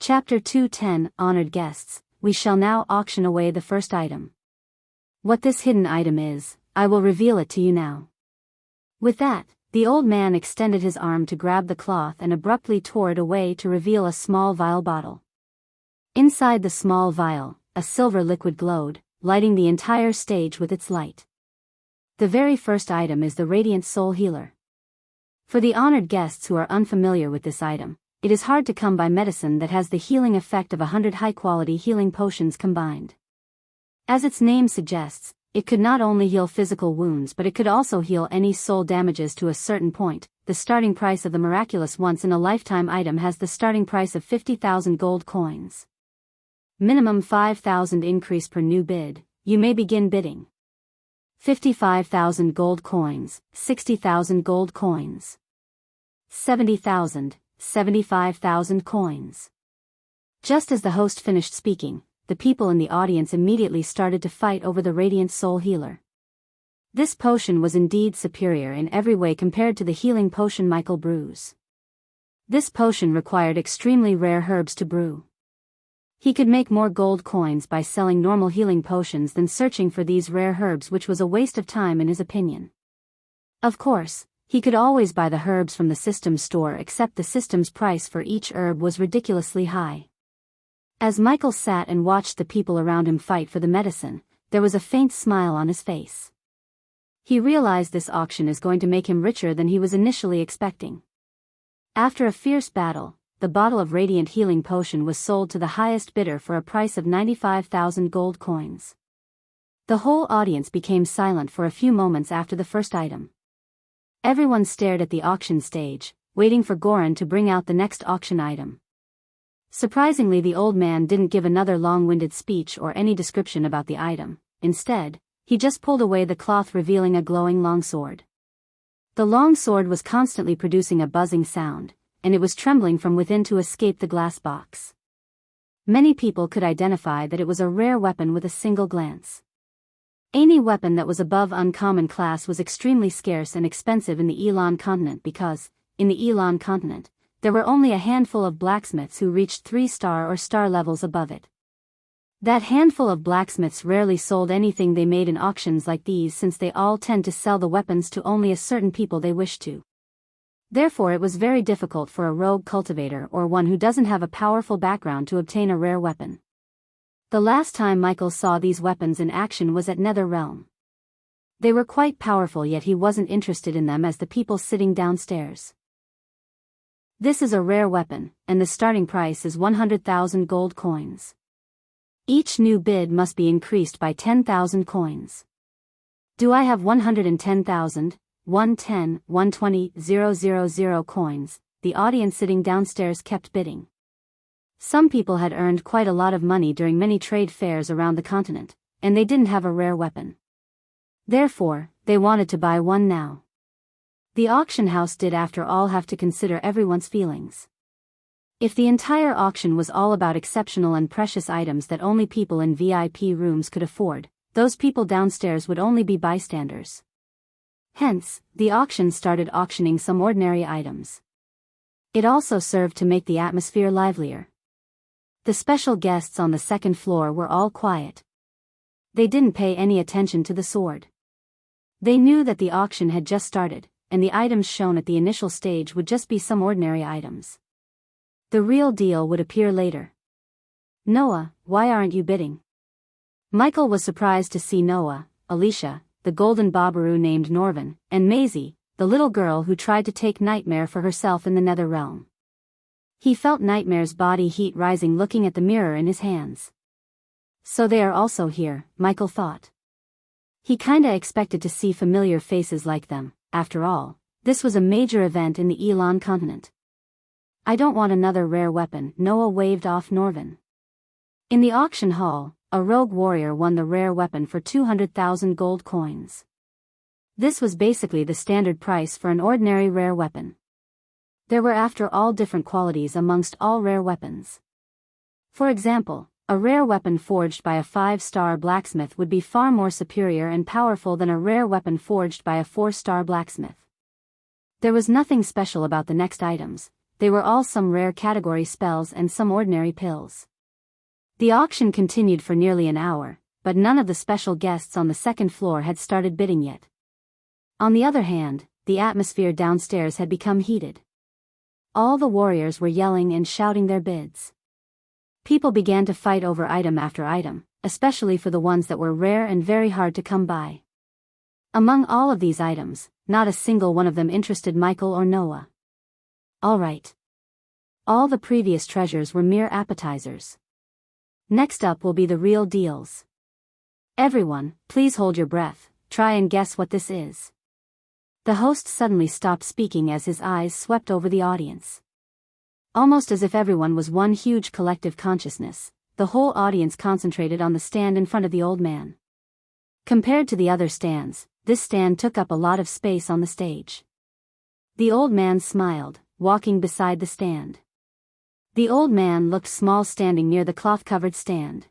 Chapter 210 Honored Guests, we shall now auction away the first item. What this hidden item is, I will reveal it to you now. With that, the old man extended his arm to grab the cloth and abruptly tore it away to reveal a small vial bottle. Inside the small vial, a silver liquid glowed, lighting the entire stage with its light. The very first item is the Radiant Soul Healer. For the honored guests who are unfamiliar with this item, it is hard to come by medicine that has the healing effect of 100 high-quality healing potions combined. As its name suggests, it could not only heal physical wounds but it could also heal any soul damages to a certain point. The starting price of the miraculous once-in-a-lifetime item has the starting price of 50,000 gold coins. Minimum 5,000 increase per new bid. You may begin bidding. 55,000 gold coins, 60,000 gold coins. 70,000, 75,000 coins. Just as the host finished speaking, the people in the audience immediately started to fight over the Radiant Soul Healer. This potion was indeed superior in every way compared to the healing potion Michael brews. This potion required extremely rare herbs to brew. He could make more gold coins by selling normal healing potions than searching for these rare herbs, which was a waste of time in his opinion. Of course, he could always buy the herbs from the system's store, except the system's price for each herb was ridiculously high. As Michael sat and watched the people around him fight for the medicine, there was a faint smile on his face. He realized this auction is going to make him richer than he was initially expecting. After a fierce battle, the bottle of Radiant Healing Potion was sold to the highest bidder for a price of 95,000 gold coins. The whole audience became silent for a few moments after the first item. Everyone stared at the auction stage, waiting for Goran to bring out the next auction item. Surprisingly, the old man didn't give another long-winded speech or any description about the item. Instead, he just pulled away the cloth, revealing a glowing longsword. The longsword was constantly producing a buzzing sound, and it was trembling from within to escape the glass box. Many people could identify that it was a rare weapon with a single glance. Any weapon that was above uncommon class was extremely scarce and expensive in the Elon continent because, in the Elon continent, there were only a handful of blacksmiths who reached 3-star or star levels above it. That handful of blacksmiths rarely sold anything they made in auctions like these, since they all tend to sell the weapons to only a certain people they wish to. Therefore it was very difficult for a rogue cultivator or one who doesn't have a powerful background to obtain a rare weapon. The last time Michael saw these weapons in action was at Nether Realm. They were quite powerful, yet he wasn't interested in them as the people sitting downstairs. This is a rare weapon, and the starting price is 100,000 gold coins. Each new bid must be increased by 10,000 coins. Do I have 110,000? 110, 120, 000 coins. The audience sitting downstairs kept bidding. Some people had earned quite a lot of money during many trade fairs around the continent, and they didn't have a rare weapon. Therefore, they wanted to buy one now. The auction house did, after all, have to consider everyone's feelings. If the entire auction was all about exceptional and precious items that only people in VIP rooms could afford, those people downstairs would only be bystanders. Hence, the auction started auctioning some ordinary items. It also served to make the atmosphere livelier. The special guests on the second floor were all quiet. They didn't pay any attention to the sword. They knew that the auction had just started, and the items shown at the initial stage would just be some ordinary items. The real deal would appear later. Noah, why aren't you bidding? Michael was surprised to see Noah, Alicia, the golden Babaru named Norvin, and Maisie, the little girl who tried to take Nightmare for herself in the Nether Realm. He felt Nightmare's body heat rising looking at the mirror in his hands. So they are also here, Michael thought. He kinda expected to see familiar faces like them. After all, this was a major event in the Elon continent. I don't want another rare weapon, Noah waved off Norvin. In the auction hall, a rogue warrior won the rare weapon for 200,000 gold coins. This was basically the standard price for an ordinary rare weapon. There were, after all, different qualities amongst all rare weapons. For example, a rare weapon forged by a 5-star blacksmith would be far more superior and powerful than a rare weapon forged by a 4-star blacksmith. There was nothing special about the next items, they were all some rare category spells and some ordinary pills. The auction continued for nearly an hour, but none of the special guests on the second floor had started bidding yet. On the other hand, the atmosphere downstairs had become heated. All the warriors were yelling and shouting their bids. People began to fight over item after item, especially for the ones that were rare and very hard to come by. Among all of these items, not a single one of them interested Michael or Noah. All right. All the previous treasures were mere appetizers. Next up will be the real deals. Everyone, please hold your breath, try and guess what this is. The host suddenly stopped speaking as his eyes swept over the audience. Almost as if everyone was one huge collective consciousness, the whole audience concentrated on the stand in front of the old man. Compared to the other stands, this stand took up a lot of space on the stage. The old man smiled, walking beside the stand. The old man looked small standing near the cloth-covered stand.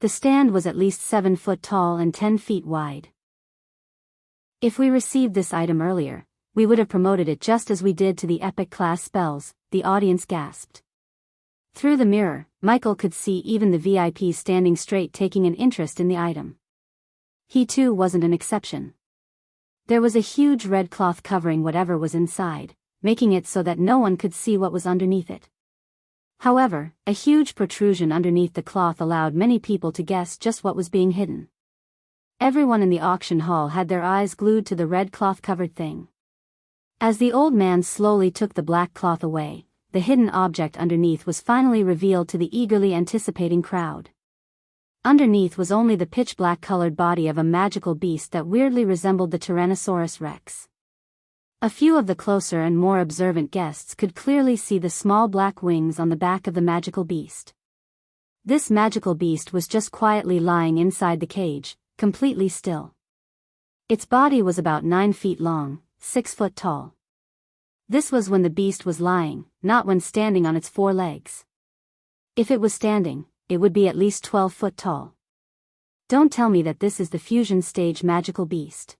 The stand was at least 7 foot tall and 10 feet wide. If we received this item earlier, we would have promoted it just as we did to the epic class spells, the audience gasped. Through the mirror, Michael could see even the VIPs standing straight taking an interest in the item. He too wasn't an exception. There was a huge red cloth covering whatever was inside, making it so that no one could see what was underneath it. However, a huge protrusion underneath the cloth allowed many people to guess just what was being hidden. Everyone in the auction hall had their eyes glued to the red cloth-covered thing. As the old man slowly took the black cloth away, the hidden object underneath was finally revealed to the eagerly anticipating crowd. Underneath was only the pitch-black colored body of a magical beast that weirdly resembled the Tyrannosaurus Rex. A few of the closer and more observant guests could clearly see the small black wings on the back of the magical beast. This magical beast was just quietly lying inside the cage, completely still. Its body was about 9 feet long, 6 foot tall. This was when the beast was lying, not when standing on its 4 legs. If it was standing, it would be at least 12 foot tall. Don't tell me that this is the fusion stage magical beast.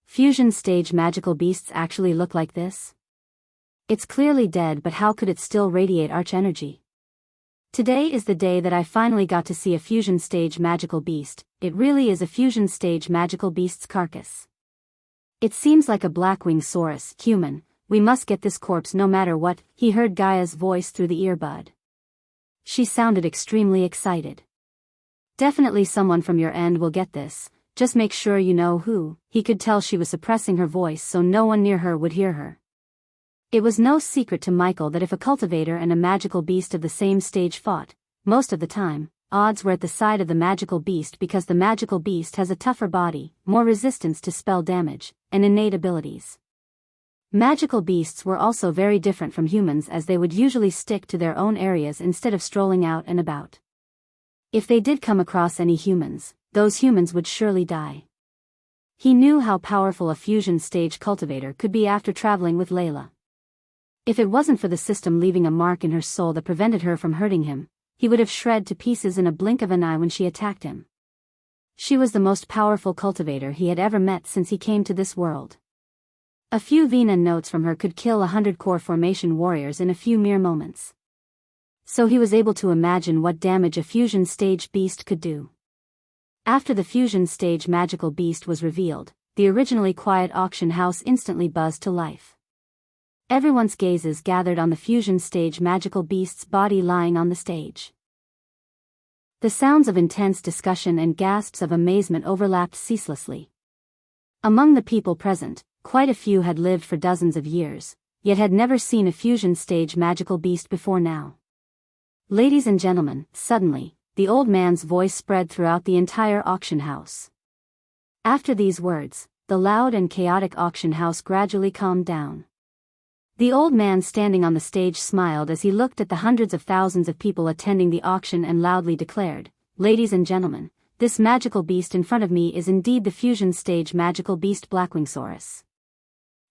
Fusion stage magical beasts actually look like this? It's clearly dead, but how could it still radiate arch energy? Today is the day that I finally got to see a fusion stage magical beast. It really is a fusion stage magical beast's carcass. It seems like a blackwing saurus, human. We must get this corpse no matter what, he heard Gaia's voice through the earbud. She sounded extremely excited. Definitely someone from your end will get this. Just make sure you know who. He could tell she was suppressing her voice so no one near her would hear her. It was no secret to Michael that if a cultivator and a magical beast of the same stage fought, most of the time, odds were at the side of the magical beast because the magical beast has a tougher body, more resistance to spell damage, and innate abilities. Magical beasts were also very different from humans as they would usually stick to their own areas instead of strolling out and about. If they did come across any humans, those humans would surely die. He knew how powerful a fusion stage cultivator could be after traveling with Layla. If it wasn't for the system leaving a mark in her soul that prevented her from hurting him, he would have shred to pieces in a blink of an eye when she attacked him. She was the most powerful cultivator he had ever met since he came to this world. A few Venan notes from her could kill 100 core formation warriors in a few mere moments. So he was able to imagine what damage a fusion stage beast could do. After the fusion stage magical beast was revealed, the originally quiet auction house instantly buzzed to life. Everyone's gazes gathered on the fusion stage magical beast's body lying on the stage. The sounds of intense discussion and gasps of amazement overlapped ceaselessly. Among the people present, quite a few had lived for dozens of years, yet had never seen a fusion stage magical beast before now. Ladies and gentlemen, suddenly, the old man's voice spread throughout the entire auction house. After these words, the loud and chaotic auction house gradually calmed down. The old man standing on the stage smiled as he looked at the hundreds of thousands of people attending the auction and loudly declared, "Ladies and gentlemen, this magical beast in front of me is indeed the fusion stage magical beast Blackwingsaurus.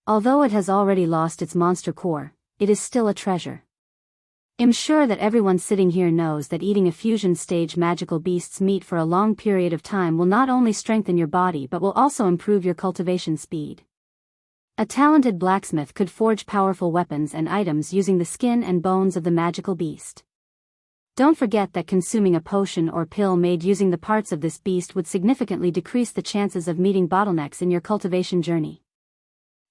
Although it has already lost its monster core, it is still a treasure. I'm sure that everyone sitting here knows that eating a fusion stage magical beast's meat for a long period of time will not only strengthen your body but will also improve your cultivation speed. A talented blacksmith could forge powerful weapons and items using the skin and bones of the magical beast. Don't forget that consuming a potion or pill made using the parts of this beast would significantly decrease the chances of meeting bottlenecks in your cultivation journey.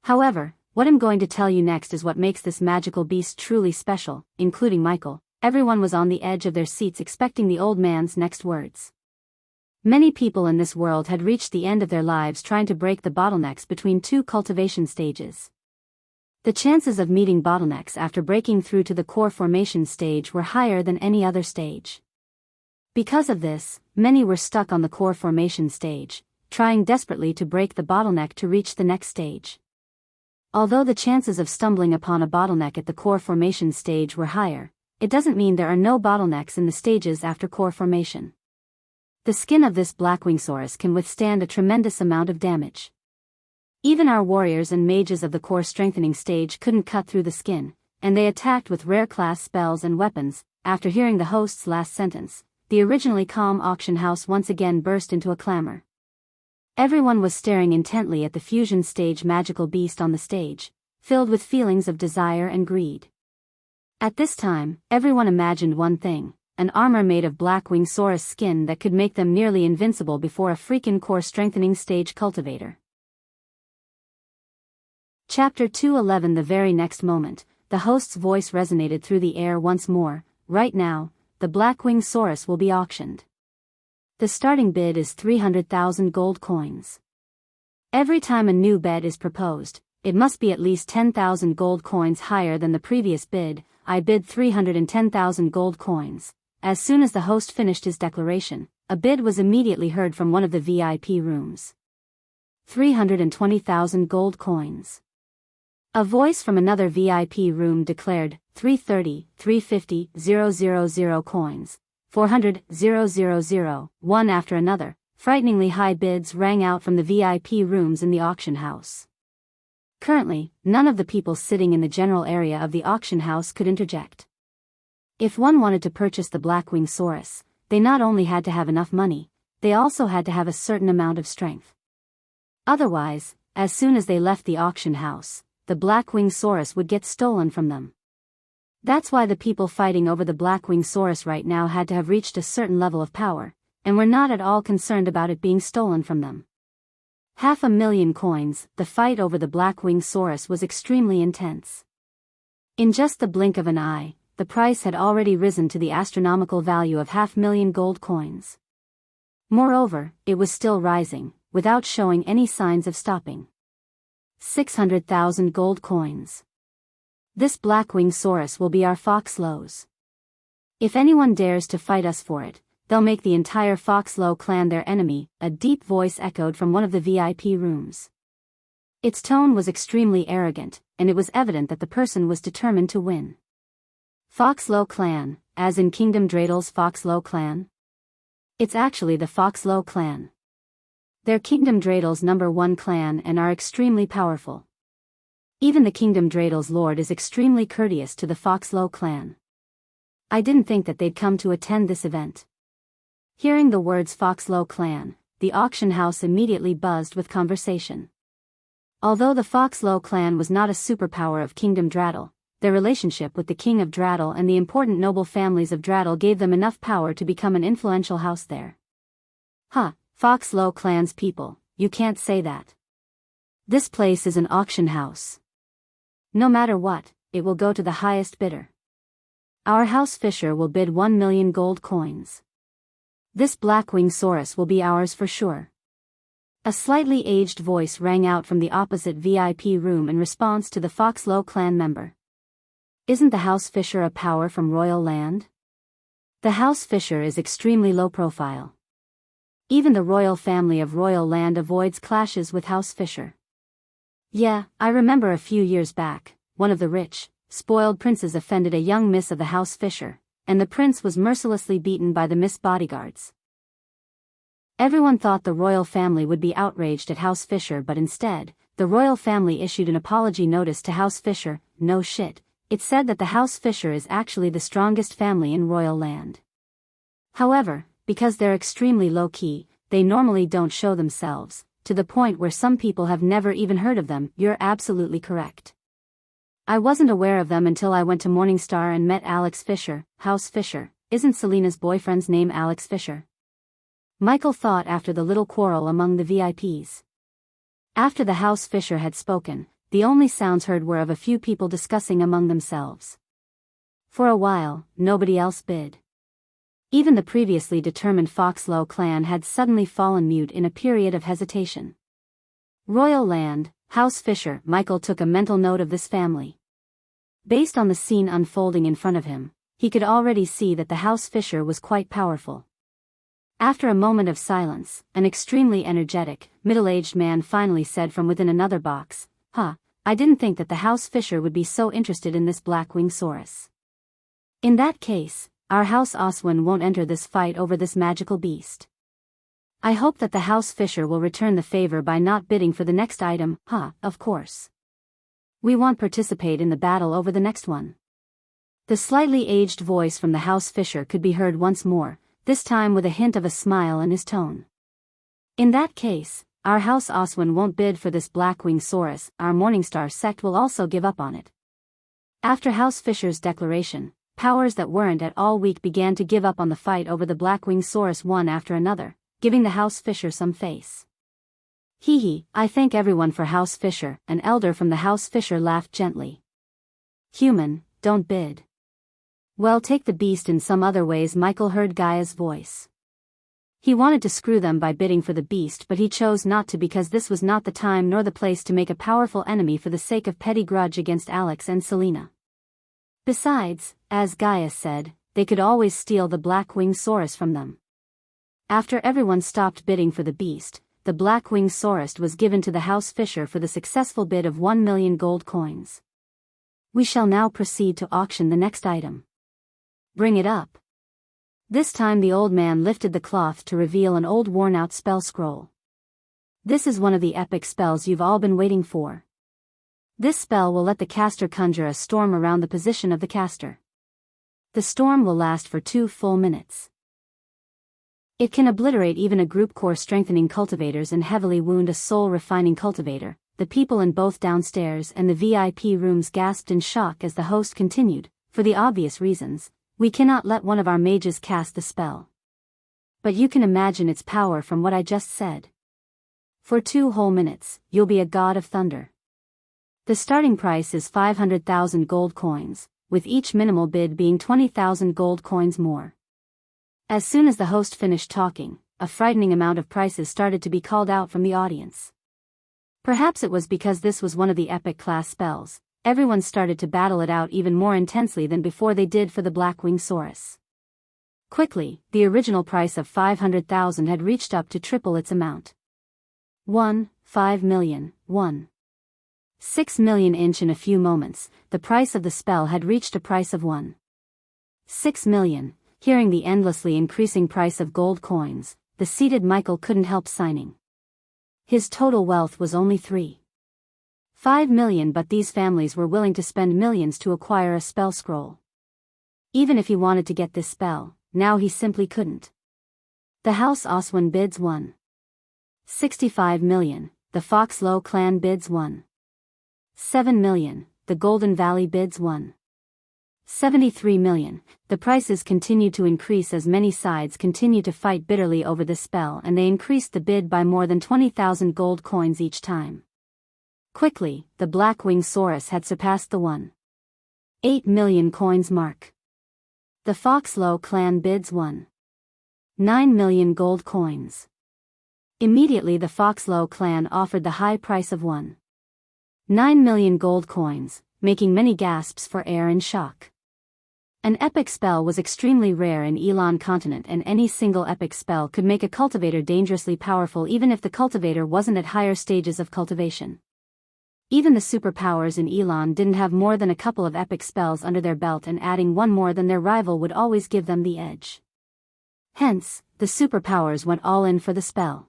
However, what I'm going to tell you next is what makes this magical beast truly special, including Michael. Everyone was on the edge of their seats expecting the old man's next words. Many people in this world had reached the end of their lives trying to break the bottlenecks between two cultivation stages. The chances of meeting bottlenecks after breaking through to the core formation stage were higher than any other stage. Because of this, many were stuck on the core formation stage, trying desperately to break the bottleneck to reach the next stage. Although the chances of stumbling upon a bottleneck at the core formation stage were higher, it doesn't mean there are no bottlenecks in the stages after core formation. The skin of this blackwingsaurus can withstand a tremendous amount of damage. Even our warriors and mages of the core strengthening stage couldn't cut through the skin, and they attacked with rare class spells and weapons. After hearing the host's last sentence, the originally calm auction house once again burst into a clamor. Everyone was staring intently at the fusion stage magical beast on the stage, filled with feelings of desire and greed. At this time, everyone imagined one thing: an armor made of blackwingsaurus skin that could make them nearly invincible before a freaking core strengthening stage cultivator. Chapter 211. The very next moment, the host's voice resonated through the air once more. Right now, the blackwingsaurus will be auctioned. The starting bid is 300,000 gold coins. Every time a new bid is proposed, it must be at least 10,000 gold coins higher than the previous bid. I bid 310,000 gold coins. As soon as the host finished his declaration, a bid was immediately heard from one of the VIP rooms. 320,000 gold coins. A voice from another VIP room declared, 330, 350, 000 coins, 400, 000, one after another. Frighteningly high bids rang out from the VIP rooms in the auction house. Currently, none of the people sitting in the general area of the auction house could interject. If one wanted to purchase the blackwingsaurus, they not only had to have enough money, they also had to have a certain amount of strength. Otherwise, as soon as they left the auction house, the blackwingsaurus would get stolen from them. That's why the people fighting over the blackwingsaurus right now had to have reached a certain level of power, and were not at all concerned about it being stolen from them. 500,000 coins. The fight over the blackwingsaurus was extremely intense. In just the blink of an eye, the price had already risen to the astronomical value of 500,000 gold coins. Moreover, it was still rising, without showing any signs of stopping. 600,000 gold coins. This blackwingsaurus will be our Foxlows. If anyone dares to fight us for it, they'll make the entire Foxlow clan their enemy. A deep voice echoed from one of the VIP rooms. Its tone was extremely arrogant, and it was evident that the person was determined to win. Foxlow clan, as in Kingdom Dreidel's Foxlow clan? It's actually the Foxlow clan. They're Kingdom Dreidel's #1 clan and are extremely powerful. Even the Kingdom Dreidel's lord is extremely courteous to the Foxlow clan. I didn't think that they'd come to attend this event. Hearing the words Foxlow clan, the auction house immediately buzzed with conversation. Although the Foxlow clan was not a superpower of Kingdom Dreidel, their relationship with the King of Dreidel and the important noble families of Dreidel gave them enough power to become an influential house there. Huh, Foxlow clan's people, you can't say that. This place is an auction house. No matter what, it will go to the highest bidder. Our House Fisher will bid 1,000,000 gold coins. This blackwingsaurus will be ours for sure. A slightly aged voice rang out from the opposite VIP room in response to the Foxlow clan member. Isn't the House Fisher a power from royal land? The House Fisher is extremely low profile. Even the royal family of royal land avoids clashes with House Fisher. Yeah, I remember a few years back, one of the rich, spoiled princes offended a young miss of the House Fisher, and the prince was mercilessly beaten by the Miss bodyguards. Everyone thought the royal family would be outraged at House Fisher, but instead, the royal family issued an apology notice to House Fisher. No shit, it said that the House Fisher is actually the strongest family in royal land. However, because they're extremely low-key, they normally don't show themselves. to the point where some people have never even heard of them. You're absolutely correct. I wasn't aware of them until I went to Morningstar and met Alex Fisher. House Fisher, isn't Selena's boyfriend's name Alex Fisher? Michael thought after the little quarrel among the VIPs. After the House Fisher had spoken, the only sounds heard were of a few people discussing among themselves. For a while, nobody else bid. Even the previously determined Foxlow clan had suddenly fallen mute in a period of hesitation. Royal Land, House Fisher. Michael took a mental note of this family. Based on the scene unfolding in front of him, he could already see that the House Fisher was quite powerful. After a moment of silence, an extremely energetic, middle-aged man finally said from within another box, I didn't think that the House Fisher would be so interested in this black-winged saurus. In that case, our House Oswin won't enter this fight over this magical beast. I hope that the House Fisher will return the favor by not bidding for the next item. Of course. We won't participate in the battle over the next one. The slightly aged voice from the House Fisher could be heard once more, this time with a hint of a smile in his tone. In that case, our House Oswin won't bid for this black-winged saurus. Our Morningstar sect will also give up on it. After House Fisher's declaration, powers that weren't at all weak began to give up on the fight over the black-winged saurus one after another, giving the House Fisher some face. I thank everyone for House Fisher. An elder from the House Fisher laughed gently. Human, don't bid. Well, take the beast in some other ways. Michael heard Gaia's voice. He wanted to screw them by bidding for the beast, but he chose not to because this was not the time nor the place to make a powerful enemy for the sake of petty grudge against Alex and Selena. Besides, as Gaia said, they could always steal the black-winged saurus from them. After everyone stopped bidding for the beast, the black-winged saurus was given to the House Fisher for the successful bid of 1 million gold coins. We shall now proceed to auction the next item. Bring it up. This time the old man lifted the cloth to reveal an old worn-out spell scroll. This is one of the epic spells you've all been waiting for. This spell will let the caster conjure a storm around the position of the caster. The storm will last for 2 full minutes. It can obliterate even a group core strengthening cultivators and heavily wound a soul refining cultivator. The people in both downstairs and the VIP rooms gasped in shock as the host continued, for the obvious reasons. We cannot let one of our mages cast the spell. But you can imagine its power from what I just said. For 2 whole minutes, you'll be a god of thunder. The starting price is 500,000 gold coins, with each minimal bid being 20,000 gold coins more. As soon as the host finished talking, a frightening amount of prices started to be called out from the audience. Perhaps it was because this was one of the epic class spells. Everyone started to battle it out even more intensely than before they did for the black-winged saurus. Quickly, the original price of 500,000 had reached up to triple its amount. 5 million, 6 million. In a few moments, the price of the spell had reached a price of 6 million. Hearing the endlessly increasing price of gold coins, the seated Michael couldn't help signing. His total wealth was only 5 million, but these families were willing to spend millions to acquire a spell scroll. Even if he wanted to get this spell, now he simply couldn't. The House Oswin bids 65 million, the Foxlow clan bids 7 million, the Golden Valley bids 73 million. The prices continued to increase as many sides continued to fight bitterly over this spell, and they increased the bid by more than 20,000 gold coins each time. Quickly, the black-winged saurus had surpassed the 8 million coins mark. The Foxlow clan bids 9 million gold coins. Immediately the Foxlow clan offered the high price of 9 million gold coins, making many gasps for air in shock. An epic spell was extremely rare in Elon continent, and any single epic spell could make a cultivator dangerously powerful even if the cultivator wasn't at higher stages of cultivation. Even the superpowers in Elon didn't have more than a couple of epic spells under their belt, and adding one more than their rival would always give them the edge. Hence, the superpowers went all in for the spell.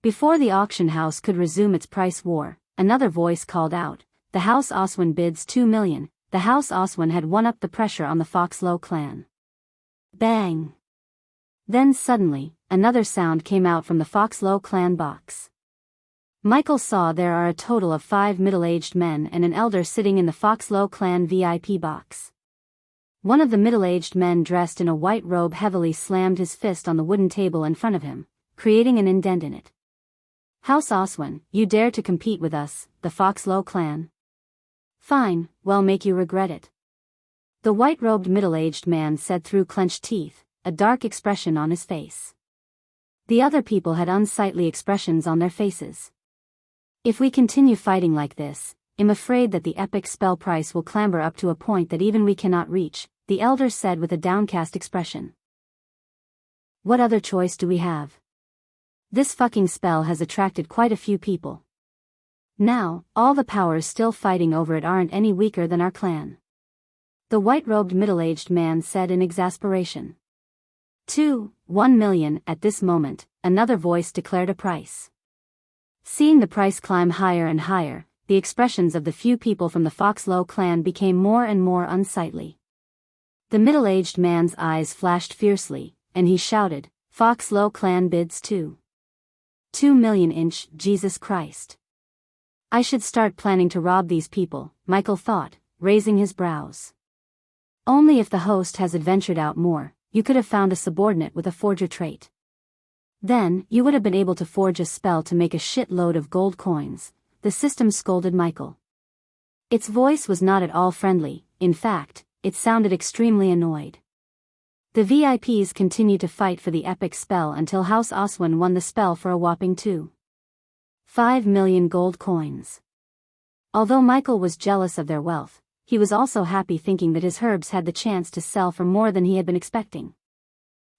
Before the auction house could resume its price war, another voice called out, "The House Oswin bids 2 million. The House Oswin had one-upped the pressure on the Foxlow clan. Bang! Then suddenly, another sound came out from the Foxlow clan box. Michael saw there are a total of 5 middle-aged men and an elder sitting in the Foxlow clan VIP box. One of the middle-aged men dressed in a white robe heavily slammed his fist on the wooden table in front of him, creating an indent in it. "House Oswin, you dare to compete with us, the Foxlow clan? Fine, well make you regret it," the white-robed middle-aged man said through clenched teeth, a dark expression on his face. The other people had unsightly expressions on their faces. "If we continue fighting like this, I'm afraid that the epic spell price will clamber up to a point that even we cannot reach," the elder said with a downcast expression. "What other choice do we have? This fucking spell has attracted quite a few people. Now, all the powers still fighting over it aren't any weaker than our clan," the white-robed middle-aged man said in exasperation. 1 million at this moment," another voice declared a price. Seeing the price climb higher and higher, the expressions of the few people from the Foxlow clan became more and more unsightly. The middle-aged man's eyes flashed fiercely, and he shouted, "Foxlow clan bids 2 million inch, Jesus Christ. I should start planning to rob these people," Michael thought, raising his brows. "Only if the host has adventured out more, you could have found a subordinate with a forger trait. Then, you would have been able to forge a spell to make a shitload of gold coins," the system scolded Michael. Its voice was not at all friendly, in fact, it sounded extremely annoyed. The VIPs continued to fight for the epic spell until House Oswin won the spell for a whopping 2.5 million gold coins. Although Michael was jealous of their wealth, he was also happy thinking that his herbs had the chance to sell for more than he had been expecting.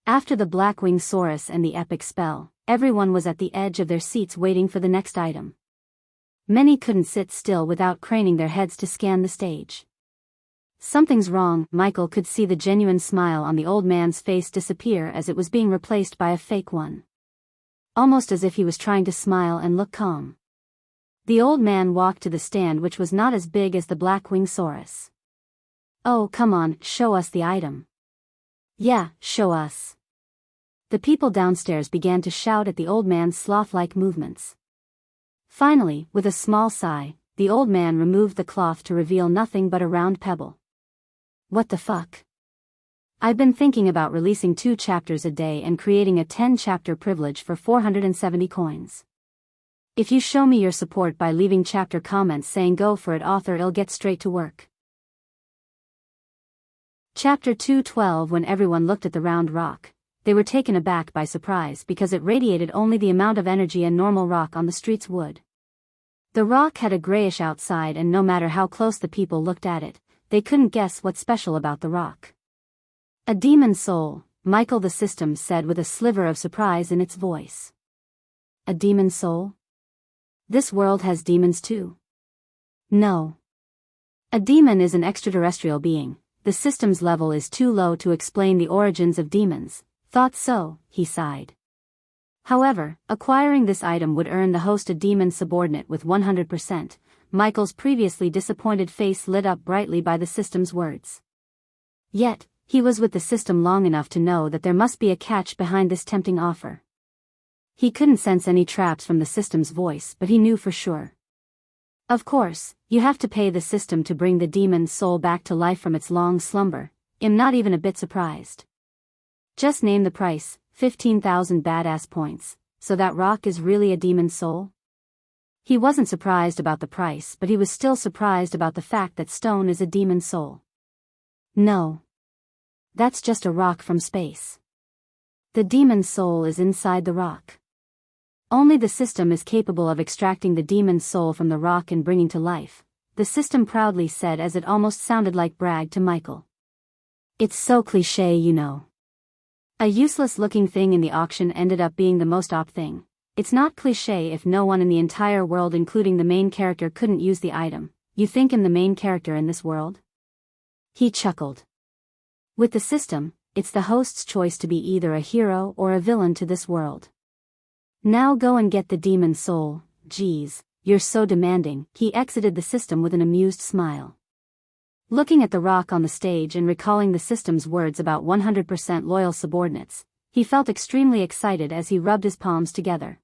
After the Blackwing Saurus and the epic spell, everyone was at the edge of their seats waiting for the next item. Many couldn't sit still without craning their heads to scan the stage. "Something's wrong," Michael could see the genuine smile on the old man's face disappear as it was being replaced by a fake one. Almost as if he was trying to smile and look calm. The old man walked to the stand, which was not as big as the Blackwing Saurus. "Oh, come on, show us the item." "Yeah, show us." The people downstairs began to shout at the old man's sloth-like movements. Finally, with a small sigh, the old man removed the cloth to reveal nothing but a round pebble. "What the fuck? I've been thinking about releasing 2 chapters a day and creating a 10-chapter privilege for 470 coins. If you show me your support by leaving chapter comments saying go for it, author, I'll get straight to work." Chapter 212. When everyone looked at the round rock, they were taken aback by surprise because it radiated only the amount of energy a normal rock on the streets would. The rock had a grayish outside, and no matter how close the people looked at it, they couldn't guess what's special about the rock. "A demon soul," Michael the system said with a sliver of surprise in its voice. "A demon soul? This world has demons too?" "No. A demon is an extraterrestrial being. The system's level is too low to explain the origins of demons." "Thought so," he sighed. However, acquiring this item would earn the host a demon subordinate with 100%. Michael's previously disappointed face lit up brightly by the system's words. Yet, he was with the system long enough to know that there must be a catch behind this tempting offer. He couldn't sense any traps from the system's voice, but he knew for sure. "Of course, you have to pay the system to bring the demon's soul back to life from its long slumber." I'm not even a bit surprised. "Just name the price, 15,000 badass points, so that rock is really a demon's soul?" He wasn't surprised about the price, but he was still surprised about the fact that stone is a demon's soul. "No. That's just a rock from space. The demon's soul is inside the rock. Only the system is capable of extracting the demon's soul from the rock and bringing to life," the system proudly said, as it almost sounded like brag to Michael. "It's so cliché, you know." A useless-looking thing in the auction ended up being the most op thing. It's not cliché if no one in the entire world, including the main character, couldn't use the item. You think I'm the main character in this world? He chuckled. With the system, it's the host's choice to be either a hero or a villain to this world. Now go and get the demon soul. Geez, you're so demanding. He exited the system with an amused smile. Looking at the rock on the stage and recalling the system's words about 100% loyal subordinates, he felt extremely excited as he rubbed his palms together.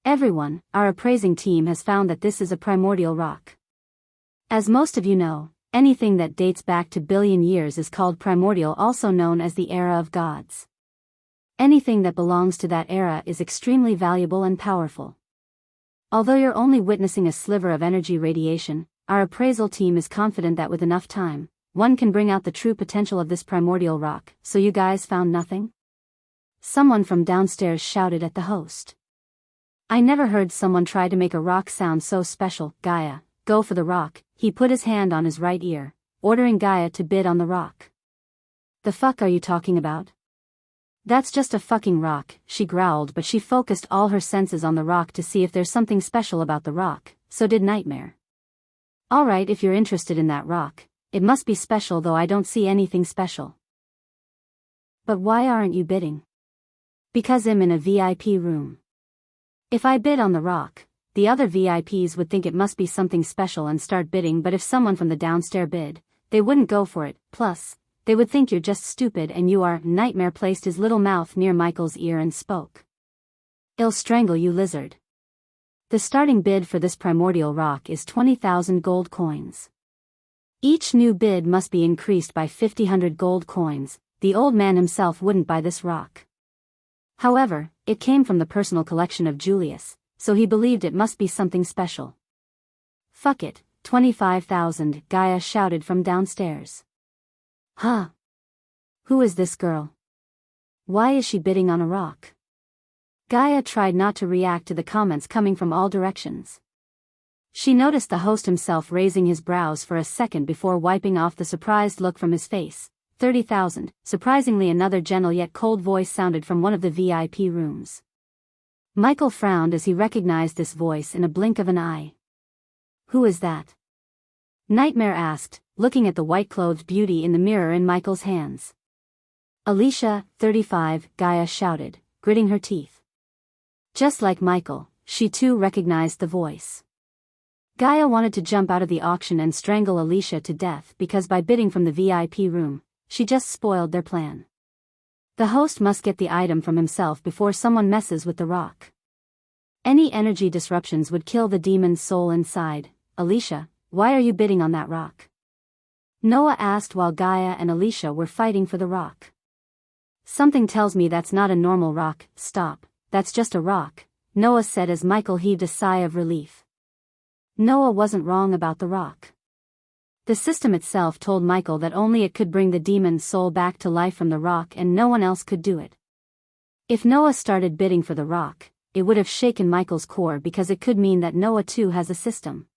Everyone, our appraising team has found that this is a primordial rock. As most of you know, anything that dates back to billion years is called primordial, also known as the era of gods. Anything that belongs to that era is extremely valuable and powerful. Although you're only witnessing a sliver of energy radiation, our appraisal team is confident that with enough time, one can bring out the true potential of this primordial rock. So you guys found nothing? Someone from downstairs shouted at the host. I never heard someone try to make a rock sound so special. Gaia, go for the rock. He put his hand on his right ear, ordering Gaia to bid on the rock. The fuck are you talking about? That's just a fucking rock, she growled, but she focused all her senses on the rock to see if there's something special about the rock. So did Nightmare. Alright, if you're interested in that rock, it must be special, though I don't see anything special. But why aren't you bidding? Because I'm in a VIP room. If I bid on the rock, the other VIPs would think it must be something special and start bidding, but if someone from the downstairs bid, they wouldn't go for it. Plus, they would think you're just stupid and you are. Nightmare placed his little mouth near Michael's ear and spoke. I'll strangle you, lizard. The starting bid for this primordial rock is 20,000 gold coins. Each new bid must be increased by 500 gold coins. The old man himself wouldn't buy this rock. However, it came from the personal collection of Julius, so he believed it must be something special. Fuck it, 25,000, Gaia shouted from downstairs. Huh? Who is this girl? Why is she bidding on a rock? Gaia tried not to react to the comments coming from all directions. She noticed the host himself raising his brows for a second before wiping off the surprised look from his face. 30,000, surprisingly another gentle yet cold voice sounded from one of the VIP rooms. Michael frowned as he recognized this voice in a blink of an eye. Who is that? Nightmare asked, looking at the white-clothed beauty in the mirror in Michael's hands. Alicia, 35, Gaia shouted, gritting her teeth. Just like Michael, she too recognized the voice. Gaia wanted to jump out of the auction and strangle Alicia to death because by bidding from the VIP room, she just spoiled their plan. The host must get the item from himself before someone messes with the rock. Any energy disruptions would kill the demon's soul inside. Alicia, why are you bidding on that rock? Noah asked while Gaia and Alicia were fighting for the rock. Something tells me that's not a normal rock. Stop, that's just a rock, Noah said as Michael heaved a sigh of relief. Noah wasn't wrong about the rock. The system itself told Michael that only it could bring the demon's soul back to life from the rock and no one else could do it. If Noah started bidding for the rock, it would have shaken Michael's core because it could mean that Noah too has a system.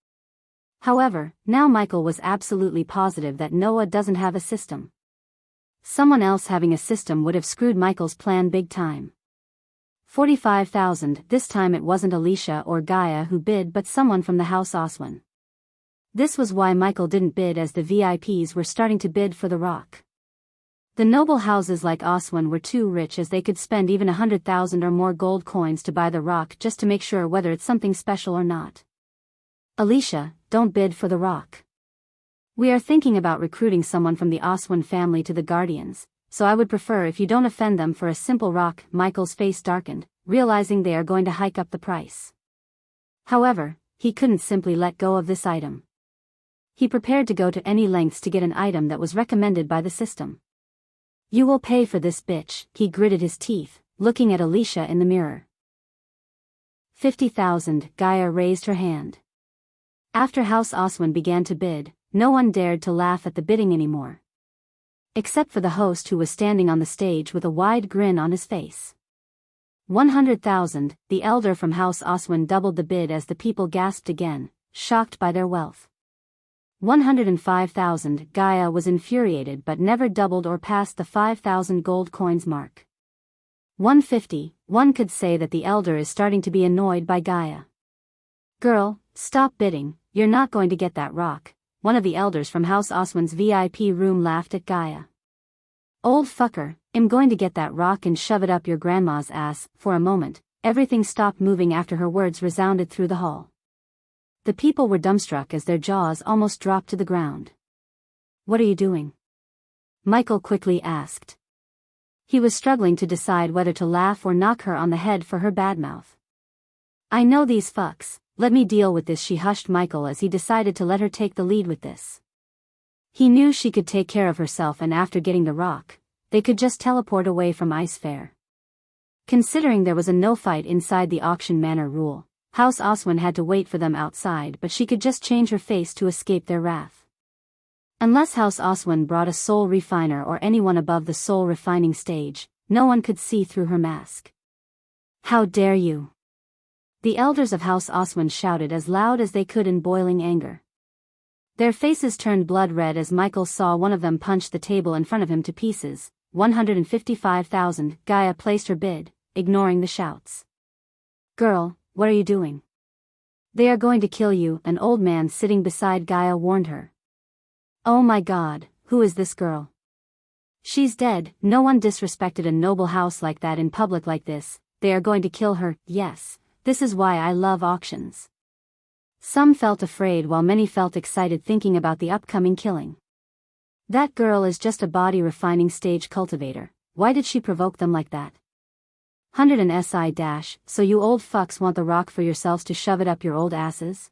However, now Michael was absolutely positive that Noah doesn't have a system. Someone else having a system would have screwed Michael's plan big time. 45,000, this time it wasn't Alicia or Gaia who bid but someone from the house Oswin. This was why Michael didn't bid, as the VIPs were starting to bid for the rock. The noble houses like Oswin were too rich, as they could spend even 100,000 or more gold coins to buy the rock just to make sure whether it's something special or not. Alicia, don't bid for the rock. We are thinking about recruiting someone from the Oswin family to the Guardians, so I would prefer if you don't offend them for a simple rock. Michael's face darkened, realizing they are going to hike up the price. However, he couldn't simply let go of this item. He prepared to go to any lengths to get an item that was recommended by the system. You will pay for this, bitch, he gritted his teeth, looking at Alicia in the mirror. 50,000, Gaia raised her hand. After House Oswin began to bid, no one dared to laugh at the bidding anymore. Except for the host, who was standing on the stage with a wide grin on his face. 100,000, the elder from House Oswin doubled the bid as the people gasped again, shocked by their wealth. 105,000, Gaia was infuriated but never doubled or passed the 5,000 gold coins mark. 150, one could say that the elder is starting to be annoyed by Gaia. Girl, stop bidding, you're not going to get that rock, one of the elders from House Oswin's VIP room laughed at Gaia. Old fucker, I'm going to get that rock and shove it up your grandma's ass. For a moment, everything stopped moving after her words resounded through the hall. The people were dumbstruck as their jaws almost dropped to the ground. What are you doing? Michael quickly asked. He was struggling to decide whether to laugh or knock her on the head for her bad mouth. I know these fucks, let me deal with this. She hushed Michael as he decided to let her take the lead with this. He knew she could take care of herself, and after getting the rock, they could just teleport away from Ice Fair. Considering there was a no fight inside the auction manor rule, House Oswin had to wait for them outside, but she could just change her face to escape their wrath. Unless House Oswin brought a soul refiner or anyone above the soul refining stage, no one could see through her mask. How dare you! The elders of House Oswin shouted as loud as they could in boiling anger. Their faces turned blood red as Michael saw one of them punch the table in front of him to pieces. 155,000. Gaia placed her bid, ignoring the shouts. Girl, what are you doing? They are going to kill you, an old man sitting beside Gaia warned her. Oh my god, who is this girl? She's dead. No one disrespected a noble house like that in public like this. They are going to kill her. Yes, this is why I love auctions. Some felt afraid while many felt excited thinking about the upcoming killing. That girl is just a body refining stage cultivator. Why did she provoke them like that? 100 and SI so you old fucks want the rock for yourselves to shove it up your old asses?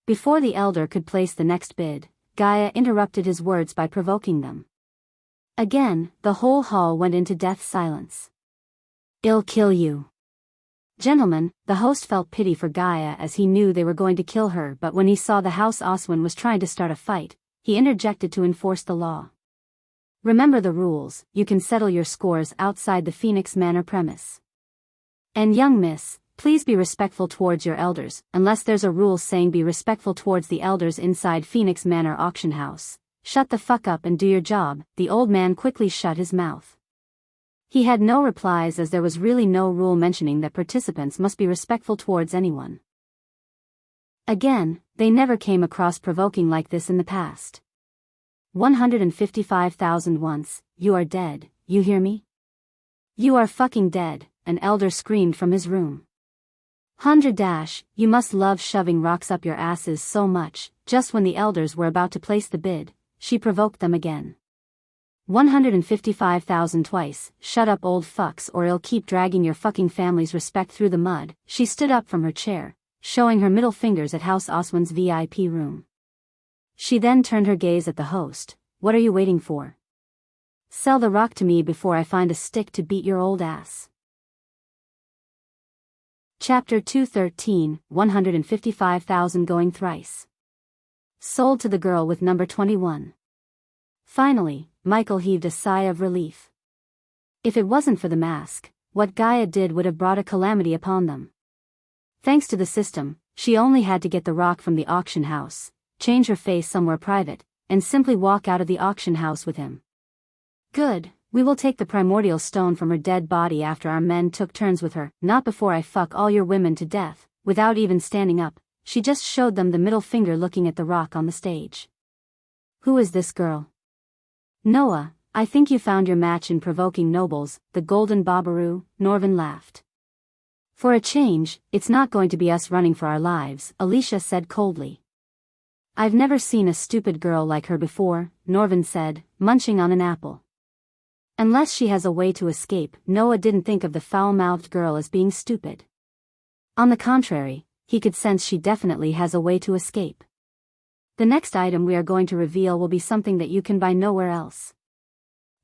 Before the elder could place the next bid, Gaia interrupted his words by provoking them. Again, the whole hall went into death silence. I'll kill you. Gentlemen, the host felt pity for Gaia as he knew they were going to kill her, but when he saw the House Oswin was trying to start a fight, he interjected to enforce the law. Remember the rules, you can settle your scores outside the Phoenix Manor premise. And young miss, please be respectful towards your elders, unless there's a rule saying be respectful towards the elders inside Phoenix Manor auction house. Shut the fuck up and do your job. The old man quickly shut his mouth. He had no replies as there was really no rule mentioning that participants must be respectful towards anyone. Again, they never came across provoking like this in the past. 155,000 once, you are dead, you hear me? You are fucking dead, an elder screamed from his room. 100 you must love shoving rocks up your asses so much. Just when the elders were about to place the bid, she provoked them again. 155,000 twice, shut up old fucks or I'll keep dragging your fucking family's respect through the mud. She stood up from her chair, showing her middle fingers at House Oswin's VIP room. She then turned her gaze at the host. What are you waiting for? Sell the rock to me before I find a stick to beat your old ass. Chapter 213, 155,000 going thrice. Sold to the girl with number 21. Finally, Michael heaved a sigh of relief. If it wasn't for the mask, what Gaia did would have brought a calamity upon them. Thanks to the system, she only had to get the rock from the auction house, change her face somewhere private, and simply walk out of the auction house with him. Good, we will take the primordial stone from her dead body after our men took turns with her, not before I fuck all your women to death. Without even standing up, she just showed them the middle finger looking at the rock on the stage. Who is this girl? Noah, I think you found your match in provoking nobles, the golden Babaru. Norvin laughed. For a change, it's not going to be us running for our lives, Alicia said coldly. I've never seen a stupid girl like her before, Norvin said, munching on an apple. Unless she has a way to escape, Noah didn't think of the foul-mouthed girl as being stupid. On the contrary, he could sense she definitely has a way to escape. The next item we are going to reveal will be something that you can buy nowhere else.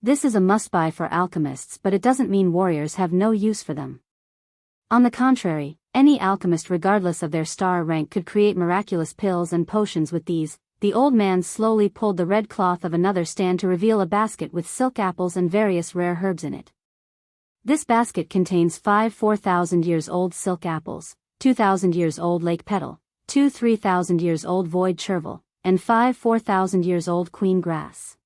This is a must-buy for alchemists, but it doesn't mean warriors have no use for them. On the contrary, any alchemist regardless of their star rank could create miraculous pills and potions with these. The old man slowly pulled the red cloth of another stand to reveal a basket with silk apples and various rare herbs in it. This basket contains 5 4,000 years old silk apples, 2,000 years old lake petal, 2 3,000 years old void chervil, and 5 4,000 years old queen grass.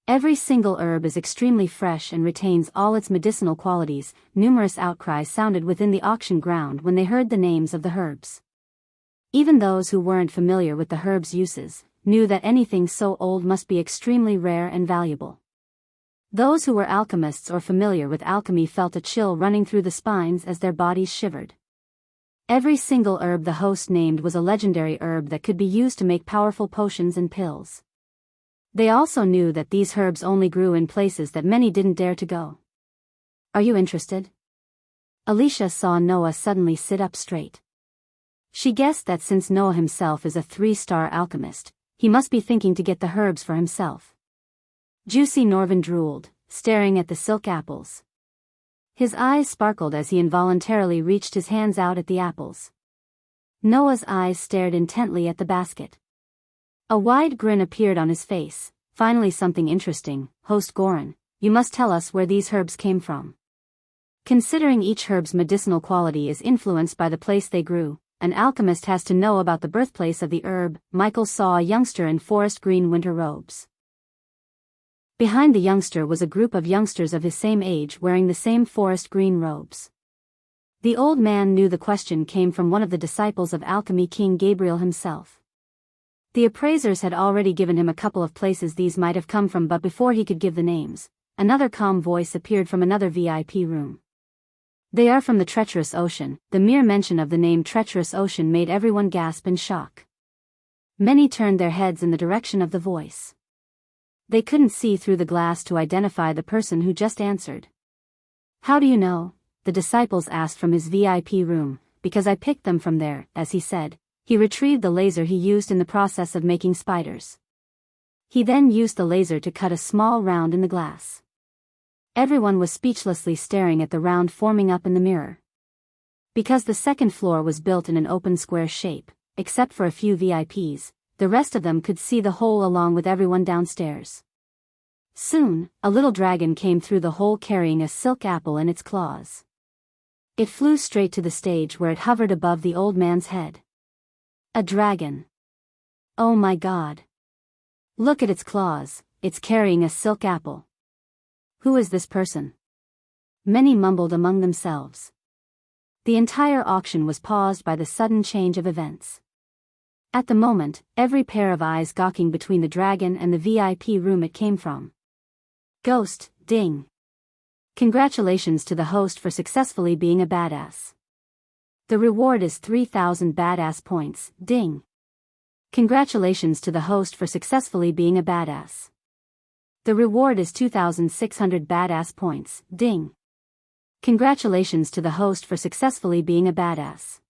Every single herb is extremely fresh and retains all its medicinal qualities. Numerous outcries sounded within the auction ground when they heard the names of the herbs. Even those who weren't familiar with the herb's uses knew that anything so old must be extremely rare and valuable. Those who were alchemists or familiar with alchemy felt a chill running through the spines as their bodies shivered. Every single herb the host named was a legendary herb that could be used to make powerful potions and pills. They also knew that these herbs only grew in places that many didn't dare to go. Are you interested? Alicia saw Noah suddenly sit up straight. She guessed that since Noah himself is a 3-star alchemist, he must be thinking to get the herbs for himself. Juicy Norvin drooled, staring at the silk apples. His eyes sparkled as he involuntarily reached his hands out at the apples. Noah's eyes stared intently at the basket. A wide grin appeared on his face. Finally, something interesting, Host Goran. You must tell us where these herbs came from. Considering each herb's medicinal quality is influenced by the place they grew, an alchemist has to know about the birthplace of the herb. Michael saw a youngster in forest green winter robes. Behind the youngster was a group of youngsters of his same age wearing the same forest green robes. The old man knew the question came from one of the disciples of alchemy, King Gabriel himself. The appraisers had already given him a couple of places these might have come from, but before he could give the names, another calm voice appeared from another VIP room. They are from the treacherous ocean. The mere mention of the name treacherous ocean made everyone gasp in shock. Many turned their heads in the direction of the voice. They couldn't see through the glass to identify the person who just answered. How do you know? The disciples asked from his VIP room. Because I picked them from there, as he said. He retrieved the laser he used in the process of making spiders. He then used the laser to cut a small round in the glass. Everyone was speechlessly staring at the round forming up in the mirror. Because the second floor was built in an open square shape, except for a few VIPs, the rest of them could see the hole along with everyone downstairs. Soon, a little dragon came through the hole carrying a silk apple in its claws. It flew straight to the stage where it hovered above the old man's head. A dragon. Oh my God. Look at its claws, it's carrying a silk apple. Who is this person? Many mumbled among themselves. The entire auction was paused by the sudden change of events. At the moment, every pair of eyes gawking between the dragon and the VIP room it came from. Ghost, ding. Congratulations to the host for successfully being a badass. The reward is 3,000 badass points, ding. Congratulations to the host for successfully being a badass. The reward is 2,600 badass points, ding. Congratulations to the host for successfully being a badass.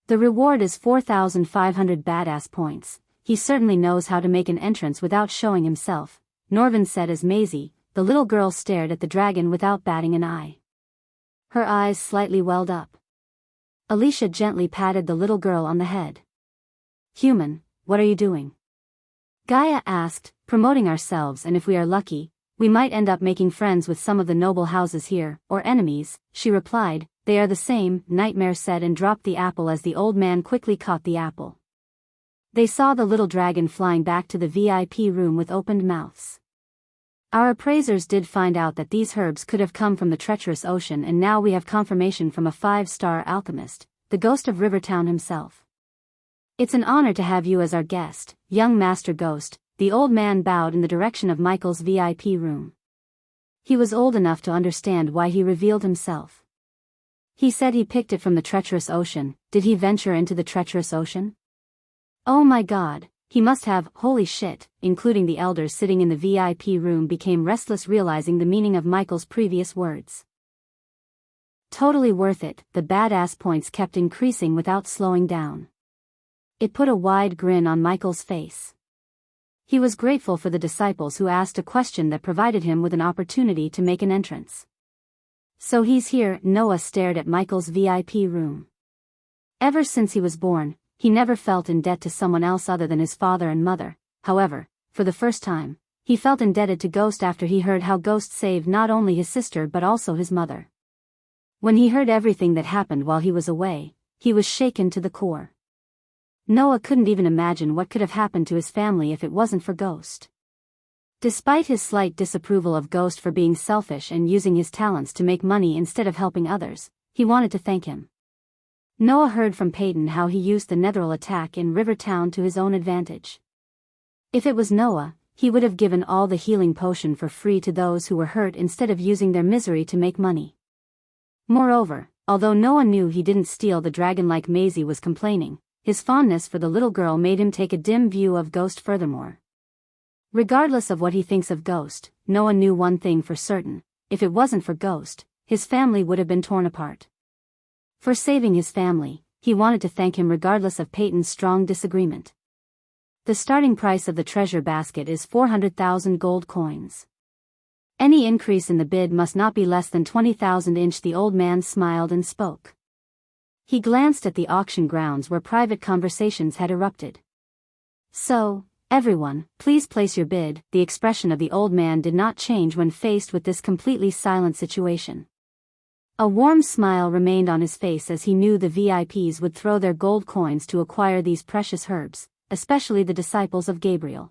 The reward is 4,500 badass points. He certainly knows how to make an entrance without showing himself, Norvin said as Maisie, the little girl, stared at the dragon without batting an eye. Her eyes slightly welled up. Alicia gently patted the little girl on the head. Human, what are you doing? Gaia asked, promoting ourselves, and if we are lucky, we might end up making friends with some of the noble houses here, or enemies, she replied. They are the same, Nightmare said and dropped the apple as the old man quickly caught the apple. They saw the little dragon flying back to the VIP room with opened mouths. Our appraisers did find out that these herbs could have come from the treacherous ocean, and now we have confirmation from a 5-star alchemist, the ghost of Rivertown himself. It's an honor to have you as our guest, young Master Ghost. The old man bowed in the direction of Michael's VIP room. He was old enough to understand why he revealed himself. He said he picked it from the treacherous ocean. Did he venture into the treacherous ocean? Oh my God, he must have. Holy shit, including the elders sitting in the VIP room became restless, realizing the meaning of Michael's previous words. Totally worth it, the badass points kept increasing without slowing down. It put a wide grin on Michael's face. He was grateful for the disciples who asked a question that provided him with an opportunity to make an entrance. So he's here. Noah stared at Michael's VIP room. Ever since he was born, he never felt in debt to someone else other than his father and mother. However, for the first time, he felt indebted to Ghost after he heard how Ghost saved not only his sister but also his mother. When he heard everything that happened while he was away, he was shaken to the core. Noah couldn't even imagine what could have happened to his family if it wasn't for Ghost. Despite his slight disapproval of Ghost for being selfish and using his talents to make money instead of helping others, he wanted to thank him. Noah heard from Peyton how he used the Netheril attack in Rivertown to his own advantage. If it was Noah, he would have given all the healing potion for free to those who were hurt instead of using their misery to make money. Moreover, although Noah knew he didn't steal the dragon like Maisie was complaining, his fondness for the little girl made him take a dim view of Ghost furthermore. Regardless of what he thinks of Ghost, Noah knew one thing for certain: if it wasn't for Ghost, his family would have been torn apart. For saving his family, he wanted to thank him regardless of Peyton's strong disagreement. The starting price of the treasure basket is 400,000 gold coins. Any increase in the bid must not be less than 20,000. The old man smiled and spoke. He glanced at the auction grounds where private conversations had erupted. So, everyone, please place your bid. The expression of the old man did not change when faced with this completely silent situation. A warm smile remained on his face as he knew the VIPs would throw their gold coins to acquire these precious herbs, especially the disciples of Gabriel.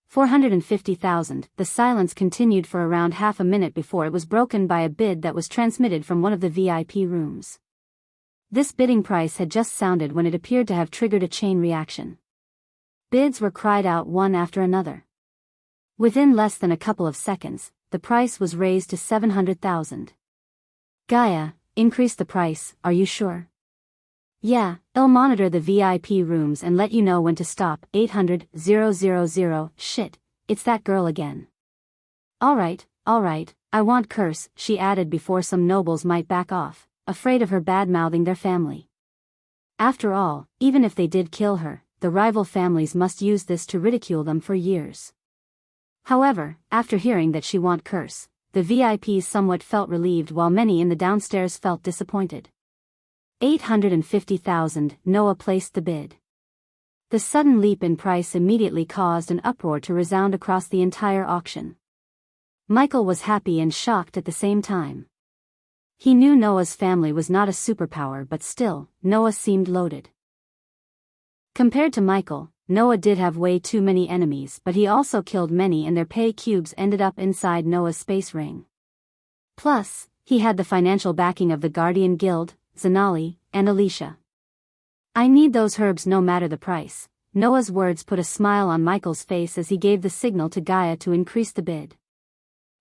450,000. The silence continued for around half a minute before it was broken by a bid that was transmitted from one of the VIP rooms. This bidding price had just sounded when it appeared to have triggered a chain reaction. Bids were cried out one after another. Within less than a couple of seconds, the price was raised to 700,000. Gaia, increase the price, are you sure? Yeah, I'll monitor the VIP rooms and let you know when to stop. 800,000. Shit, it's that girl again. Alright, I want curse, she added before some nobles might back off, afraid of her bad-mouthing their family. After all, even if they did kill her, the rival families must use this to ridicule them for years. However, after hearing that she want curse, the VIPs somewhat felt relieved while many in the downstairs felt disappointed. 850,000. Noah placed the bid. The sudden leap in price immediately caused an uproar to resound across the entire auction. Michael was happy and shocked at the same time. He knew Noah's family was not a superpower, but still, Noah seemed loaded. Compared to Michael, Noah did have way too many enemies, but he also killed many and their pay cubes ended up inside Noah's space ring. Plus, he had the financial backing of the Guardian Guild, Zanali, and Alicia. I need those herbs no matter the price. Noah's words put a smile on Michael's face as he gave the signal to Gaia to increase the bid.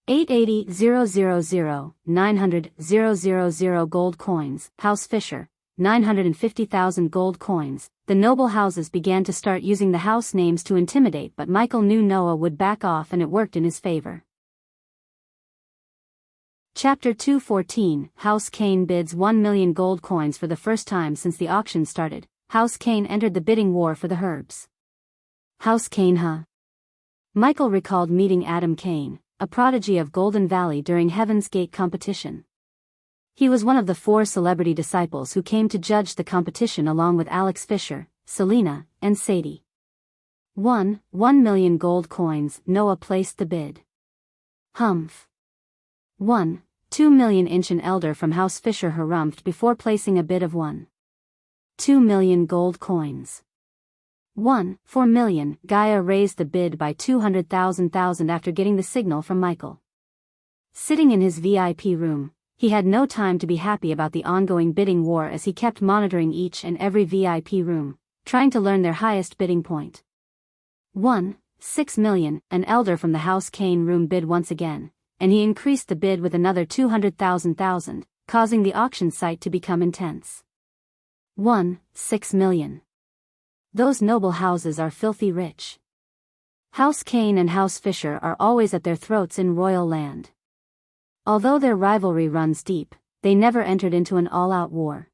880,000, 900,000 gold coins. House Fisher, 950,000 gold coins. The noble houses began to start using the house names to intimidate, but Michael knew Noah would back off and it worked in his favor. Chapter 214. House Kane bids 1 million gold coins. For the first time since the auction started, House Kane entered the bidding war for the herbs. House Kane, huh? Michael recalled meeting Adam Kane, a prodigy of Golden Valley during Heaven's Gate competition. He was one of the 4 celebrity disciples who came to judge the competition along with Alex Fisher, Selena, and Sadie. 1 million gold coins. Noah placed the bid. Humph. 2 million. An elder from House Fisher harumphed before placing a bid of 2 million gold coins. 4 million. Gaia raised the bid by 200,000 after getting the signal from Michael. Sitting in his VIP room, he had no time to be happy about the ongoing bidding war as he kept monitoring each and every VIP room, trying to learn their highest bidding point. 6 million. An elder from the House Kane room bid once again, and he increased the bid with another 200,000, causing the auction site to become intense. 6 million. Those noble houses are filthy rich. House Kane and House Fisher are always at their throats in royal land. Although their rivalry runs deep, they never entered into an all-out war.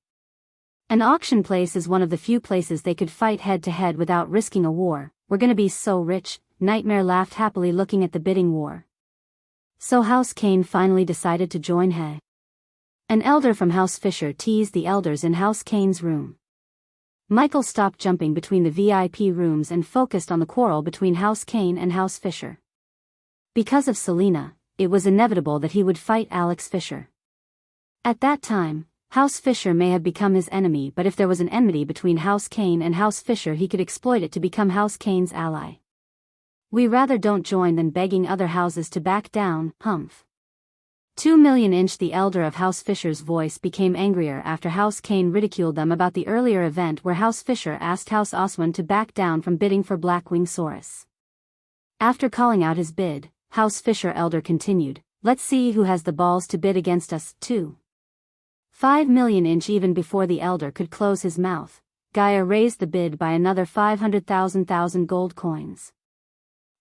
An auction place is one of the few places they could fight head-to-head without risking a war. We're gonna be so rich, Nightmare laughed happily looking at the bidding war. So House Kane finally decided to join He. An elder from House Fisher teased the elders in House Kane's room. Michael stopped jumping between the VIP rooms and focused on the quarrel between House Kane and House Fisher. Because of Selena, it was inevitable that he would fight Alex Fisher. At that time, House Fisher may have become his enemy, but if there was an enmity between House Kane and House Fisher, he could exploit it to become House Kane's ally. We rather don't join than begging other houses to back down, humph. 2 million. The elder of House Fisher's voice became angrier after House Kane ridiculed them about the earlier event where House Fisher asked House Oswin to back down from bidding for Blackwing Saurus. After calling out his bid, House Fisher elder continued, let's see who has the balls to bid against us, too. 5 million. Even before the elder could close his mouth, Gaia raised the bid by another 500,000 gold coins.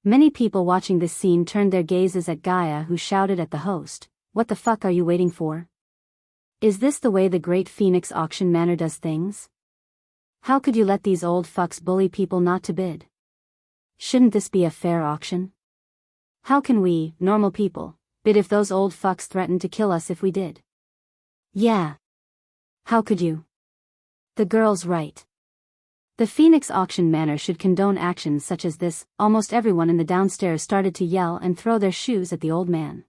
Many people watching this scene turned their gazes at Gaia, who shouted at the host, what the fuck are you waiting for? Is this the way the Great Phoenix Auction Manor does things? How could you let these old fucks bully people not to bid? Shouldn't this be a fair auction? How can we, normal people, bid if those old fucks threatened to kill us if we did? Yeah. How could you? The girl's right. The Phoenix Auction Manor should condone actions such as this. Almost everyone in the downstairs started to yell and throw their shoes at the old man.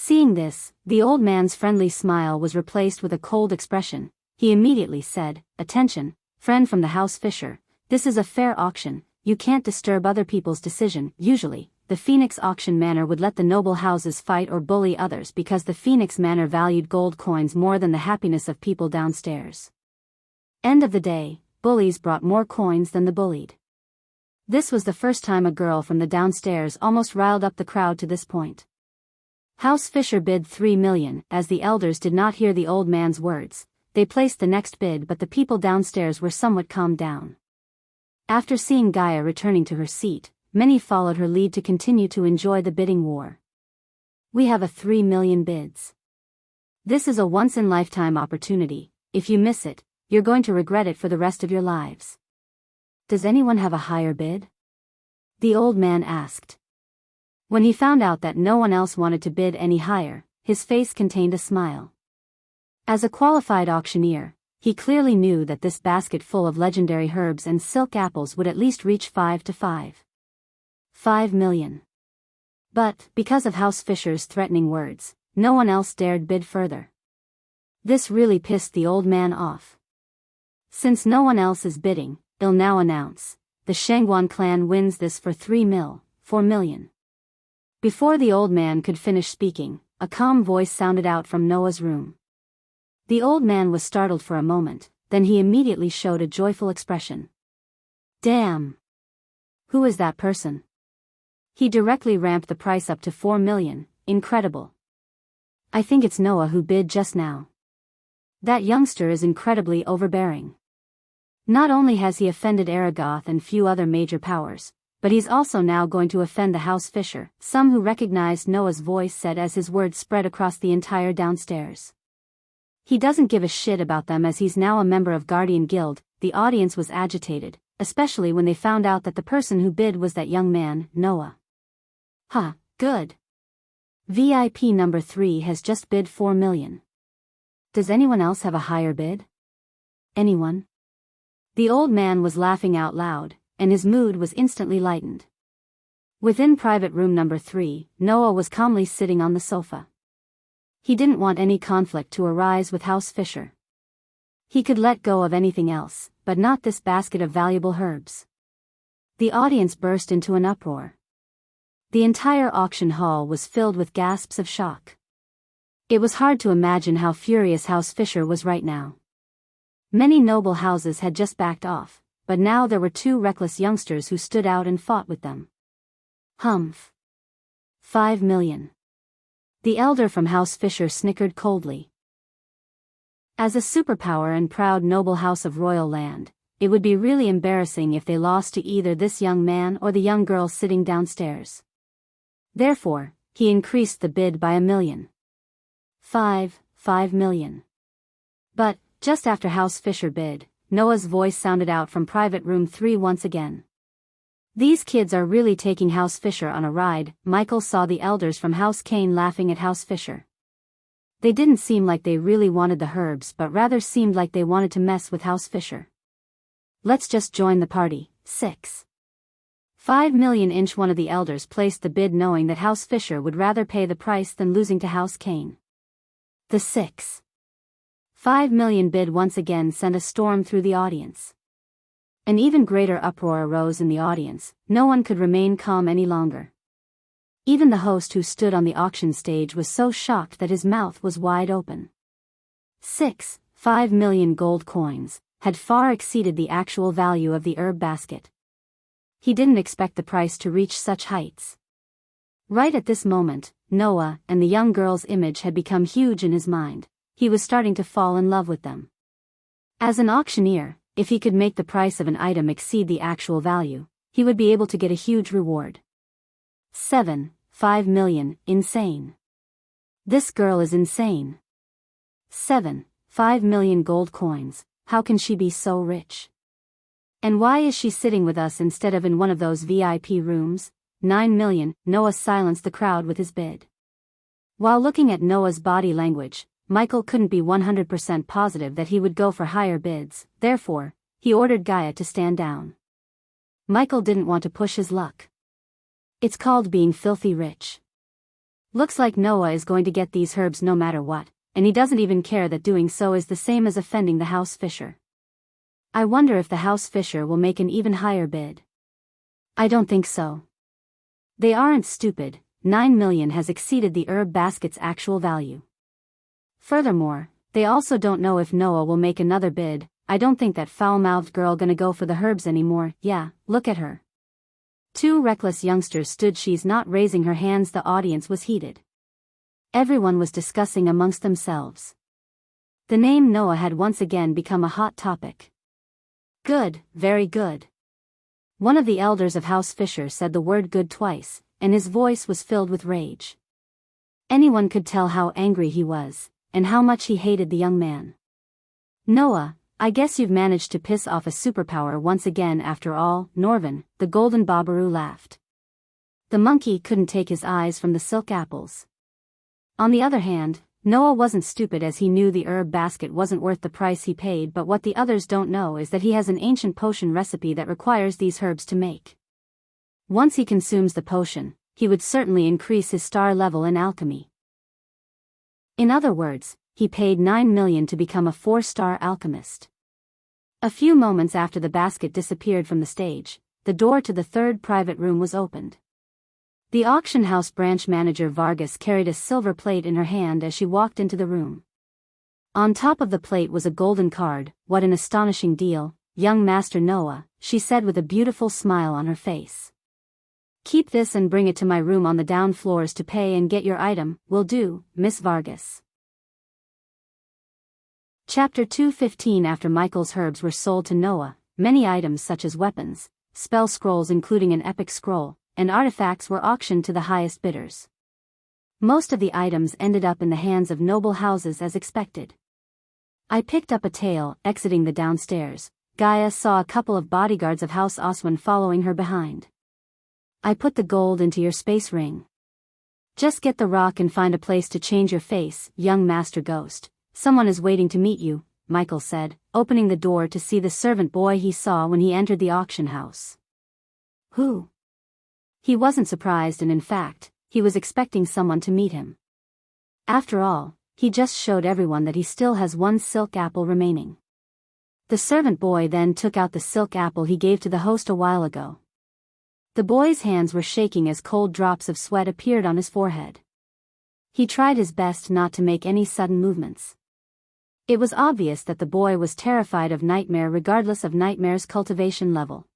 Seeing this, the old man's friendly smile was replaced with a cold expression. He immediately said, "Attention, friend from the House Fisher, this is a fair auction, you can't disturb other people's decision." Usually, the Phoenix Auction Manor would let the noble houses fight or bully others because the Phoenix Manor valued gold coins more than the happiness of people downstairs. End of the day, bullies brought more coins than the bullied. This was the first time a girl from the downstairs almost riled up the crowd to this point. House Fisher bid 3 million. As the elders did not hear the old man's words, they placed the next bid, but the people downstairs were somewhat calmed down. After seeing Gaia returning to her seat, many followed her lead to continue to enjoy the bidding war. We have a 3 million bids. This is a once-in-lifetime opportunity. If you miss it, you're going to regret it for the rest of your lives. Does anyone have a higher bid? The old man asked. When he found out that no one else wanted to bid any higher, his face contained a smile. As a qualified auctioneer, he clearly knew that this basket full of legendary herbs and silk apples would at least reach 5 million. But, because of House Fisher's threatening words, no one else dared bid further. This really pissed the old man off. Since no one else is bidding, he'll now announce, the Shangguan clan wins this for 4 million. Before the old man could finish speaking, a calm voice sounded out from Noah's room. The old man was startled for a moment, then he immediately showed a joyful expression. Damn! Who is that person? He directly ramped the price up to 4 million, incredible. I think it's Noah who bid just now. That youngster is incredibly overbearing. Not only has he offended Aragoth and few other major powers, but he's also now going to offend the House Fisher, some who recognized Noah's voice said as his words spread across the entire downstairs. He doesn't give a shit about them as he's now a member of Guardian Guild. The audience was agitated, especially when they found out that the person who bid was that young man, Noah. Huh, good. VIP number 3 has just bid 4 million. Does anyone else have a higher bid? Anyone? The old man was laughing out loud, and his mood was instantly lightened. Within private room number 3, Noah was calmly sitting on the sofa. He didn't want any conflict to arise with House Fisher. He could let go of anything else, but not this basket of valuable herbs. The audience burst into an uproar. The entire auction hall was filled with gasps of shock. It was hard to imagine how furious House Fisher was right now. Many noble houses had just backed off, but now there were 2 reckless youngsters who stood out and fought with them. Humph. 5 million. The elder from House Fisher snickered coldly. As a superpower and proud noble house of royal land, it would be really embarrassing if they lost to either this young man or the young girl sitting downstairs. Therefore, he increased the bid by 1 million. 5 million. But, just after House Fisher bid, Noah's voice sounded out from private room 3 once again. These kids are really taking House Fisher on a ride. Michael saw the elders from House Kane laughing at House Fisher. They didn't seem like they really wanted the herbs but rather seemed like they wanted to mess with House Fisher. Let's just join the party. 5 million. One of the elders placed the bid knowing that House Fisher would rather pay the price than losing to House Kane. The 5 million bid once again sent a storm through the audience. An even greater uproar arose in the audience. No one could remain calm any longer. Even the host who stood on the auction stage was so shocked that his mouth was wide open. 5 million gold coins had far exceeded the actual value of the herb basket. He didn't expect the price to reach such heights. Right at this moment, Noah and the young girl's image had become huge in his mind. He was starting to fall in love with them. As an auctioneer, if he could make the price of an item exceed the actual value, he would be able to get a huge reward. 5 million, insane. This girl is insane. 7. 5 million gold coins, how can she be so rich? And why is she sitting with us instead of in one of those VIP rooms? 9 million, Noah silenced the crowd with his bid. While looking at Noah's body language, Michael couldn't be 100% positive that he would go for higher bids, therefore, he ordered Gaia to stand down. Michael didn't want to push his luck. It's called being filthy rich. Looks like Noah is going to get these herbs no matter what, and he doesn't even care that doing so is the same as offending the house fisher. I wonder if the house fisher will make an even higher bid. I don't think so. They aren't stupid, 9 million has exceeded the herb basket's actual value. Furthermore, they also don't know if Noah will make another bid. I don't think that foul-mouthed girl gonna go for the herbs anymore. Yeah, look at her. Two reckless youngsters stood. She's not raising her hands. The audience was heated. Everyone was discussing amongst themselves. The name Noah had once again become a hot topic. Good, very good. One of the elders of House Fisher said the word good twice, and his voice was filled with rage. Anyone could tell how angry he was, and how much he hated the young man. Noah, I guess you've managed to piss off a superpower once again after all. Norvin, the golden Babaru, laughed. The monkey couldn't take his eyes from the silk apples. On the other hand, Noah wasn't stupid, as he knew the herb basket wasn't worth the price he paid, but what the others don't know is that he has an ancient potion recipe that requires these herbs to make. Once he consumes the potion, he would certainly increase his star level in alchemy. In other words, he paid 9 million to become a 4-star alchemist. A few moments after the basket disappeared from the stage, the door to the third private room was opened. The auction house branch manager Vargas carried a silver plate in her hand as she walked into the room. On top of the plate was a golden card. What an astonishing deal, young Master Noah, she said with a beautiful smile on her face. Keep this and bring it to my room on the down floors to pay and get your item. Will do, Miss Vargas. Chapter 2:15. After Michael's herbs were sold to Noah, many items such as weapons, spell scrolls including an epic scroll, and artifacts were auctioned to the highest bidders. Most of the items ended up in the hands of noble houses as expected. I picked up a tail. Exiting the downstairs, Gaia saw a couple of bodyguards of House Oswin following her behind. I put the gold into your space ring. Just get the rock and find a place to change your face, young Master Ghost. Someone is waiting to meet you, Michael said, opening the door to see the servant boy he saw when he entered the auction house. Who? He wasn't surprised, and in fact, he was expecting someone to meet him. After all, he just showed everyone that he still has one silk apple remaining. The servant boy then took out the silk apple he gave to the host a while ago. The boy's hands were shaking as cold drops of sweat appeared on his forehead. He tried his best not to make any sudden movements. It was obvious that the boy was terrified of Nightmare regardless of Nightmare's cultivation level.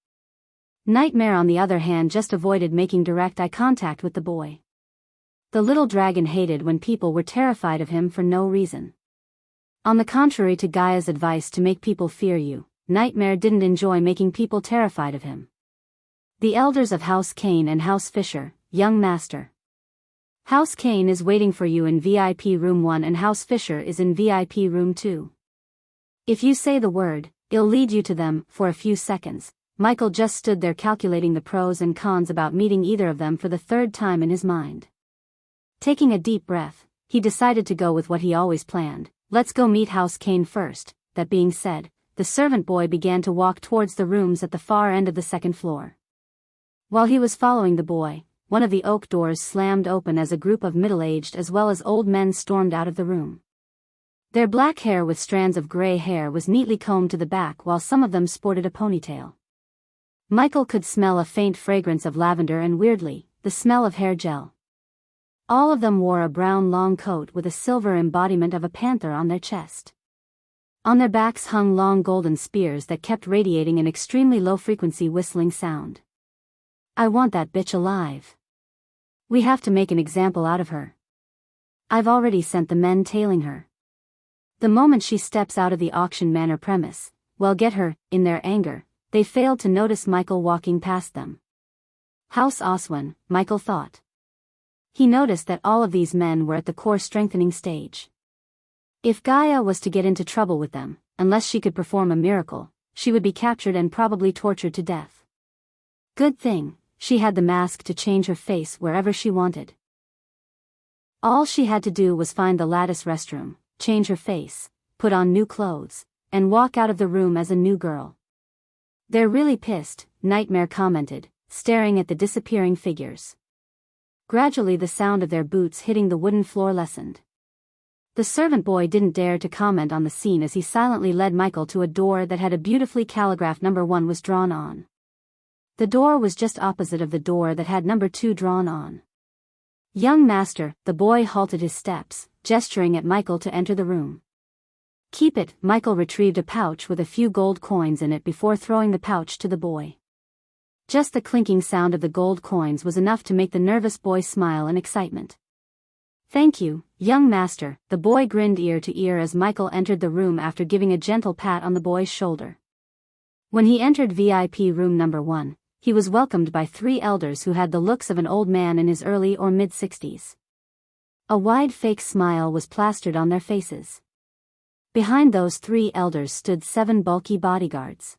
Nightmare, on the other hand, just avoided making direct eye contact with the boy. The little dragon hated when people were terrified of him for no reason. On the contrary to Gaia's advice to make people fear you, Nightmare didn't enjoy making people terrified of him. The elders of House Kane and House Fisher, young master. House Kane is waiting for you in VIP room 1 and House Fisher is in VIP room 2. If you say the word, it'll lead you to them. For a few seconds, Michael just stood there calculating the pros and cons about meeting either of them for the third time in his mind. Taking a deep breath, he decided to go with what he always planned. Let's go meet House Kane first. That being said, the servant boy began to walk towards the rooms at the far end of the second floor. While he was following the boy, one of the oak doors slammed open as a group of middle-aged as well as old men stormed out of the room. Their black hair with strands of gray hair was neatly combed to the back, while some of them sported a ponytail. Michael could smell a faint fragrance of lavender and, weirdly, the smell of hair gel. All of them wore a brown long coat with a silver embodiment of a panther on their chest. On their backs hung long golden spears that kept radiating an extremely low-frequency whistling sound. I want that bitch alive. We have to make an example out of her. I've already sent the men tailing her. The moment she steps out of the auction manor premise, well, get her. In their anger, they failed to notice Michael walking past them. House Oswin, Michael thought. he noticed that all of these men were at the core strengthening stage. If Gaia was to get into trouble with them, unless she could perform a miracle, she would be captured and probably tortured to death. Good thing, she had the mask to change her face wherever she wanted. All she had to do was find the lattice restroom, change her face, put on new clothes, and walk out of the room as a new girl. "They're really pissed," Nightmare commented, staring at the disappearing figures. Gradually the sound of their boots hitting the wooden floor lessened. The servant boy didn't dare to comment on the scene as he silently led Michael to a door that had a beautifully calligraphed number 1 was drawn on. The door was just opposite of the door that had number 2 drawn on. "Young master," the boy halted his steps, gesturing at Michael to enter the room. "Keep it." Michael retrieved a pouch with a few gold coins in it before throwing the pouch to the boy. Just the clinking sound of the gold coins was enough to make the nervous boy smile in excitement. "Thank you, young master," the boy grinned ear to ear as Michael entered the room after giving a gentle pat on the boy's shoulder. When he entered VIP room number 1, he was welcomed by 3 elders who had the looks of an old man in his early or mid-60s. A wide fake smile was plastered on their faces. Behind those 3 elders stood 7 bulky bodyguards.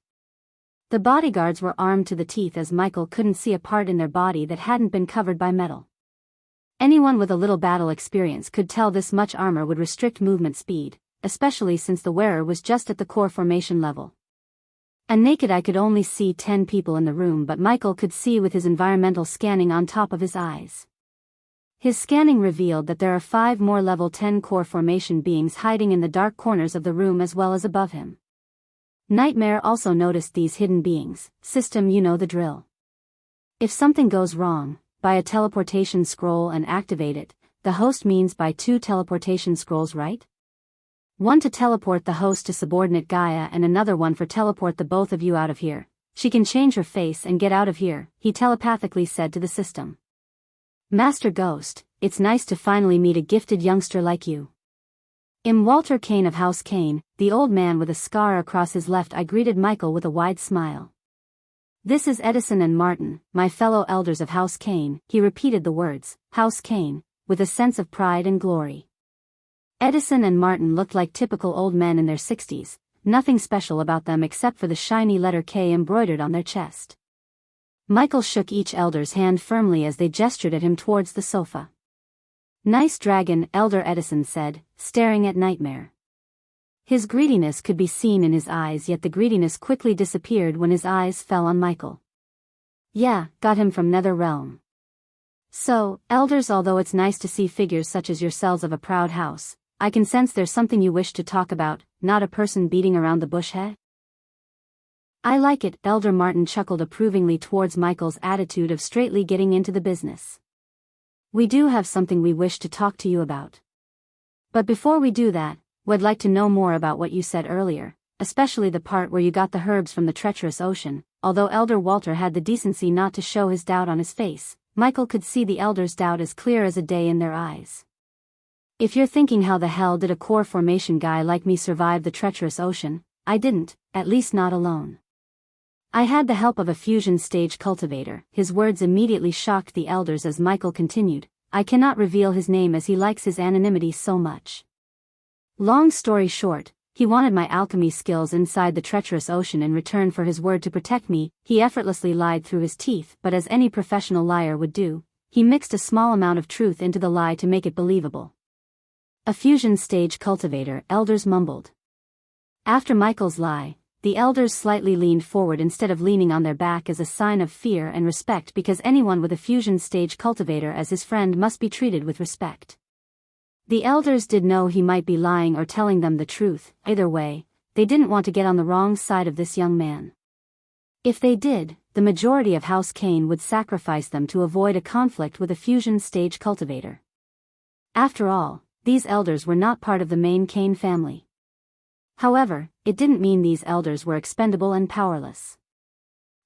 The bodyguards were armed to the teeth as Michael couldn't see a part in their body that hadn't been covered by metal. Anyone with a little battle experience could tell this much armor would restrict movement speed, especially since the wearer was just at the core formation level. A naked eye could only see 10 people in the room, but Michael could see with his environmental scanning on top of his eyes. His scanning revealed that there are 5 more level 10 core formation beings hiding in the dark corners of the room as well as above him. Nightmare also noticed these hidden beings. "System, you know the drill. If something goes wrong, buy a teleportation scroll and activate it." The host means buy 2 teleportation scrolls, right? One to teleport the host to subordinate Gaia and another one for teleport the both of you out of here. "She can change her face and get out of here," he telepathically said to the system. "Master Ghost, it's nice to finally meet a gifted youngster like you." Walter Kane of House Kane, the old man with a scar across his left eye, greeted Michael with a wide smile. "This is Edison and Martin, my fellow elders of House Kane." He repeated the words, House Kane, with a sense of pride and glory. Edison and Martin looked like typical old men in their 60s, nothing special about them except for the shiny letter K embroidered on their chest. Michael shook each elder's hand firmly as they gestured at him towards the sofa. "Nice dragon," Elder Edison said, staring at Nightmare. His greediness could be seen in his eyes, yet the greediness quickly disappeared when his eyes fell on Michael. "Yeah, got him from Nether Realm." "So, elders, although it's nice to see figures such as yourselves of a proud house, I can sense there's something you wish to talk about, not a person beating around the bush, eh?" "I like it," Elder Martin chuckled approvingly towards Michael's attitude of straightly getting into the business. "We do have something we wish to talk to you about. But before we do that, we'd like to know more about what you said earlier, especially the part where you got the herbs from the treacherous ocean." Although Elder Walter had the decency not to show his doubt on his face, Michael could see the elder's doubt as clear as a day in their eyes. "If you're thinking how the hell did a core formation guy like me survive the treacherous ocean, I didn't, at least not alone. I had the help of a fusion stage cultivator." His words immediately shocked the elders as Michael continued, "I cannot reveal his name as he likes his anonymity so much. Long story short, he wanted my alchemy skills inside the treacherous ocean in return for his word to protect me." He effortlessly lied through his teeth, but as any professional liar would do, he mixed a small amount of truth into the lie to make it believable. "A fusion stage cultivator," elders mumbled. After Michael's lie, the elders slightly leaned forward instead of leaning on their back as a sign of fear and respect, because anyone with a fusion stage cultivator as his friend must be treated with respect. The elders did know he might be lying or telling them the truth. Either way, they didn't want to get on the wrong side of this young man. If they did, the majority of House Kane would sacrifice them to avoid a conflict with a fusion stage cultivator. After all, these elders were not part of the main Kane family. However, it didn't mean these elders were expendable and powerless.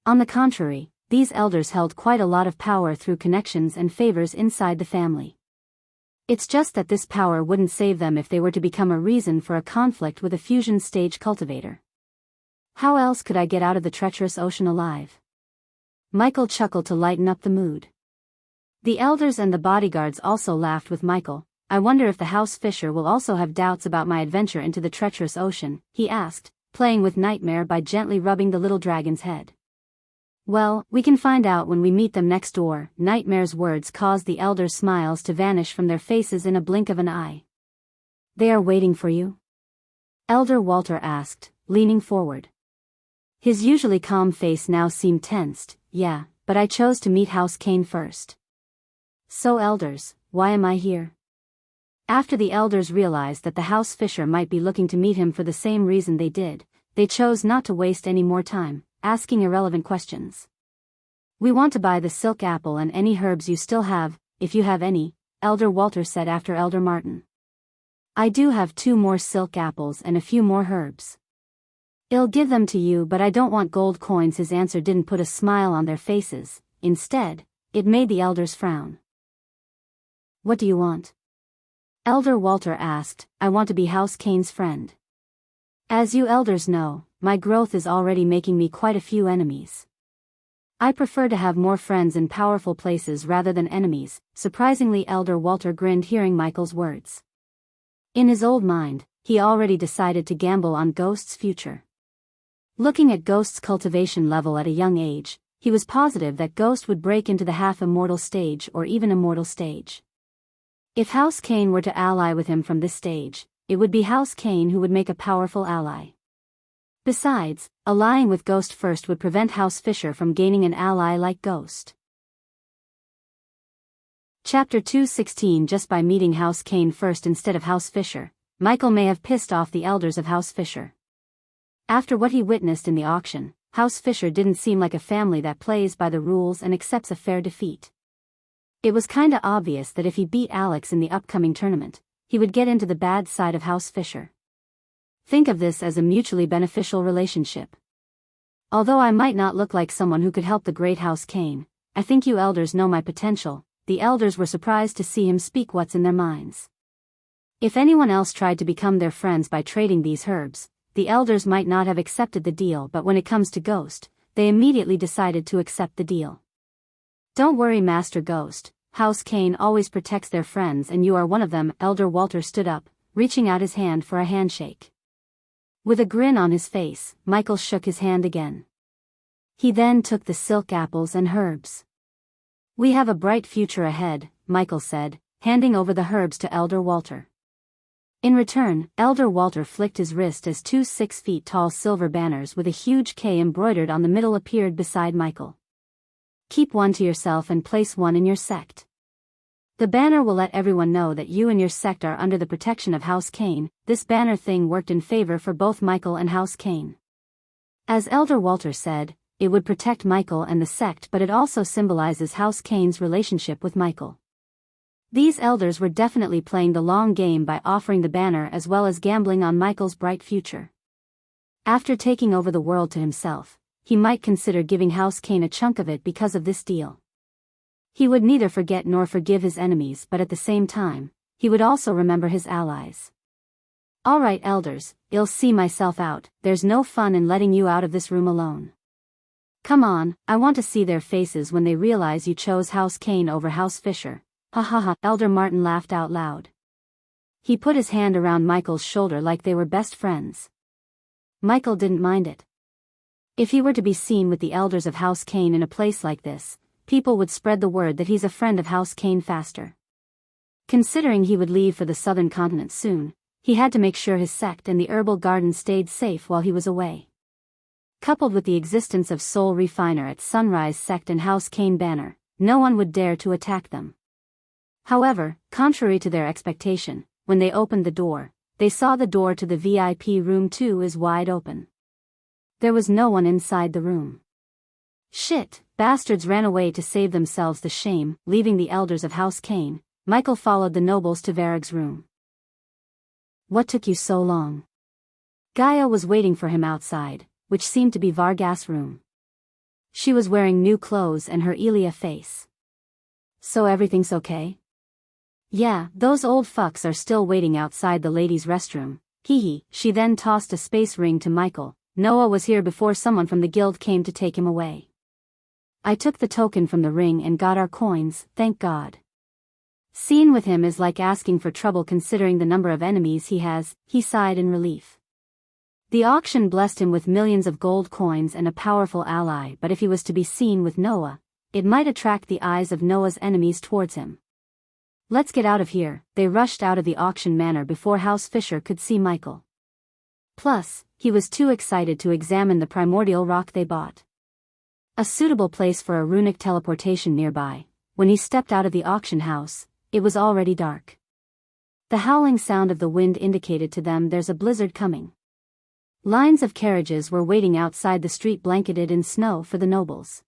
On the contrary, these elders held quite a lot of power through connections and favors inside the family. It's just that this power wouldn't save them if they were to become a reason for a conflict with a fusion stage cultivator. "How else could I get out of the treacherous ocean alive?" Michael chuckled to lighten up the mood. The elders and the bodyguards also laughed with Michael. I wonder if the house fisher will also have doubts about my adventure into the treacherous ocean, he asked, playing with Nightmare by gently rubbing the little dragon's head. Well, we can find out when we meet them next door. Nightmare's words caused the elders' smiles to vanish from their faces in a blink of an eye. They are waiting for you? Elder Walter asked, leaning forward. His usually calm face now seemed tensed. Yeah, but I chose to meet House Kane first. So elders, why am I here? After the elders realized that the house fisher might be looking to meet him for the same reason they did, they chose not to waste any more time, asking irrelevant questions. We want to buy the silk apple and any herbs you still have, if you have any, Elder Walter said after Elder Martin. I do have 2 more silk apples and a few more herbs. I'll give them to you, but I don't want gold coins. His answer didn't put a smile on their faces. Instead, it made the elders frown. What do you want? Elder Walter asked. I want to be House Kane's friend. As you elders know, my growth is already making me quite a few enemies. I prefer to have more friends in powerful places rather than enemies. Surprisingly, Elder Walter grinned hearing Michael's words. In his old mind, he already decided to gamble on Ghost's future. Looking at Ghost's cultivation level at a young age, he was positive that Ghost would break into the half-immortal stage or even immortal stage. If House Kane were to ally with him from this stage, it would be House Kane who would make a powerful ally. Besides, allying with Ghost first would prevent House Fisher from gaining an ally like Ghost. Chapter 216. Just by meeting House Kane first instead of House Fisher, Michael may have pissed off the elders of House Fisher. After what he witnessed in the auction, House Fisher didn't seem like a family that plays by the rules and accepts a fair defeat. It was kinda obvious that if he beat Alex in the upcoming tournament, he would get into the bad side of House Fisher. Think of this as a mutually beneficial relationship. Although I might not look like someone who could help the great House Kane, I think you elders know my potential. The elders were surprised to see him speak what's in their minds. If anyone else tried to become their friends by trading these herbs, the elders might not have accepted the deal, but when it comes to Ghost, they immediately decided to accept the deal. Don't worry, Master Ghost, House Kane always protects their friends and you are one of them. Elder Walter stood up, reaching out his hand for a handshake. With a grin on his face, Michael shook his hand again. He then took the silk apples and herbs. We have a bright future ahead, Michael said, handing over the herbs to Elder Walter. In return, Elder Walter flicked his wrist as 2 6-feet-tall silver banners with a huge K embroidered on the middle appeared beside Michael. Keep one to yourself and place one in your sect. The banner will let everyone know that you and your sect are under the protection of House Kane. This banner thing worked in favor for both Michael and House Kane. As Elder Walter said, it would protect Michael and the sect, but it also symbolizes House Kane's relationship with Michael. These elders were definitely playing the long game by offering the banner as well as gambling on Michael's bright future. After taking over the world to himself, he might consider giving House Kane a chunk of it because of this deal. He would neither forget nor forgive his enemies, but at the same time, he would also remember his allies. Alright elders, I'll see myself out. There's no fun in letting you out of this room alone. Come on, I want to see their faces when they realize you chose House Kane over House Fisher. Ha ha ha. Elder Martin laughed out loud. He put his hand around Michael's shoulder like they were best friends. Michael didn't mind it. If he were to be seen with the elders of House Kane in a place like this, people would spread the word that he's a friend of House Kane faster. Considering he would leave for the southern continent soon, he had to make sure his sect and the herbal garden stayed safe while he was away. Coupled with the existence of Soul Refiner at Sunrise Sect and House Kane banner, no one would dare to attack them. However, contrary to their expectation, when they opened the door, they saw the door to the VIP room 2 is wide open. There was no one inside the room. Shit, bastards ran away to save themselves the shame. Leaving the elders of House Kane, Michael followed the nobles to Varrig's room. What took you so long? Gaia was waiting for him outside, which seemed to be Vargas' room. She was wearing new clothes and her Elia face. So everything's okay? Yeah, those old fucks are still waiting outside the ladies' restroom. Hee hee. She then tossed a space ring to Michael. Noah was here before someone from the guild came to take him away. I took the token from the ring and got our coins, thank God. Scene with him is like asking for trouble considering the number of enemies he has, he sighed in relief. The auction blessed him with millions of gold coins and a powerful ally, but if he was to be seen with Noah, it might attract the eyes of Noah's enemies towards him. Let's get out of here. They rushed out of the auction manor before House Fisher could see Michael. Plus, he was too excited to examine the primordial rock they bought. A suitable place for a runic teleportation nearby. When he stepped out of the auction house, it was already dark. The howling sound of the wind indicated to them there's a blizzard coming. Lines of carriages were waiting outside the street blanketed in snow for the nobles.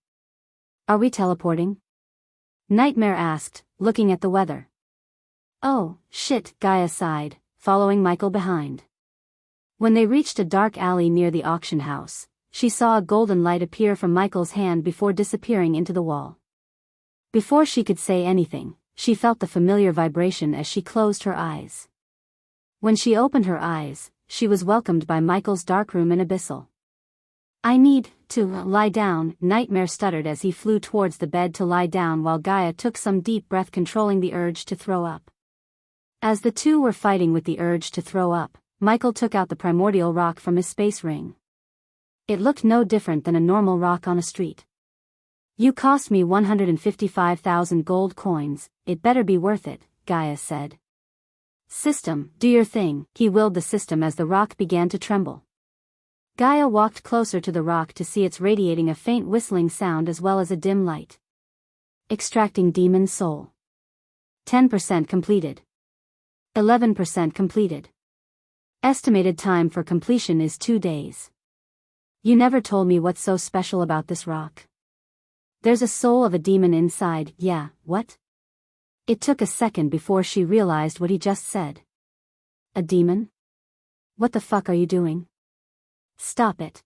Are we teleporting? Nightmare asked, looking at the weather. Oh, shit, Gaia sighed, following Michael behind. When they reached a dark alley near the auction house, she saw a golden light appear from Michael's hand before disappearing into the wall. Before she could say anything, she felt the familiar vibration as she closed her eyes. When she opened her eyes, she was welcomed by Michael's darkroom and abyssal. I need to lie down, Nightmare stuttered as he flew towards the bed to lie down while Gaia took some deep breath controlling the urge to throw up. As the two were fighting with the urge to throw up, Michael took out the primordial rock from his space ring. It looked no different than a normal rock on a street. You cost me 155,000 gold coins, it better be worth it, Gaia said. System, do your thing, he willed the system as the rock began to tremble. Gaia walked closer to the rock to see it's radiating a faint whistling sound as well as a dim light. Extracting demon soul. 10% completed. 11% completed. Estimated time for completion is 2 days. You never told me what's so special about this rock. There's a soul of a demon inside, yeah, what? It took a second before she realized what he just said. A demon? What the fuck are you doing? Stop it.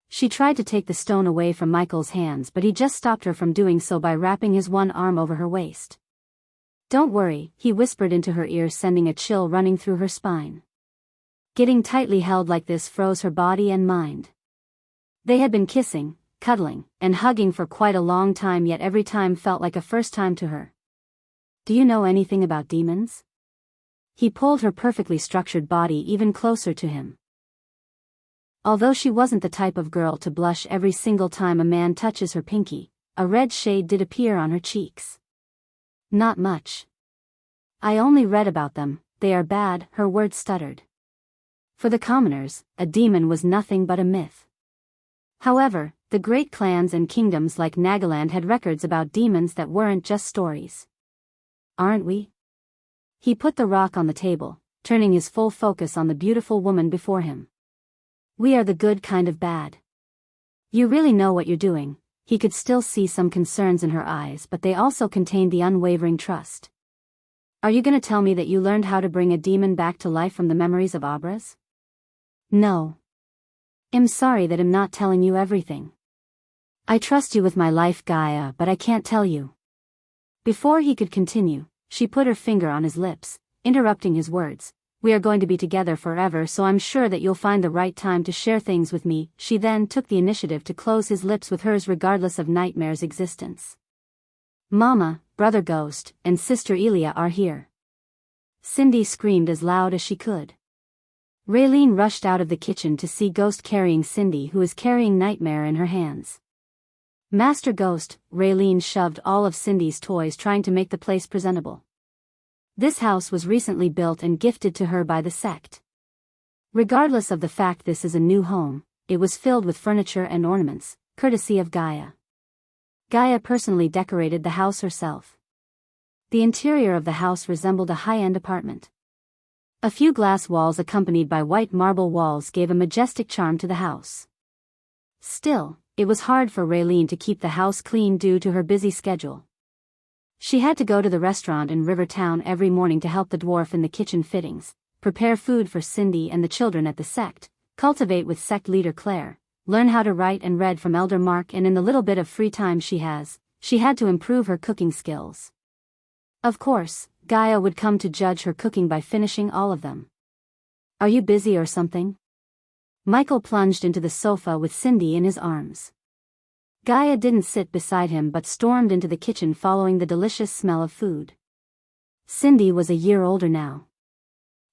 She tried to take the stone away from Michael's hands but he just stopped her from doing so by wrapping his one arm over her waist. Don't worry, he whispered into her ear sending a chill running through her spine. Getting tightly held like this froze her body and mind. They had been kissing, cuddling, and hugging for quite a long time yet every time felt like a first time to her. Do you know anything about demons? He pulled her perfectly structured body even closer to him. Although she wasn't the type of girl to blush every single time a man touches her pinky, a red shade did appear on her cheeks. Not much. I only read about them, they are bad, her words stuttered. For the commoners, a demon was nothing but a myth. However, the great clans and kingdoms like Nagaland had records about demons that weren't just stories. Aren't we? He put the rock on the table, turning his full focus on the beautiful woman before him. We are the good kind of bad. You really know what you're doing. He could still see some concerns in her eyes but they also contained the unwavering trust. Are you gonna tell me that you learned how to bring a demon back to life from the memories of Abras? No. I'm sorry that I'm not telling you everything. I trust you with my life, Gaia, but I can't tell you. Before he could continue, she put her finger on his lips, interrupting his words. We are going to be together forever so I'm sure that you'll find the right time to share things with me. She then took the initiative to close his lips with hers regardless of Nightmare's existence. Mama, Brother Ghost, and Sister Elia are here. Cindy screamed as loud as she could. Raylene rushed out of the kitchen to see Ghost carrying Cindy who is carrying Nightmare in her hands. Master Ghost, Raylene shoved all of Cindy's toys trying to make the place presentable. This house was recently built and gifted to her by the sect. Regardless of the fact this is a new home, it was filled with furniture and ornaments, courtesy of Gaia. Gaia personally decorated the house herself. The interior of the house resembled a high-end apartment. A few glass walls accompanied by white marble walls gave a majestic charm to the house. Still, it was hard for Raylene to keep the house clean due to her busy schedule. She had to go to the restaurant in Rivertown every morning to help the dwarf in the kitchen fittings, prepare food for Cindy and the children at the sect, cultivate with sect leader Claire, learn how to write and read from Elder Mark, and in the little bit of free time she had to improve her cooking skills. Of course, Gaia would come to judge her cooking by finishing all of them. Are you busy or something? Michael plunged into the sofa with Cindy in his arms. Gaia didn't sit beside him but stormed into the kitchen following the delicious smell of food. Cindy was a year older now.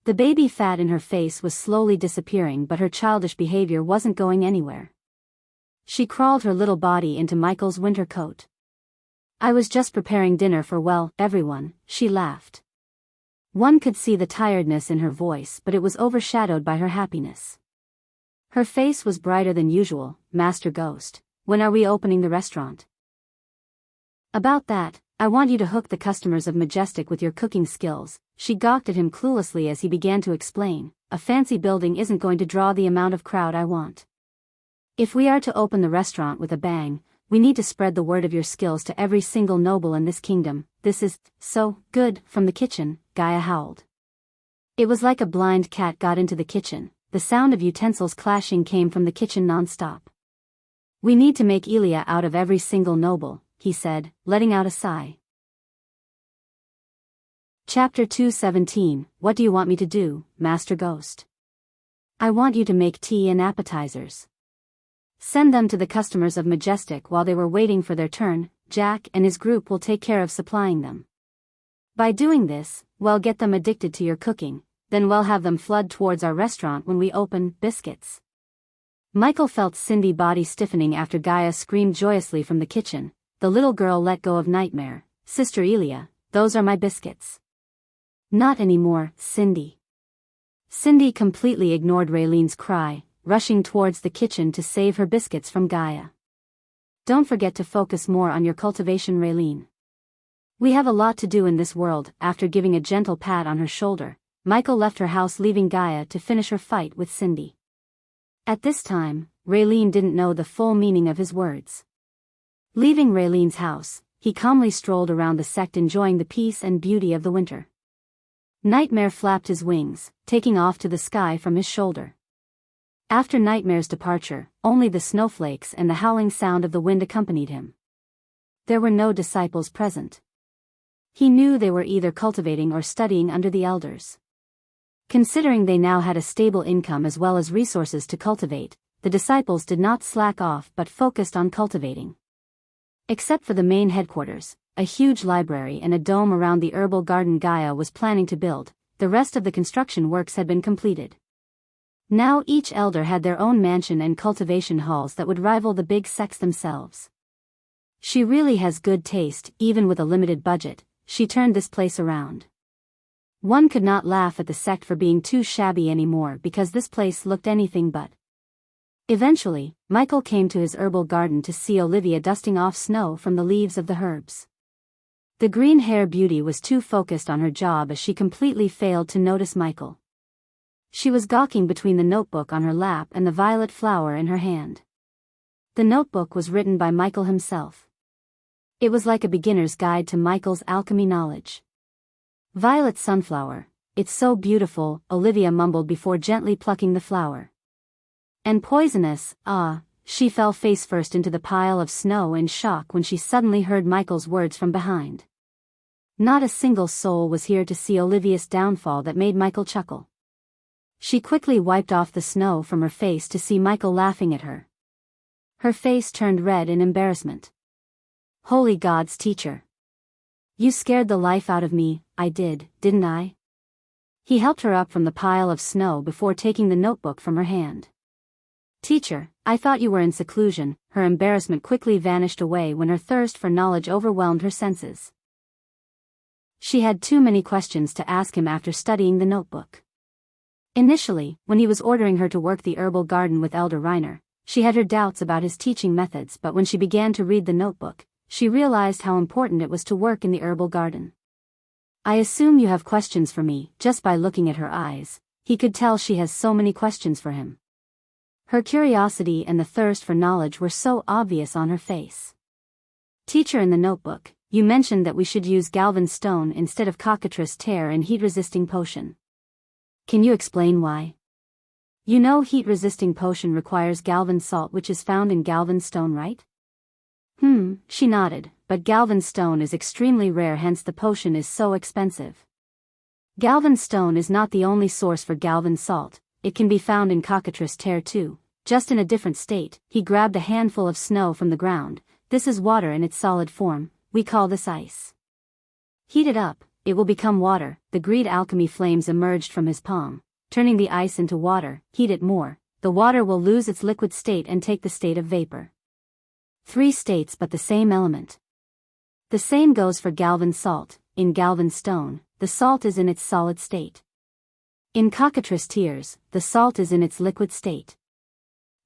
The baby fat in her face was slowly disappearing, but her childish behavior wasn't going anywhere. She crawled her little body into Michael's winter coat. "I was just preparing dinner for, well, everyone," she laughed. One could see the tiredness in her voice, but it was overshadowed by her happiness. Her face was brighter than usual. "Master Ghost, when are we opening the restaurant?" "About that, I want you to hook the customers of Majestic with your cooking skills." She gawked at him cluelessly as he began to explain. "A fancy building isn't going to draw the amount of crowd I want. If we are to open the restaurant with a bang, we need to spread the word of your skills to every single noble in this kingdom." "This is so good." From the kitchen, Gaia howled. It was like a blind cat got into the kitchen. The sound of utensils clashing came from the kitchen non-stop. "We need to make Elia out of every single noble," he said, letting out a sigh. Chapter 217. What do you want me to do, Master Ghost? "I want you to make tea and appetizers. Send them to the customers of Majestic while they were waiting for their turn. Jack and his group will take care of supplying them. By doing this, we'll get them addicted to your cooking, then we'll have them flood towards our restaurant when we open." "Biscuits." Michael felt Cindy's body stiffening after Gaia screamed joyously from the kitchen. The little girl let go of Nightmare. "Sister Elia, those are my biscuits." "Not anymore, Cindy." Cindy completely ignored Raylene's cry, rushing towards the kitchen to save her biscuits from Gaia. "Don't forget to focus more on your cultivation, Raylene. We have a lot to do in this world." After giving a gentle pat on her shoulder, Michael left her house, leaving Gaia to finish her fight with Cindy. At this time, Raylene didn't know the full meaning of his words. Leaving Raylene's house, he calmly strolled around the sect, enjoying the peace and beauty of the winter. Nightmare flapped his wings, taking off to the sky from his shoulder. After Nightmare's departure, only the snowflakes and the howling sound of the wind accompanied him. There were no disciples present. He knew they were either cultivating or studying under the elders. Considering they now had a stable income as well as resources to cultivate, the disciples did not slack off but focused on cultivating. Except for the main headquarters, a huge library and a dome around the herbal garden Gaia was planning to build, the rest of the construction works had been completed. Now each elder had their own mansion and cultivation halls that would rival the big sects themselves. "She really has good taste, even with a limited budget," she turned this place around. One could not laugh at the sect for being too shabby anymore because this place looked anything but. Eventually, Michael came to his herbal garden to see Olivia dusting off snow from the leaves of the herbs. The green-haired beauty was too focused on her job as she completely failed to notice Michael. She was gawking between the notebook on her lap and the violet flower in her hand. The notebook was written by Michael himself. It was like a beginner's guide to Michael's alchemy knowledge. "Violet sunflower, it's so beautiful," Olivia mumbled before gently plucking the flower. "And poisonous, ah." She fell face first into the pile of snow in shock when she suddenly heard Michael's words from behind. Not a single soul was here to see Olivia's downfall. That made Michael chuckle. She quickly wiped off the snow from her face to see Michael laughing at her. Her face turned red in embarrassment. "Holy gods, teacher. You scared the life out of me." "I did, didn't I?" He helped her up from the pile of snow before taking the notebook from her hand. "Teacher, I thought you were in seclusion." Her embarrassment quickly vanished away when her thirst for knowledge overwhelmed her senses. She had too many questions to ask him after studying the notebook. Initially, when he was ordering her to work the herbal garden with Elder Reiner, she had her doubts about his teaching methods, but when she began to read the notebook, she realized how important it was to work in the herbal garden. "I assume you have questions for me." Just by looking at her eyes, he could tell she has so many questions for him. Her curiosity and the thirst for knowledge were so obvious on her face. "Teacher, in the notebook, you mentioned that we should use Galvan stone instead of cockatrice tear in heat-resisting potion. Can you explain why?" "You know, heat-resisting potion requires Galvan salt, which is found in Galvan stone, right?" She nodded, "But Galvan stone is extremely rare, hence the potion is so expensive. Galvan stone is not the only source for Galvan salt, it can be found in cockatrice tear too. just in a different state. He grabbed a handful of snow from the ground. This is water in its solid form, we call this ice. Heat it up, it will become water. The green alchemy flames emerged from his palm, turning the ice into water. Heat it more, the water will lose its liquid state and take the state of vapor. 3 states but the same element. The same goes for Galvan salt. In Galvan stone, the salt is in its solid state. In cockatrice tears, the salt is in its liquid state.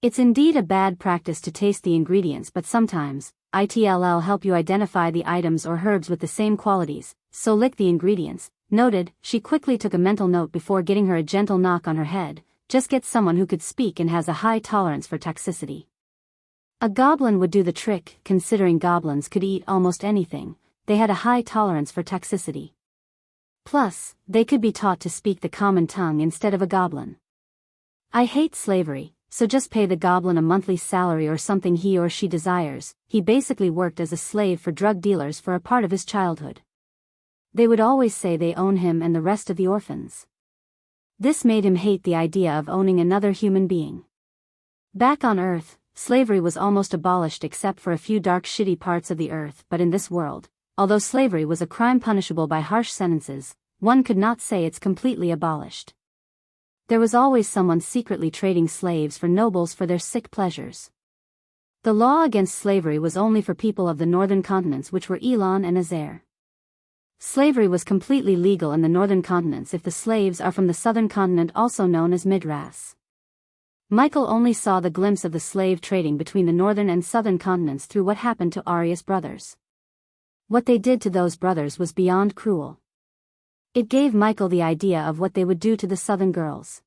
It's indeed a bad practice to taste the ingredients, but sometimes, it'll help you identify the items or herbs with the same qualities, so lick the ingredients. Noted. She quickly took a mental note before getting her a gentle knock on her head. Just get someone who could speak and has a high tolerance for toxicity. A goblin would do the trick. Considering goblins could eat almost anything, they had a high tolerance for toxicity. Plus, they could be taught to speak the common tongue instead of a goblin. I hate slavery, so just pay the goblin a monthly salary or something he or she desires. He basically worked as a slave for drug dealers for a part of his childhood. They would always say they own him and the rest of the orphans. This made him hate the idea of owning another human being. Back on Earth, slavery was almost abolished except for a few dark shitty parts of the Earth, but in this world, although slavery was a crime punishable by harsh sentences, one could not say it's completely abolished. There was always someone secretly trading slaves for nobles for their sick pleasures. The law against slavery was only for people of the northern continents, which were Elon and Azer. Slavery was completely legal in the northern continents if the slaves are from the southern continent, also known as Midras. Michael only saw the glimpse of the slave trading between the northern and southern continents through what happened to Arius' brothers. What they did to those brothers was beyond cruel. It gave Michael the idea of what they would do to the southern girls.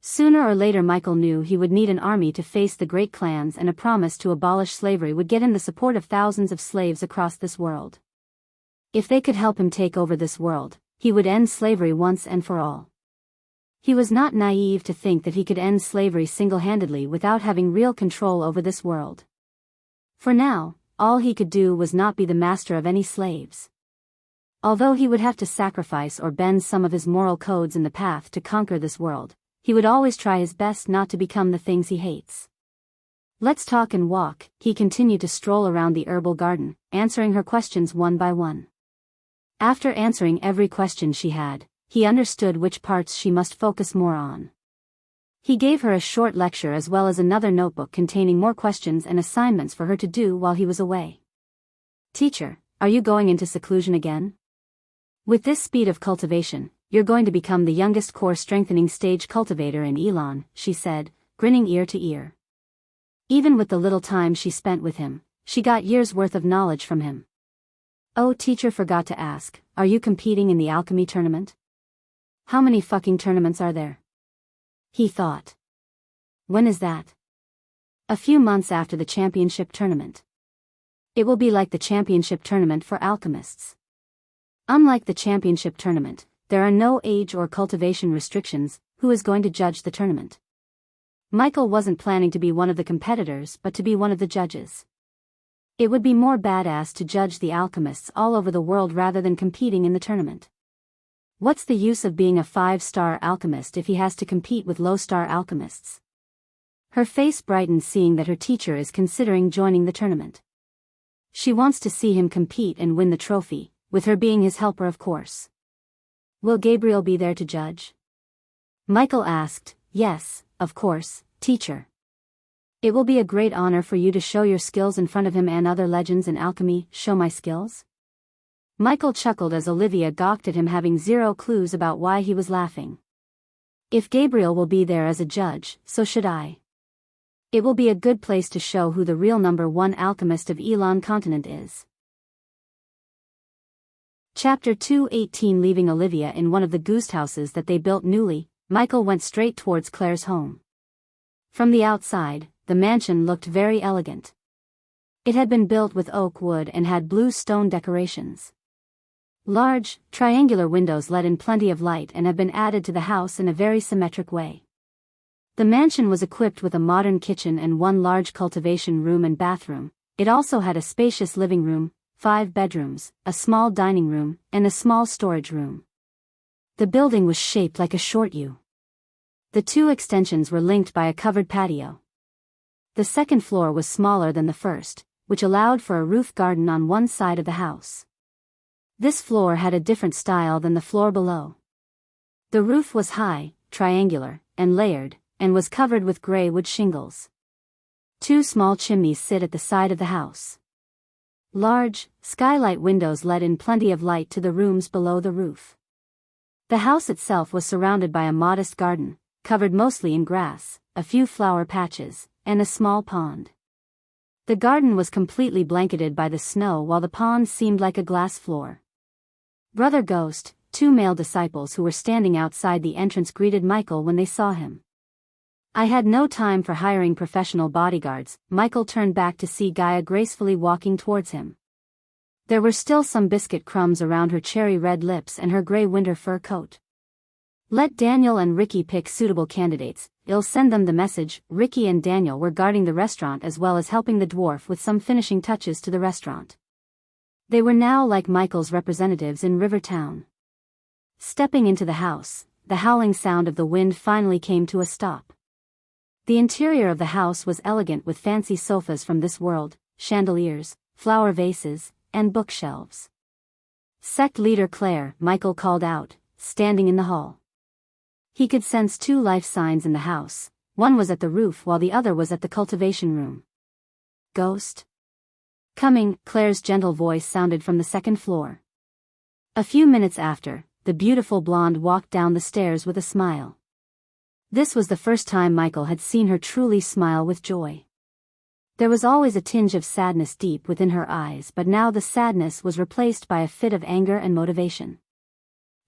Sooner or later Michael knew he would need an army to face the great clans, and a promise to abolish slavery would get him the support of thousands of slaves across this world. If they could help him take over this world, he would end slavery once and for all. He was not naive to think that he could end slavery single-handedly without having real control over this world. For now, all he could do was not be the master of any slaves. Although he would have to sacrifice or bend some of his moral codes in the path to conquer this world, he would always try his best not to become the things he hates. Let's talk and walk. He continued to stroll around the herbal garden, answering her questions one by one. After answering every question she had, he understood which parts she must focus more on. He gave her a short lecture as well as another notebook containing more questions and assignments for her to do while he was away. Teacher, are you going into seclusion again? With this speed of cultivation, you're going to become the youngest core strengthening stage cultivator in Elon, she said, grinning ear to ear. Even with the little time she spent with him, she got years' worth of knowledge from him. Oh, teacher forgot to ask, are you competing in the alchemy tournament? How many fucking tournaments are there? He thought. When is that? A few months after the championship tournament. It will be like the championship tournament for alchemists. Unlike the championship tournament, there are no age or cultivation restrictions. Who is going to judge the tournament? Michael wasn't planning to be one of the competitors but to be one of the judges. It would be more badass to judge the alchemists all over the world rather than competing in the tournament. What's the use of being a 5-star alchemist if he has to compete with low-star alchemists? Her face brightened seeing that her teacher is considering joining the tournament. She wants to see him compete and win the trophy, with her being his helper of course. Will Gabriel be there to judge? Michael asked. Yes, of course, teacher. It will be a great honor for you to show your skills in front of him and other legends in alchemy. Show my skills? Michael chuckled as Olivia gawked at him, having zero clues about why he was laughing. If Gabriel will be there as a judge, so should I. It will be a good place to show who the real #1 alchemist of Elon continent is. Chapter 218. Leaving Olivia in one of the goose houses that they built newly, Michael went straight towards Claire's home. From the outside, the mansion looked very elegant. It had been built with oak wood and had blue stone decorations. Large, triangular windows let in plenty of light and have been added to the house in a very symmetric way. The mansion was equipped with a modern kitchen and one large cultivation room and bathroom. It also had a spacious living room, 5 bedrooms, a small dining room, and a small storage room. The building was shaped like a short U. The two extensions were linked by a covered patio. The second floor was smaller than the first, which allowed for a roof garden on one side of the house. This floor had a different style than the floor below. The roof was high, triangular, and layered, and was covered with gray wood shingles. Two small chimneys sit at the side of the house. Large, skylight windows let in plenty of light to the rooms below the roof. The house itself was surrounded by a modest garden, covered mostly in grass, a few flower patches, and a small pond. The garden was completely blanketed by the snow while the pond seemed like a glass floor. Brother Ghost, two male disciples who were standing outside the entrance, greeted Michael when they saw him. I had no time for hiring professional bodyguards. Michael turned back to see Gaia gracefully walking towards him. There were still some biscuit crumbs around her cherry red lips and her gray winter fur coat. Let Daniel and Ricky pick suitable candidates. I'll send them the message. Ricky and Daniel were guarding the restaurant as well as helping the dwarf with some finishing touches to the restaurant. They were now like Michael's representatives in Rivertown. Stepping into the house, the howling sound of the wind finally came to a stop. The interior of the house was elegant with fancy sofas from this world, chandeliers, flower vases, and bookshelves. Sect leader Claire, Michael called out, standing in the hall. He could sense two life signs in the house. One was at the roof while the other was at the cultivation room. Ghost? Coming, Claire's gentle voice sounded from the second floor. A few minutes after, the beautiful blonde walked down the stairs with a smile. This was the first time Michael had seen her truly smile with joy. There was always a tinge of sadness deep within her eyes, but now the sadness was replaced by a fit of anger and motivation.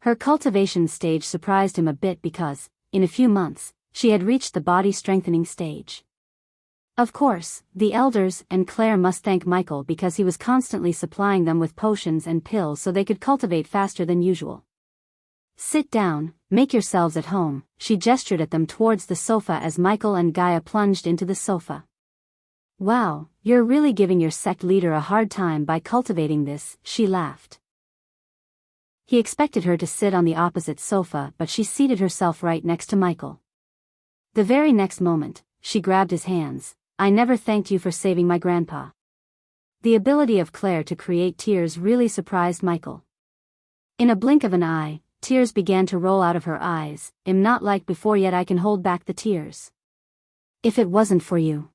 Her cultivation stage surprised him a bit because, in a few months, she had reached the body-strengthening stage. Of course, the elders and Claire must thank Michael because he was constantly supplying them with potions and pills so they could cultivate faster than usual. Sit down, make yourselves at home, she gestured at them towards the sofa as Michael and Gaia plunged into the sofa. Wow, you're really giving your sect leader a hard time by cultivating this, she laughed. He expected her to sit on the opposite sofa, but she seated herself right next to Michael. The very next moment, she grabbed his hands. I never thanked you for saving my grandpa. The ability of Claire to create tears really surprised Michael. In a blink of an eye, tears began to roll out of her eyes. I'm not like before, yet I can hold back the tears. If it wasn't for you.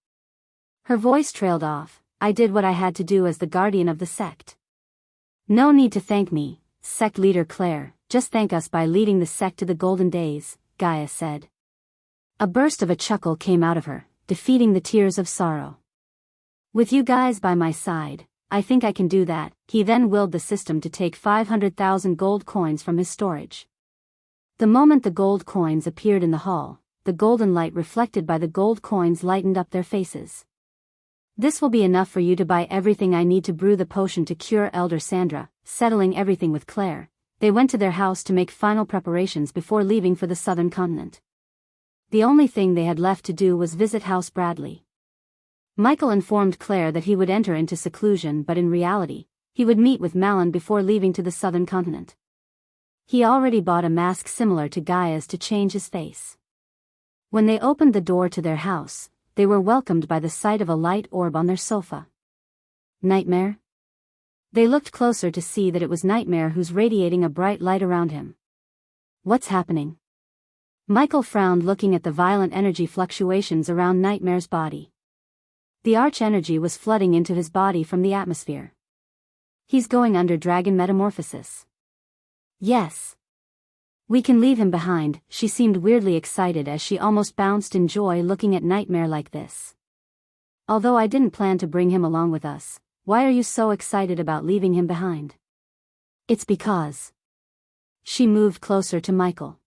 Her voice trailed off. I did what I had to do as the guardian of the sect. No need to thank me, sect leader Claire, just thank us by leading the sect to the golden days, Gaia said. A burst of a chuckle came out of her, defeating the tears of sorrow. With you guys by my side, I think I can do that. He then willed the system to take 500,000 gold coins from his storage. The moment the gold coins appeared in the hall, the golden light reflected by the gold coins lightened up their faces. This will be enough for you to buy everything I need to brew the potion to cure Elder Sandra. Settling everything with Claire, they went to their house to make final preparations before leaving for the southern continent. The only thing they had left to do was visit House Bradley. Michael informed Claire that he would enter into seclusion, but in reality, he would meet with Malin before leaving to the southern continent. He already bought a mask similar to Gaia's to change his face. When they opened the door to their house, they were welcomed by the sight of a light orb on their sofa. Nightmare? They looked closer to see that it was Nightmare, who's radiating a bright light around him. What's happening? Michael frowned, looking at the violent energy fluctuations around Nightmare's body. The arch energy was flooding into his body from the atmosphere. He's going under dragon metamorphosis. Yes. We can leave him behind. She seemed weirdly excited as she almost bounced in joy looking at Nightmare like this. Although I didn't plan to bring him along with us, why are you so excited about leaving him behind? It's because. She moved closer to Michael.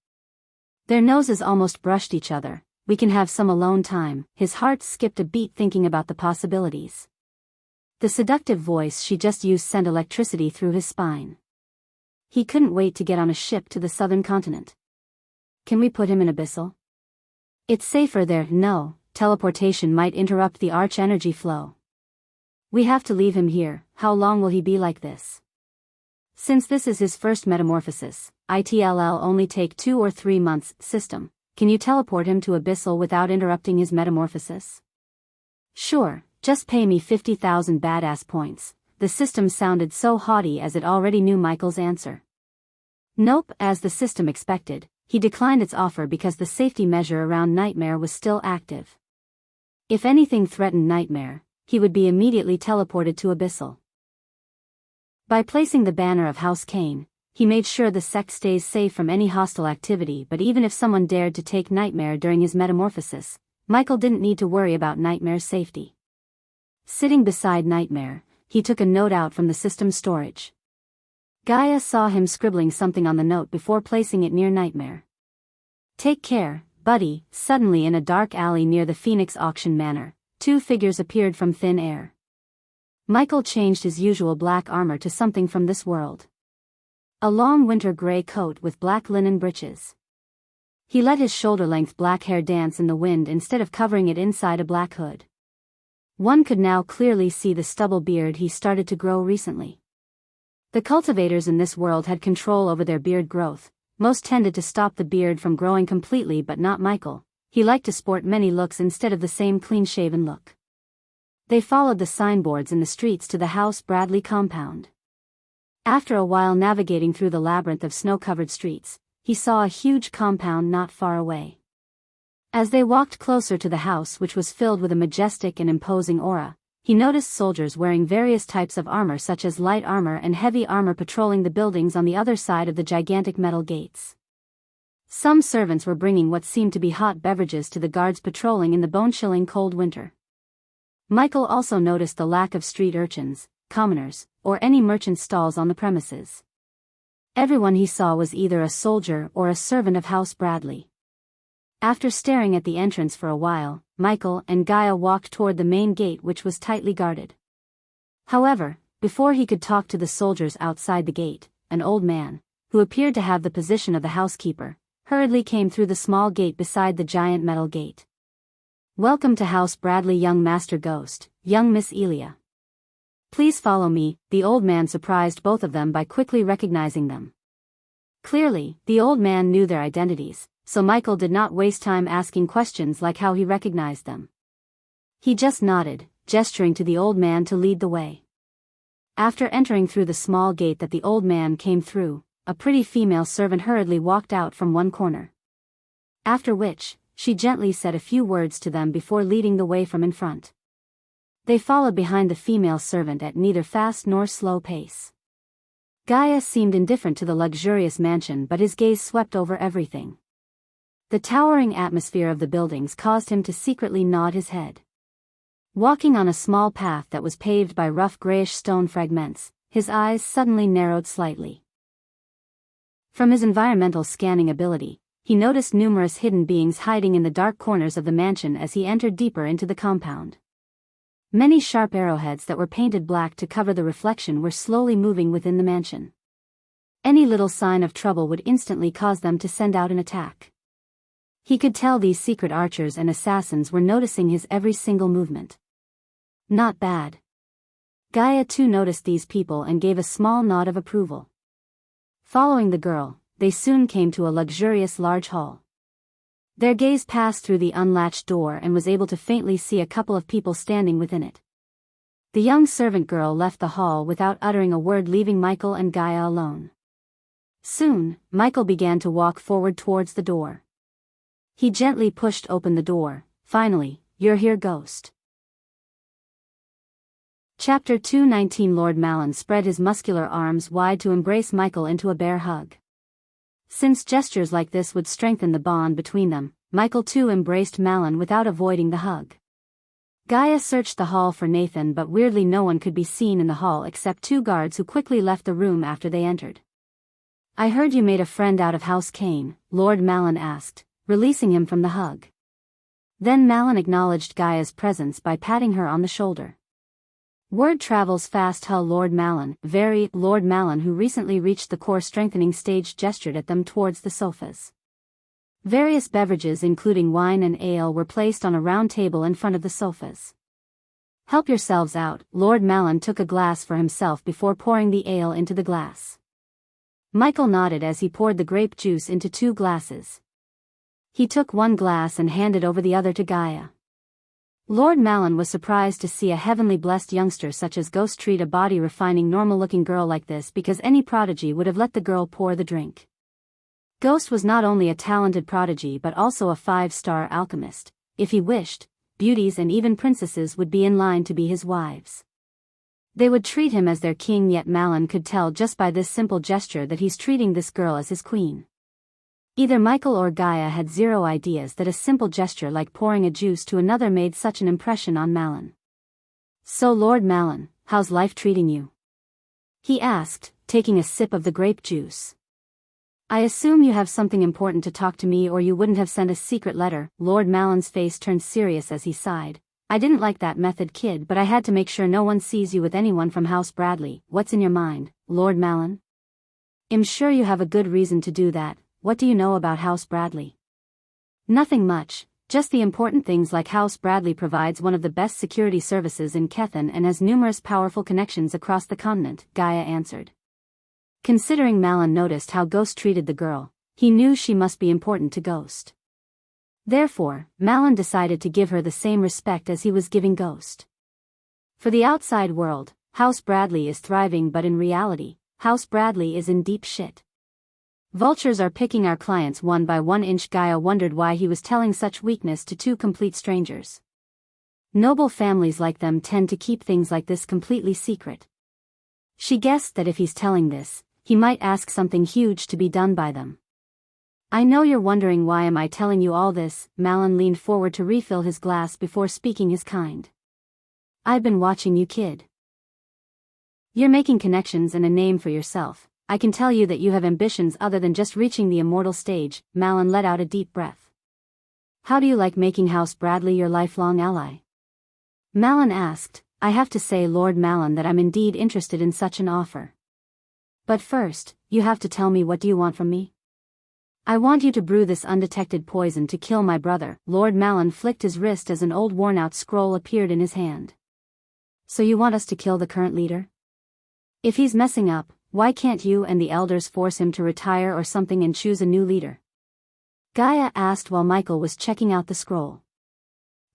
Their noses almost brushed each other. We can have some alone time. His heart skipped a beat thinking about the possibilities. The seductive voice she just used sent electricity through his spine. He couldn't wait to get on a ship to the southern continent. Can we put him in Abyssal? It's safer there. No, teleportation might interrupt the arch energy flow. We have to leave him here. How long will he be like this? Since this is his first metamorphosis, it'll only take 2 or 3 months. System, can you teleport him to Abyssal without interrupting his metamorphosis? Sure, just pay me 50,000 badass points. The system sounded so haughty as it already knew Michael's answer. Nope, as the system expected, he declined its offer because the safety measure around Nightmare was still active. If anything threatened Nightmare, he would be immediately teleported to Abyssal. By placing the banner of House Kane, he made sure the sect stays safe from any hostile activity, but even if someone dared to take Nightmare during his metamorphosis, Michael didn't need to worry about Nightmare's safety. Sitting beside Nightmare, he took a note out from the system's storage. Gaia saw him scribbling something on the note before placing it near Nightmare. Take care, buddy. Suddenly in a dark alley near the Phoenix Auction Manor, two figures appeared from thin air. Michael changed his usual black armor to something from this world. A long winter gray coat with black linen breeches. He let his shoulder-length black hair dance in the wind instead of covering it inside a black hood. One could now clearly see the stubble beard he started to grow recently. The cultivators in this world had control over their beard growth. Most tended to stop the beard from growing completely, but not Michael. He liked to sport many looks instead of the same clean-shaven look. They followed the signboards in the streets to the House Bradley compound. After a while navigating through the labyrinth of snow-covered streets, he saw a huge compound not far away. As they walked closer to the house, which was filled with a majestic and imposing aura, he noticed soldiers wearing various types of armor such as light armor and heavy armor patrolling the buildings on the other side of the gigantic metal gates. Some servants were bringing what seemed to be hot beverages to the guards patrolling in the bone-chilling cold winter. Michael also noticed the lack of street urchins, commoners, or any merchant stalls on the premises. Everyone he saw was either a soldier or a servant of House Bradley. After staring at the entrance for a while, Michael and Gaia walked toward the main gate, which was tightly guarded. However, before he could talk to the soldiers outside the gate, an old man, who appeared to have the position of the housekeeper, hurriedly came through the small gate beside the giant metal gate. Welcome to House Bradley, young Master Ghost, young Miss Elia. Please follow me. The old man surprised both of them by quickly recognizing them. Clearly, the old man knew their identities, so Michael did not waste time asking questions like how he recognized them. He just nodded, gesturing to the old man to lead the way. After entering through the small gate that the old man came through, a pretty female servant hurriedly walked out from one corner. After which, she gently said a few words to them before leading the way from in front. They followed behind the female servant at neither fast nor slow pace. Gaia seemed indifferent to the luxurious mansion, but his gaze swept over everything. The towering atmosphere of the buildings caused him to secretly nod his head. Walking on a small path that was paved by rough grayish stone fragments, his eyes suddenly narrowed slightly. From his environmental scanning ability, he noticed numerous hidden beings hiding in the dark corners of the mansion as he entered deeper into the compound. Many sharp arrowheads that were painted black to cover the reflection were slowly moving within the mansion. Any little sign of trouble would instantly cause them to send out an attack. He could tell these secret archers and assassins were noticing his every single movement. Not bad. Gaia too noticed these people and gave a small nod of approval. Following the girl, they soon came to a luxurious large hall. Their gaze passed through the unlatched door and was able to faintly see a couple of people standing within it. The young servant girl left the hall without uttering a word, leaving Michael and Gaia alone. Soon, Michael began to walk forward towards the door. He gently pushed open the door. Finally, you're here, Ghost. Chapter 219. Lord Malin spread his muscular arms wide to embrace Michael into a bear hug. Since gestures like this would strengthen the bond between them, Michael too embraced Malin without avoiding the hug. Gaia searched the hall for Nathan, but weirdly no one could be seen in the hall except two guards who quickly left the room after they entered. I heard you made a friend out of House Kane, Lord Malin asked, releasing him from the hug. Then Malin acknowledged Gaia's presence by patting her on the shoulder. Word travels fast, huh? Lord Malin, very. Lord Malin, who recently reached the core strengthening stage, gestured at them towards the sofas. Various beverages including wine and ale were placed on a round table in front of the sofas. Help yourselves out. Lord Malin took a glass for himself before pouring the ale into the glass. Michael nodded as he poured the grape juice into 2 glasses. He took one glass and handed over the other to Gaia. Lord Malin was surprised to see a heavenly blessed youngster such as Ghost treat a body-refining normal-looking girl like this, because any prodigy would have let the girl pour the drink. Ghost was not only a talented prodigy but also a 5-star alchemist. If he wished, beauties and even princesses would be in line to be his wives. They would treat him as their king, yet Malin could tell just by this simple gesture that he's treating this girl as his queen. Either Michael or Gaia had zero ideas that a simple gesture like pouring a juice to another made such an impression on Malin. "So Lord Malin, how's life treating you?" he asked, taking a sip of the grape juice. "I assume you have something important to talk to me, or you wouldn't have sent a secret letter." Lord Malin's face turned serious as he sighed. "I didn't like that method, kid, but I had to make sure no one sees you with anyone from House Bradley." "What's in your mind, Lord Malin?" "I'm sure you have a good reason to do that. What do you know about House Bradley?" "Nothing much, just the important things like House Bradley provides one of the best security services in Kethen and has numerous powerful connections across the continent," Gaia answered. Considering Malin noticed how Ghost treated the girl, he knew she must be important to Ghost. Therefore, Malin decided to give her the same respect as he was giving Ghost. For the outside world, House Bradley is thriving, but in reality, House Bradley is in deep shit. Vultures are picking our clients one by one. Gaia wondered why he was telling such weakness to two complete strangers. Noble families like them tend to keep things like this completely secret. She guessed that if he's telling this, he might ask something huge to be done by them. "I know you're wondering why am I telling you all this." Malin leaned forward to refill his glass before speaking his kind. "I've been watching you, kid. You're making connections and a name for yourself. I can tell you that you have ambitions other than just reaching the immortal stage." Malin let out a deep breath. "How do you like making House Bradley your lifelong ally?" Malin asked. "I have to say, Lord Malin, that I'm indeed interested in such an offer. But first, you have to tell me, what do you want from me?" "I want you to brew this undetected poison to kill my brother." Lord Malin flicked his wrist as an old worn-out scroll appeared in his hand. "So you want us to kill the current leader? If he's messing up, why can't you and the elders force him to retire or something and choose a new leader?" Gaia asked while Michael was checking out the scroll.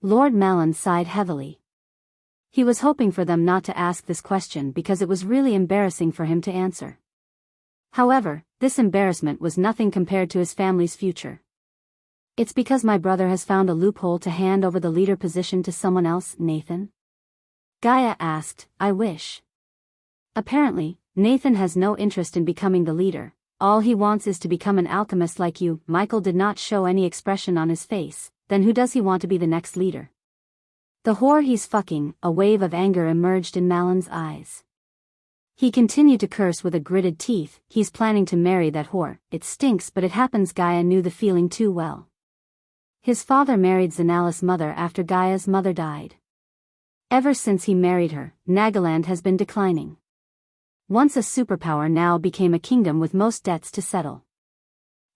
Lord Malin sighed heavily. He was hoping for them not to ask this question because it was really embarrassing for him to answer. However, this embarrassment was nothing compared to his family's future. "It's because my brother has found a loophole to hand over the leader position to someone else." "Nathan?" Gaia asked. "I wish." Apparently, Nathan has no interest in becoming the leader. All he wants is to become an alchemist like you. Michael did not show any expression on his face. "Then who does he want to be the next leader?" "The whore he's fucking." A wave of anger emerged in Malin's eyes. He continued to curse with a gritted teeth. "He's planning to marry that whore. It stinks, but it happens." Gaia knew the feeling too well. His father married Zanala's mother after Gaia's mother died. Ever since he married her, Nagaland has been declining. Once a superpower, now became a kingdom with most debts to settle.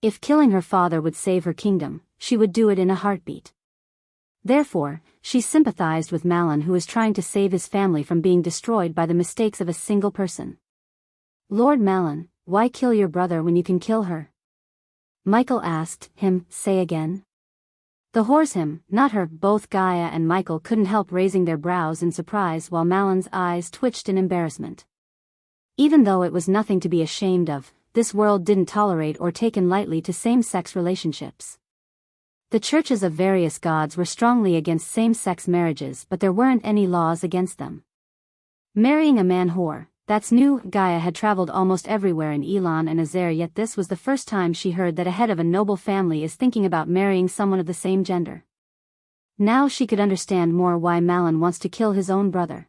If killing her father would save her kingdom, she would do it in a heartbeat. Therefore, she sympathized with Malin, who was trying to save his family from being destroyed by the mistakes of a single person. "Lord Malin, why kill your brother when you can kill her?" Michael asked him. "Say again?" "The whore's him, not her." Both Gaia and Michael couldn't help raising their brows in surprise while Malin's eyes twitched in embarrassment. Even though it was nothing to be ashamed of, this world didn't tolerate or taken lightly to same-sex relationships. The churches of various gods were strongly against same-sex marriages, but there weren't any laws against them. Marrying a man-whore, that's new. Gaia had traveled almost everywhere in Elan and Azer, yet this was the first time she heard that a head of a noble family is thinking about marrying someone of the same gender. Now she could understand more why Malin wants to kill his own brother.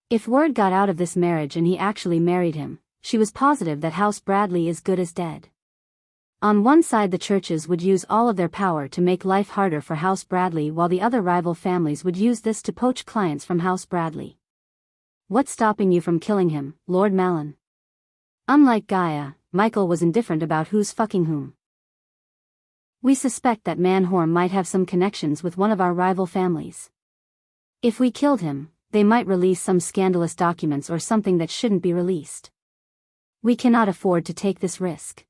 If word got out of this marriage and he actually married him, she was positive that House Bradley is good as dead. On one side, the churches would use all of their power to make life harder for House Bradley, while the other rival families would use this to poach clients from House Bradley. "What's stopping you from killing him, Lord Malin?" Unlike Gaia, Michael was indifferent about who's fucking whom. "We suspect that man-whore might have some connections with one of our rival families. If we killed him, they might release some scandalous documents or something that shouldn't be released. We cannot afford to take this risk."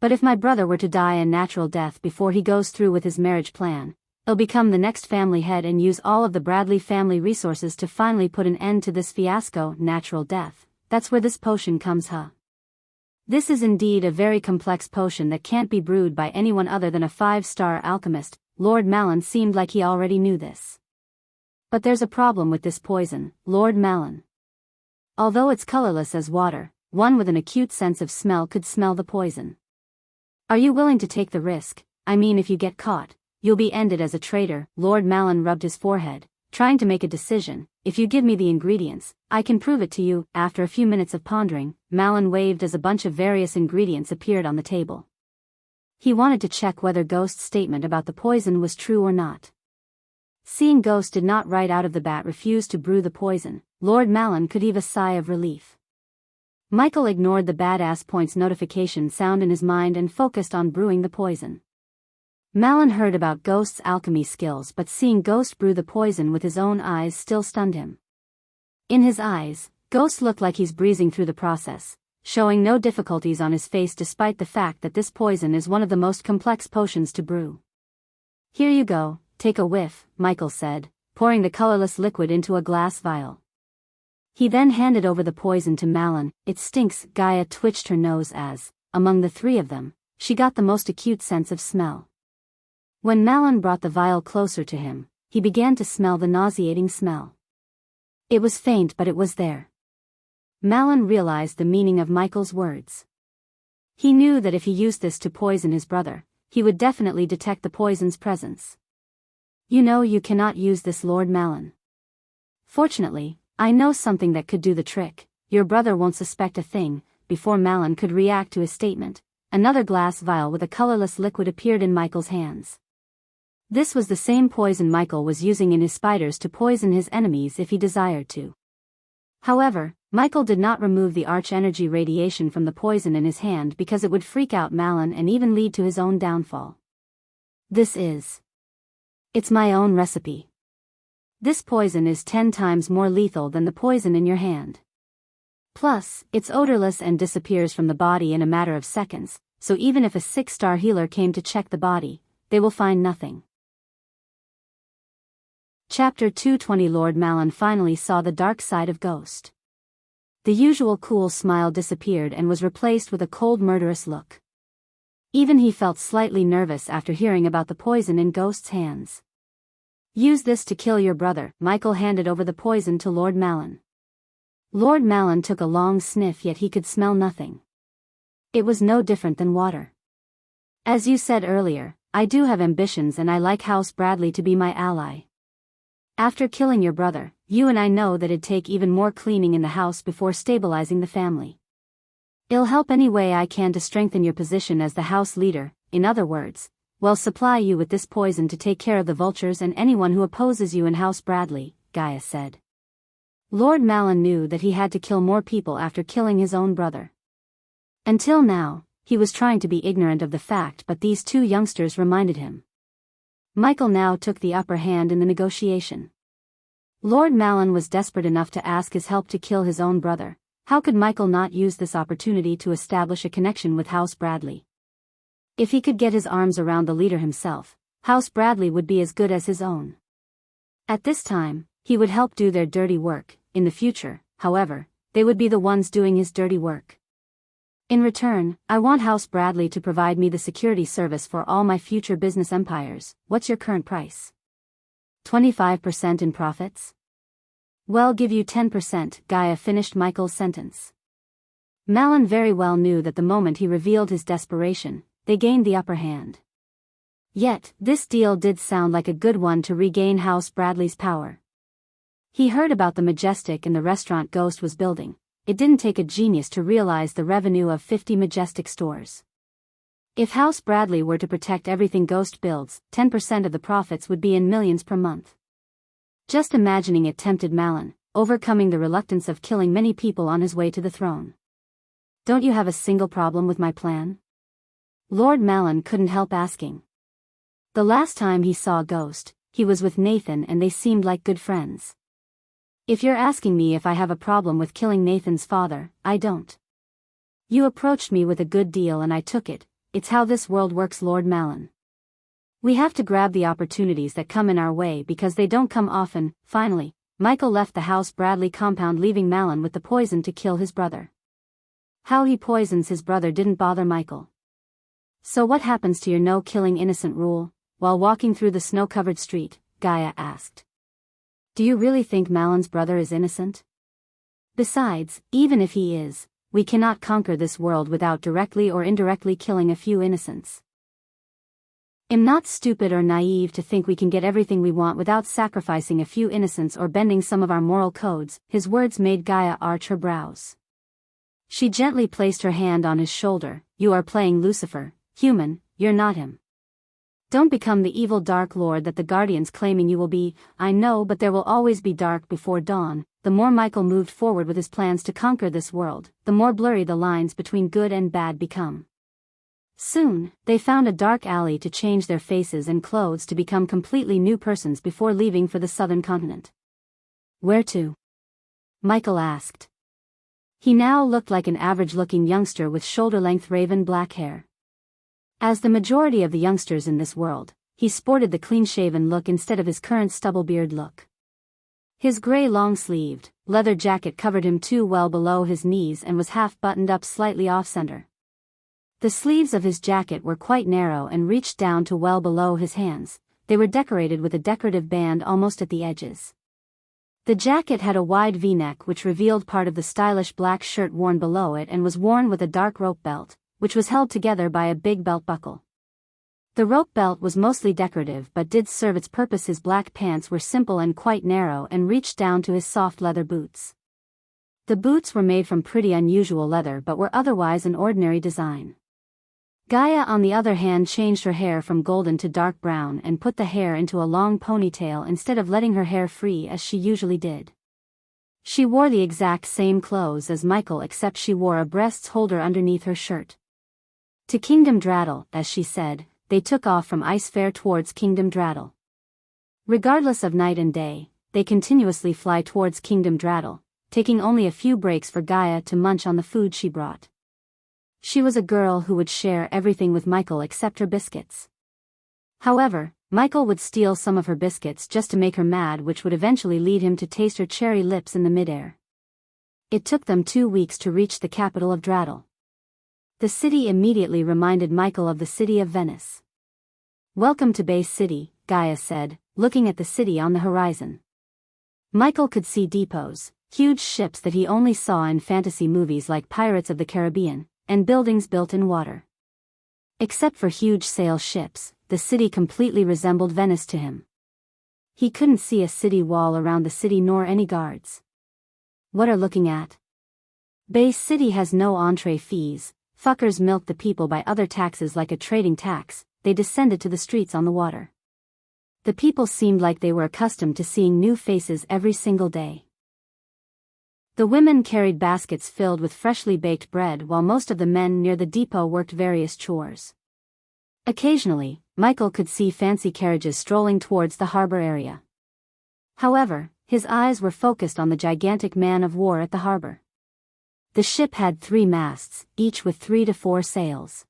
But if my brother were to die a natural death before he goes through with his marriage plan, he'll become the next family head and use all of the Bradley family resources to finally put an end to this fiasco. Natural death. That's where this potion comes, huh? This is indeed a very complex potion that can't be brewed by anyone other than a 5-star alchemist. Lord Malin seemed like he already knew this. But there's a problem with this poison, Lord Malin. Although it's colorless as water, one with an acute sense of smell could smell the poison. Are you willing to take the risk? I mean, if you get caught, you'll be ended as a traitor. Lord Malin rubbed his forehead, trying to make a decision. If you give me the ingredients, I can prove it to you. After a few minutes of pondering, Malin waved as a bunch of various ingredients appeared on the table. He wanted to check whether Ghost's statement about the poison was true or not. Seeing Ghost did not right out of the bat refuse to brew the poison, Lord Malin could heave a sigh of relief. Michael ignored the badass points notification sound in his mind and focused on brewing the poison. Malin heard about Ghost's alchemy skills, but seeing Ghost brew the poison with his own eyes still stunned him. In his eyes, Ghost looked like he's breezing through the process, showing no difficulties on his face despite the fact that this poison is one of the most complex potions to brew. Here you go, take a whiff, Michael said, pouring the colorless liquid into a glass vial. He then handed over the poison to Malin. It stinks. Gaia twitched her nose as, among the three of them, she got the most acute sense of smell. When Malin brought the vial closer to him, he began to smell the nauseating smell. It was faint, but it was there. Malin realized the meaning of Michael's words. He knew that if he used this to poison his brother, he would definitely detect the poison's presence. You know, you cannot use this, Lord Malin. Fortunately, I know something that could do the trick. Your brother won't suspect a thing. Before Malin could react to his statement, another glass vial with a colorless liquid appeared in Michael's hands. This was the same poison Michael was using in his spiders to poison his enemies if he desired to. However, Michael did not remove the arch-energy radiation from the poison in his hand because it would freak out Malin and even lead to his own downfall. It's my own recipe. This poison is 10 times more lethal than the poison in your hand. Plus, it's odorless and disappears from the body in a matter of seconds, so even if a 6-star healer came to check the body, they will find nothing. Chapter 220. Lord Malin finally saw the dark side of Ghost. The usual cool smile disappeared and was replaced with a cold, murderous look. Even he felt slightly nervous after hearing about the poison in Ghost's hands. Use this to kill your brother. Michael handed over the poison to Lord Malin. Lord Malin took a long sniff, yet he could smell nothing. It was no different than water. As you said earlier, I do have ambitions and I like House Bradley to be my ally. After killing your brother, you and I know that it'd take even more cleaning in the house before stabilizing the family. I'll help any way I can to strengthen your position as the house leader. In other words, we'll supply you with this poison to take care of the vultures and anyone who opposes you in House Bradley, Gaia said. Lord Malin knew that he had to kill more people after killing his own brother. Until now, he was trying to be ignorant of the fact, but these two youngsters reminded him. Michael now took the upper hand in the negotiation. Lord Malin was desperate enough to ask his help to kill his own brother. How could Michael not use this opportunity to establish a connection with House Bradley? If he could get his arms around the leader himself, House Bradley would be as good as his own. At this time, he would help do their dirty work. In the future, however, they would be the ones doing his dirty work. In return, I want House Bradley to provide me the security service for all my future business empires. What's your current price? 25% in profits? Well, give you 10%, Gaia finished Michael's sentence. Malin very well knew that the moment he revealed his desperation, they gained the upper hand. Yet, this deal did sound like a good one to regain House Bradley's power. He heard about the Majestic and the restaurant Ghost was building. It didn't take a genius to realize the revenue of 50 Majestic stores. If House Bradley were to protect everything Ghost builds, 10% of the profits would be in millions per month. Just imagining it tempted Malin, overcoming the reluctance of killing many people on his way to the throne. Don't you have a single problem with my plan? Lord Malin couldn't help asking. The last time he saw Ghost, he was with Nathan and they seemed like good friends. If you're asking me if I have a problem with killing Nathan's father, I don't. You approached me with a good deal and I took it, it's how this world works, Lord Malin. We have to grab the opportunities that come in our way because they don't come often. Finally, Michael left the House Bradley compound, leaving Malin with the poison to kill his brother. How he poisons his brother didn't bother Michael. So what happens to your no-killing innocent rule? While walking through the snow-covered street, Gaia asked. Do you really think Malin's brother is innocent? Besides, even if he is, we cannot conquer this world without directly or indirectly killing a few innocents. I'm not stupid or naive to think we can get everything we want without sacrificing a few innocents or bending some of our moral codes. His words made Gaia arch her brows. She gently placed her hand on his shoulder. You are playing Lucifer, human, you're not him. Don't become the evil Dark Lord that the Guardians claiming you will be. I know, but there will always be dark before dawn. The more Michael moved forward with his plans to conquer this world, the more blurry the lines between good and bad become. Soon, they found a dark alley to change their faces and clothes to become completely new persons before leaving for the southern continent. Where to? Michael asked. He now looked like an average-looking youngster with shoulder-length raven black hair. As the majority of the youngsters in this world, he sported the clean-shaven look instead of his current stubble-beard look. His gray long-sleeved, leather jacket covered him too well below his knees and was half buttoned up slightly off-center. The sleeves of his jacket were quite narrow and reached down to well below his hands. They were decorated with a decorative band almost at the edges. The jacket had a wide V-neck which revealed part of the stylish black shirt worn below it and was worn with a dark rope belt, which was held together by a big belt buckle. The rope belt was mostly decorative but did serve its purpose. His black pants were simple and quite narrow and reached down to his soft leather boots. The boots were made from pretty unusual leather but were otherwise an ordinary design. Gaia on the other hand changed her hair from golden to dark brown and put the hair into a long ponytail instead of letting her hair free as she usually did. She wore the exact same clothes as Michael except she wore a breasts holder underneath her shirt. To Kingdom Draddle, as she said, they took off from Ice Fair towards Kingdom Draddle. Regardless of night and day, they continuously fly towards Kingdom Draddle, taking only a few breaks for Gaia to munch on the food she brought. She was a girl who would share everything with Michael except her biscuits. However, Michael would steal some of her biscuits just to make her mad, which would eventually lead him to taste her cherry lips in the midair. It took them 2 weeks to reach the capital of Draddle. The city immediately reminded Michael of the city of Venice. Welcome to Bay City, Gaia said, looking at the city on the horizon. Michael could see depots, huge ships that he only saw in fantasy movies like Pirates of the Caribbean, and buildings built in water. Except for huge sail ships, the city completely resembled Venice to him. He couldn't see a city wall around the city nor any guards. What are looking at? Bay City has no entree fees. Fuckers milk the people by other taxes like a trading tax. They descended to the streets on the water. The people seemed like they were accustomed to seeing new faces every single day. The women carried baskets filled with freshly baked bread while most of the men near the depot worked various chores. Occasionally, Michael could see fancy carriages strolling towards the harbor area. However, his eyes were focused on the gigantic man of war at the harbor. The ship had 3 masts, each with 3 to 4 sails.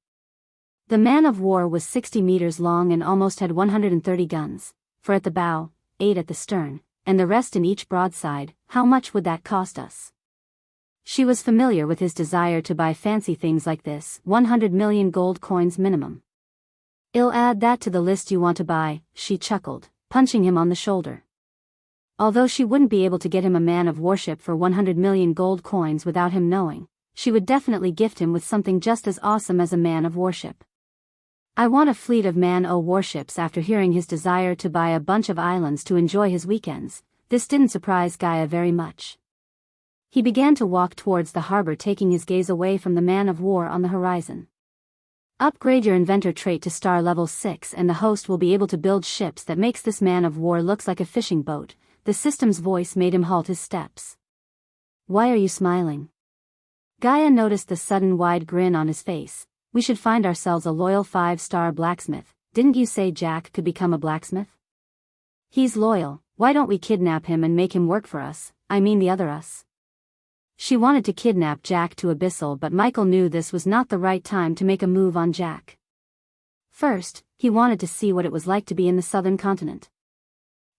The man of war was 60 meters long and almost had 130 guns, 4 at the bow, 8 at the stern, and the rest in each broadside. How much would that cost us? She was familiar with his desire to buy fancy things like this, 100 million gold coins minimum. I'll add that to the list you want to buy, she chuckled, punching him on the shoulder. Although she wouldn't be able to get him a man of warship for 100 million gold coins without him knowing, she would definitely gift him with something just as awesome as a man of warship. I want a fleet of man-o warships. After hearing his desire to buy a bunch of islands to enjoy his weekends, this didn't surprise Gaia very much. He began to walk towards the harbor, taking his gaze away from the man of war on the horizon. Upgrade your inventor trait to star level 6 and the host will be able to build ships that makes this man of war looks like a fishing boat. The system's voice made him halt his steps. Why are you smiling? Gaia noticed the sudden wide grin on his face. We should find ourselves a loyal 5-star blacksmith. Didn't you say Jack could become a blacksmith? He's loyal. Why don't we kidnap him and make him work for us? I mean the other us. She wanted to kidnap Jack to Abyssal, but Michael knew this was not the right time to make a move on Jack. First, he wanted to see what it was like to be in the southern continent.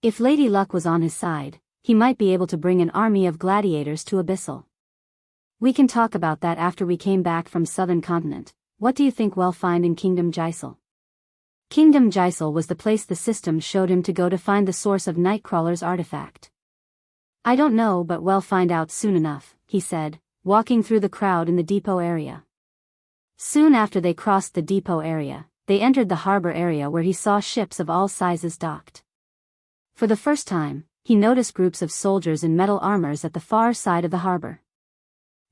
If Lady Luck was on his side, he might be able to bring an army of gladiators to Abyssal. We can talk about that after we came back from southern continent. What do you think we'll find in Kingdom Gisel? Kingdom Gisel was the place the system showed him to go to find the source of Nightcrawler's artifact. I don't know, but we'll find out soon enough, he said, walking through the crowd in the depot area. Soon after they crossed the depot area, they entered the harbor area where he saw ships of all sizes docked. For the first time, he noticed groups of soldiers in metal armors at the far side of the harbor.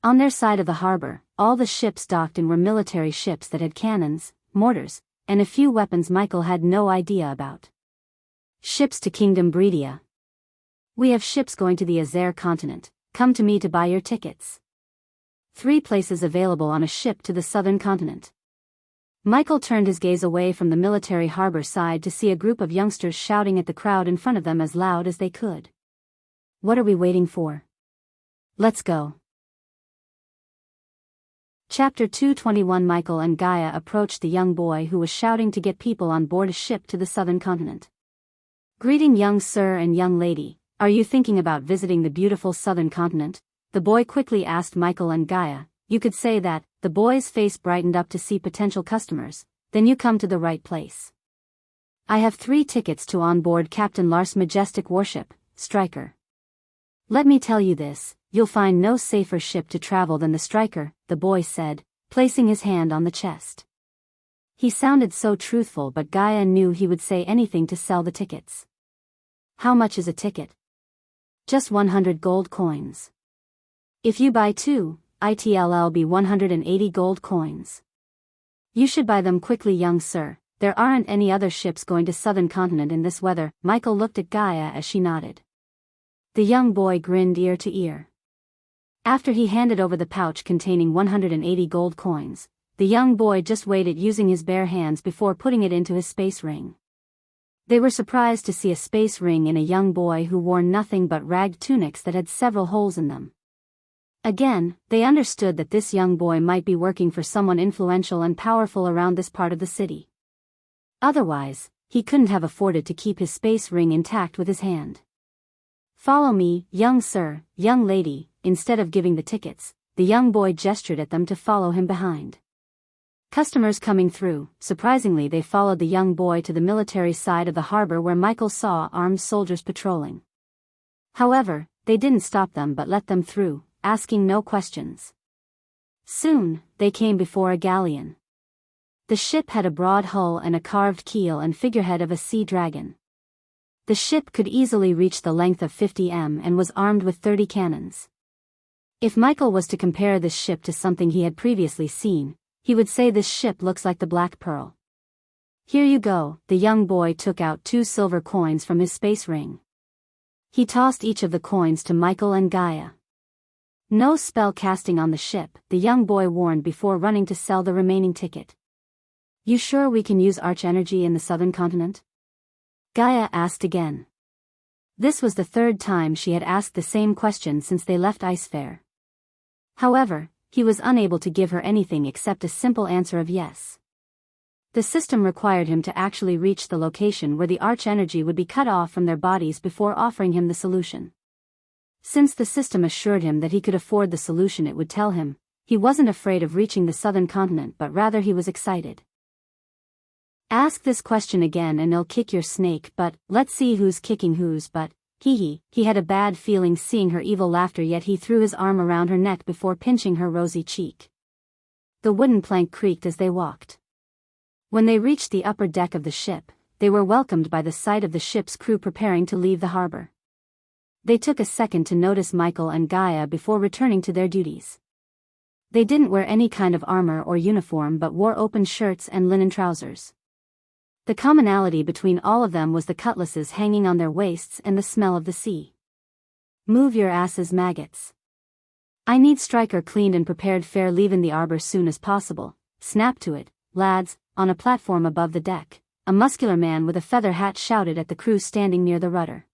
On their side of the harbor, all the ships docked in were military ships that had cannons, mortars, and a few weapons Michael had no idea about. Ships to Kingdom Breedia. We have ships going to the Azer continent. Come to me to buy your tickets. 3 places available on a ship to the southern continent. Michael turned his gaze away from the military harbor side to see a group of youngsters shouting at the crowd in front of them as loud as they could. What are we waiting for? Let's go. Chapter 221. Michael and Gaia approached the young boy who was shouting to get people on board a ship to the southern continent. Greeting, young sir and young lady, are you thinking about visiting the beautiful southern continent? The boy quickly asked Michael and Gaia. You could say that. The boy's face brightened up to see potential customers. Then you come to the right place. I have 3 tickets to onboard Captain Lars' majestic warship, Striker. Let me tell you this, you'll find no safer ship to travel than the Striker, the boy said, placing his hand on the chest. He sounded so truthful, but Gaia knew he would say anything to sell the tickets. How much is a ticket? Just 100 gold coins. If you buy 2, it'll be 180 gold coins. You should buy them quickly, young sir. There aren't any other ships going to southern continent in this weather. Michael looked at Gaia as she nodded. The young boy grinned ear to ear. After he handed over the pouch containing 180 gold coins, the young boy just weighed it using his bare hands before putting it into his space ring. They were surprised to see a space ring in a young boy who wore nothing but ragged tunics that had several holes in them. Again, they understood that this young boy might be working for someone influential and powerful around this part of the city. Otherwise, he couldn't have afforded to keep his space ring intact with his hand. Follow me, young sir, young lady. Instead of giving the tickets, the young boy gestured at them to follow him behind. Customers coming through, surprisingly they followed the young boy to the military side of the harbor where Michael saw armed soldiers patrolling. However, they didn't stop them but let them through, asking no questions. Soon, they came before a galleon. The ship had a broad hull and a carved keel and figurehead of a sea dragon. The ship could easily reach the length of 50 m and was armed with 30 cannons. If Michael was to compare this ship to something he had previously seen, he would say this ship looks like the Black Pearl. Here you go. The young boy took out 2 silver coins from his space ring. He tossed each of the coins to Michael and Gaia. No spell casting on the ship, the young boy warned before running to sell the remaining ticket. You sure we can use arch energy in the southern continent? Gaia asked again. This was the 3rd time she had asked the same question since they left Icefair. However, he was unable to give her anything except a simple answer of yes. The system required him to actually reach the location where the arch energy would be cut off from their bodies before offering him the solution. Since the system assured him that he could afford the solution it would tell him, he wasn't afraid of reaching the southern continent, but rather he was excited. Ask this question again and they'll kick your snake butt. Let's see who's kicking whose butt. He had a bad feeling seeing her evil laughter, yet he threw his arm around her neck before pinching her rosy cheek. The wooden plank creaked as they walked. When they reached the upper deck of the ship, they were welcomed by the sight of the ship's crew preparing to leave the harbor. They took a second to notice Michael and Gaia before returning to their duties. They didn't wear any kind of armor or uniform but wore open shirts and linen trousers. The commonality between all of them was the cutlasses hanging on their waists and the smell of the sea. Move your asses, maggots. I need Striker cleaned and prepared fair. Leaving the arbor soon as possible. Snap to it, lads. On a platform above the deck, a muscular man with a feather hat shouted at the crew standing near the rudder.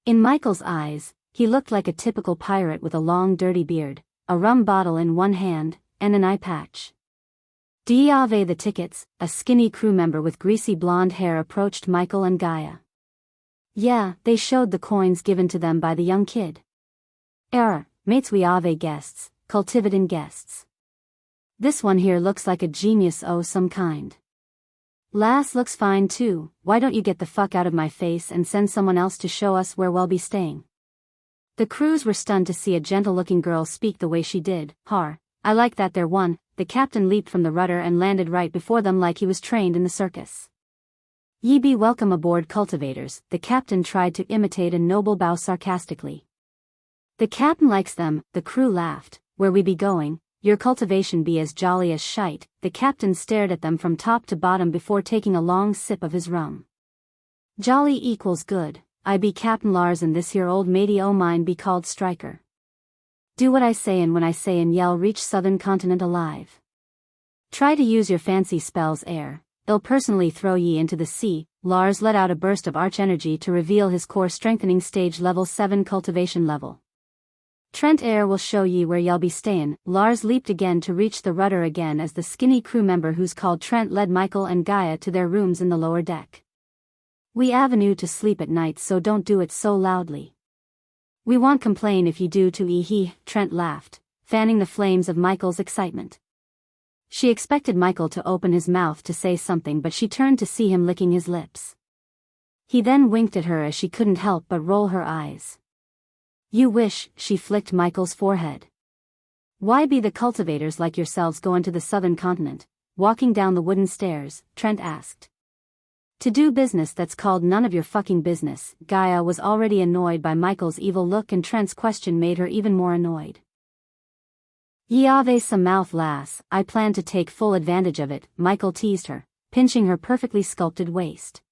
In Michael's eyes, He looked like a typical pirate with a long dirty beard, a rum bottle in one hand, and an eye patch. "D'ave the tickets," a skinny crew member with greasy blonde hair approached Michael and Gaia. "Yeah, they showed the coins given to them by the young kid." Mates, we ave guests, cultivatin' guests. This one here looks like a genius o' some kind. Lass looks fine too, why don't you get the fuck out of my face and send someone else to show us where we'll be staying?" The crews were stunned to see a gentle-looking girl speak the way she did. I like that there one." The captain leaped from the rudder and landed right before them like he was trained in the circus. "Ye be welcome aboard, cultivators," the captain tried to imitate a noble bow sarcastically. "The captain likes them," the crew laughed. "Where we be going, your cultivation be as jolly as shite." The captain stared at them from top to bottom before taking a long sip of his rum. "Jolly equals good. I be Captain Lars and this here old matey o' mine be called Striker. Do what I say and when I say and yell reach southern continent alive. Try to use your fancy spells I'll personally throw ye into the sea." Lars let out a burst of arch energy to reveal his core strengthening stage level 7 cultivation level. "Trent will show ye where y'all be stayin'." Lars leaped again to reach the rudder again as the skinny crew member who's called Trent led Michael and Gaia to their rooms in the lower deck. "We avenue to sleep at night, so don't do it so loudly. We won't complain if you do to he," Trent laughed, fanning the flames of Michael's excitement. She expected Michael to open his mouth to say something, but she turned to see him licking his lips. He then winked at her as she couldn't help but roll her eyes. "You wish," she flicked Michael's forehead. "Why be the cultivators like yourselves going to the southern continent, walking down the wooden stairs?" Trent asked. "To do business that's called none of your fucking business." Gaia was already annoyed by Michael's evil look and Trent's question made her even more annoyed. "Ye ave some mouth, lass, I plan to take full advantage of it," Michael teased her, pinching her perfectly sculpted waist.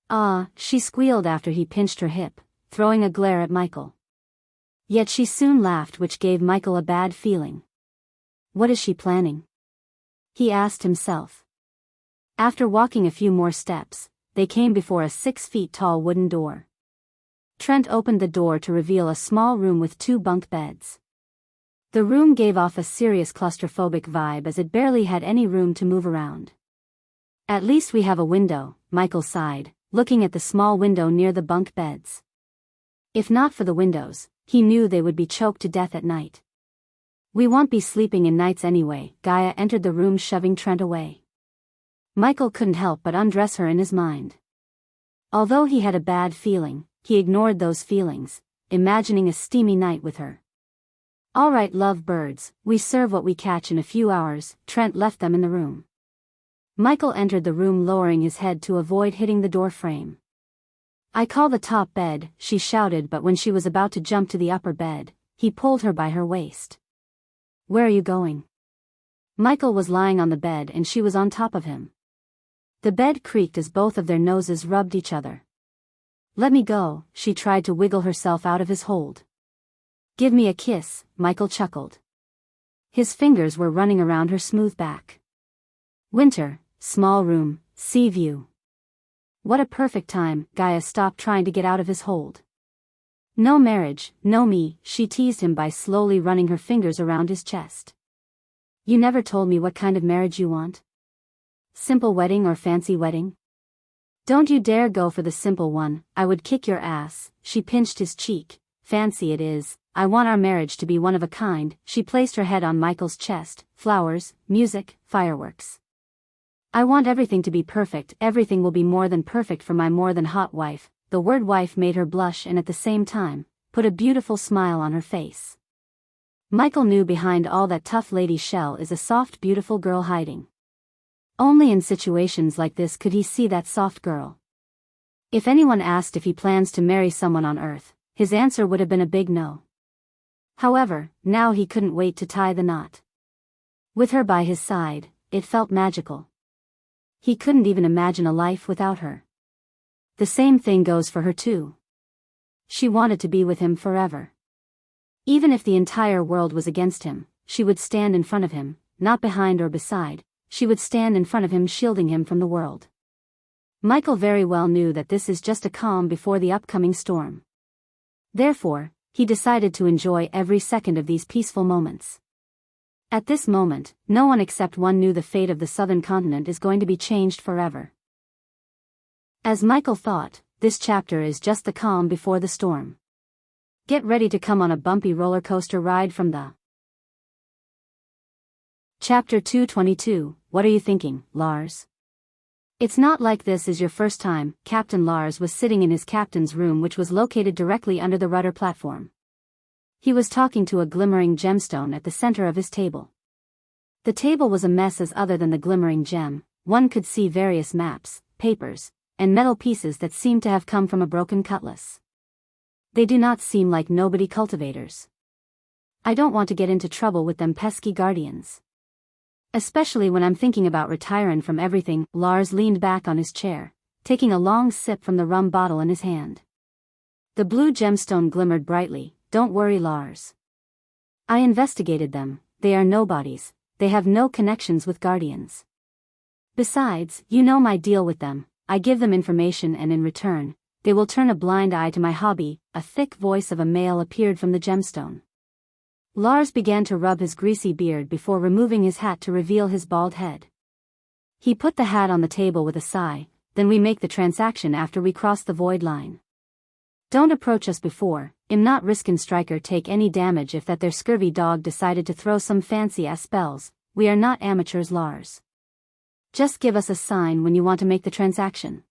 "Ah," she squealed after he pinched her hip, throwing a glare at Michael. Yet she soon laughed, which gave Michael a bad feeling. What is she planning? He asked himself. After walking a few more steps, they came before a 6 feet tall wooden door. Trent opened the door to reveal a small room with 2 bunk beds. The room gave off a serious claustrophobic vibe as it barely had any room to move around. "At least we have a window," Michael sighed, looking at the small window near the bunk beds. If not for the windows, he knew they would be choked to death at night. "We won't be sleeping in nights anyway." Gaia entered the room, shoving Trent away. Michael couldn't help but undress her in his mind. Although he had a bad feeling, he ignored those feelings, imagining a steamy night with her. "All right, love birds, we serve what we catch in a few hours." Trent left them in the room. Michael entered the room, lowering his head to avoid hitting the door frame. "I call the top bed," she shouted, but when she was about to jump to the upper bed, he pulled her by her waist. "Where are you going?" Michael was lying on the bed and she was on top of him. The bed creaked as both of their noses rubbed each other. "Let me go," she tried to wiggle herself out of his hold. "Give me a kiss," Michael chuckled. His fingers were running around her smooth back. Winter, small room, sea view. What a perfect time. Gaia stopped trying to get out of his hold. "No marriage, no me," she teased him by slowly running her fingers around his chest. "You never told me what kind of marriage you want. Simple wedding or fancy wedding? Don't you dare go for the simple one, I would kick your ass." She pinched his cheek. "Fancy it is. I want our marriage to be one of a kind." She placed her head on Michael's chest. "Flowers, music, fireworks. I want everything to be perfect. Everything will be more than perfect for my more than hot wife." The word wife made her blush and at the same time, put a beautiful smile on her face. Michael knew behind all that tough lady shell is a soft, beautiful girl hiding. Only in situations like this could he see that soft girl. If anyone asked if he plans to marry someone on Earth, his answer would have been a big no. However, now he couldn't wait to tie the knot. With her by his side, it felt magical. He couldn't even imagine a life without her. The same thing goes for her too. She wanted to be with him forever. Even if the entire world was against him, she would stand in front of him, not behind or beside. She would stand in front of him, shielding him from the world. Michael very well knew that this is just a calm before the upcoming storm. Therefore, he decided to enjoy every second of these peaceful moments. At this moment, no one except one knew the fate of the southern continent is going to be changed forever. As Michael thought, this chapter is just the calm before the storm. Get ready to come on a bumpy roller coaster ride from the Chapter 222, What are you thinking, Lars? It's not like this is your first time. Captain Lars was sitting in his captain's room, which was located directly under the rudder platform. He was talking to a glimmering gemstone at the center of his table. The table was a mess as other than the glimmering gem, one could see various maps, papers, and metal pieces that seemed to have come from a broken cutlass. They do not seem like nobody cultivators. I don't want to get into trouble with them pesky guardians. Especially when I'm thinking about retiring from everything. Lars leaned back on his chair, taking a long sip from the rum bottle in his hand. The blue gemstone glimmered brightly. Don't worry, Lars. I investigated them, they are nobodies, they have no connections with guardians. Besides, you know my deal with them, I give them information and in return, they will turn a blind eye to my hobby. A thick voice of a male appeared from the gemstone. Lars began to rub his greasy beard before removing his hat to reveal his bald head. He put the hat on the table with a sigh. Then we make the transaction after we cross the void line. Don't approach us before, I'm not riskin' Striker take any damage if that their scurvy dog decided to throw some fancy-ass spells. We are not amateurs, Lars. Just give us a sign when you want to make the transaction.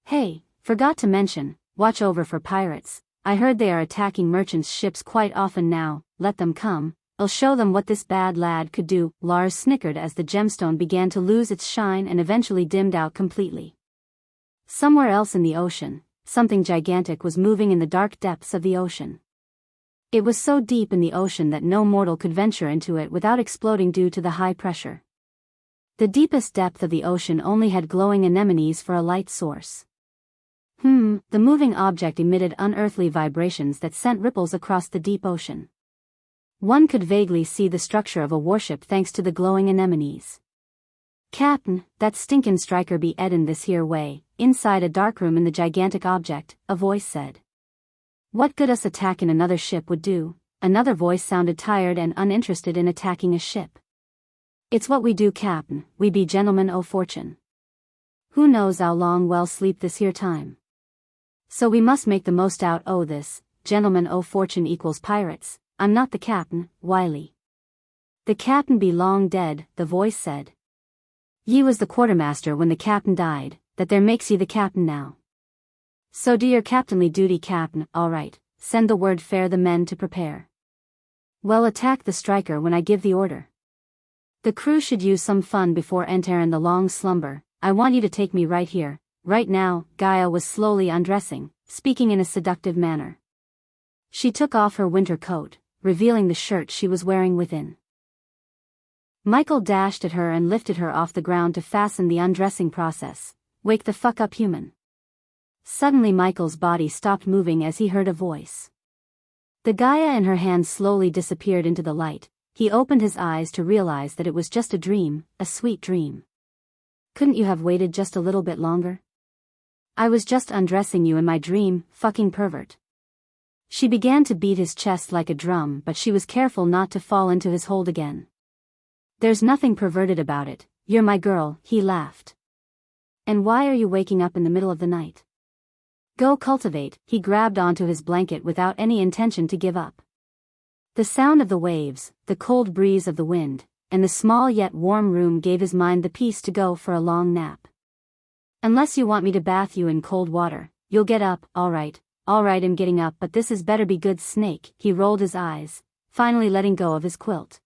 Hey, forgot to mention, watch over for pirates. I heard they are attacking merchants' ships quite often now. Let them come, I'll show them what this bad lad could do. Lars snickered as the gemstone began to lose its shine and eventually dimmed out completely. Somewhere else in the ocean, something gigantic was moving in the dark depths of the ocean. It was so deep in the ocean that no mortal could venture into it without exploding due to the high pressure. The deepest depth of the ocean only had glowing anemones for a light source. The moving object emitted unearthly vibrations that sent ripples across the deep ocean. One could vaguely see the structure of a warship thanks to the glowing anemones. Captain, that stinkin' Striker be Eden this here way. Inside a darkroom in the gigantic object, a voice said. What good us attacking another ship would do? Another voice sounded tired and uninterested in attacking a ship. It's what we do, Captain, we be gentlemen o' fortune. Who knows how long we'll sleep this here time? So we must make the most out o' this. Gentlemen o' fortune equals pirates. I'm not the captain, Wiley. The captain be long dead, the voice said. Ye was the quartermaster when the captain died, that there makes ye the captain now. So do your captainly duty, Captain. All right, send the word fare the men to prepare. Well, attack the Striker when I give the order. The crew should use some fun before entering the long slumber. I want you to take me right here, right now. Gaia was slowly undressing, speaking in a seductive manner. She took off her winter coat, revealing the shirt she was wearing within. Michael dashed at her and lifted her off the ground to fasten the undressing process. Wake the fuck up, human. Suddenly Michael's body stopped moving as he heard a voice. The Gaia in her hand slowly disappeared into the light. He opened his eyes to realize that it was just a dream, a sweet dream. Couldn't you have waited just a little bit longer? I was just undressing you in my dream, fucking pervert. She began to beat his chest like a drum, but she was careful not to fall into his hold again. There's nothing perverted about it, you're my girl, he laughed. And why are you waking up in the middle of the night? Go cultivate. He grabbed onto his blanket without any intention to give up. The sound of the waves, the cold breeze of the wind, and the small yet warm room gave his mind the peace to go for a long nap. Unless you want me to bath you in cold water, you'll get up. All right, I'm getting up, but this is better be good, Snake. He rolled his eyes, finally letting go of his quilt.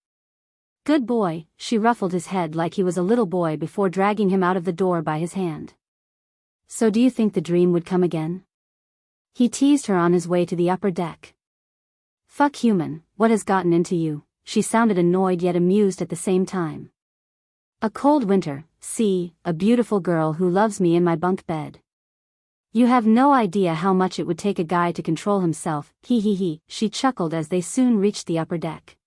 Good boy. She ruffled his head like he was a little boy before dragging him out of the door by his hand. So do you think the dream would come again? He teased her on his way to the upper deck. Fuck, human, what has gotten into you? She sounded annoyed yet amused at the same time. A cold winter, see, a beautiful girl who loves me in my bunk bed. You have no idea how much it would take a guy to control himself, he. She chuckled as they soon reached the upper deck.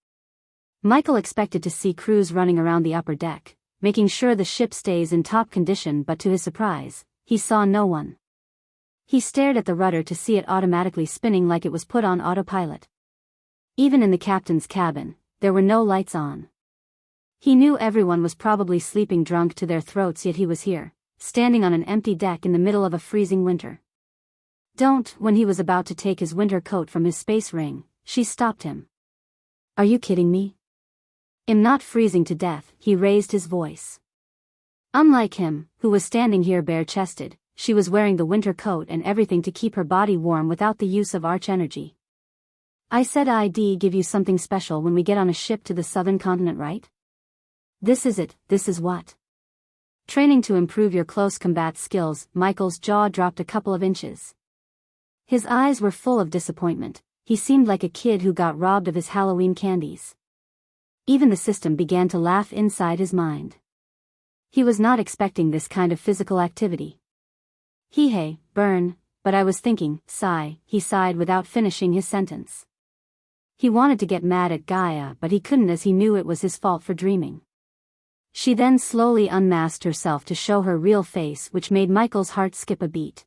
Michael expected to see crews running around the upper deck, making sure the ship stays in top condition, but to his surprise, he saw no one. He stared at the rudder to see it automatically spinning like it was put on autopilot. Even in the captain's cabin, there were no lights on. He knew everyone was probably sleeping drunk to their throats, yet he was here, standing on an empty deck in the middle of a freezing winter. Don't, when he was about to take his winter coat from his space ring, she stopped him. Are you kidding me? I'm not freezing to death, he raised his voice. Unlike him, who was standing here bare-chested, she was wearing the winter coat and everything to keep her body warm without the use of arch energy. I said I'd give you something special when we get on a ship to the southern continent, right? This is it, this is what? Training to improve your close combat skills. Michael's jaw dropped a couple of inches. His eyes were full of disappointment. He seemed like a kid who got robbed of his Halloween candies. Even the system began to laugh inside his mind. He was not expecting this kind of physical activity. Hey, burn, but I was thinking, sigh, he sighed without finishing his sentence. He wanted to get mad at Gaia, but he couldn't as he knew it was his fault for dreaming. She then slowly unmasked herself to show her real face, which made Michael's heart skip a beat.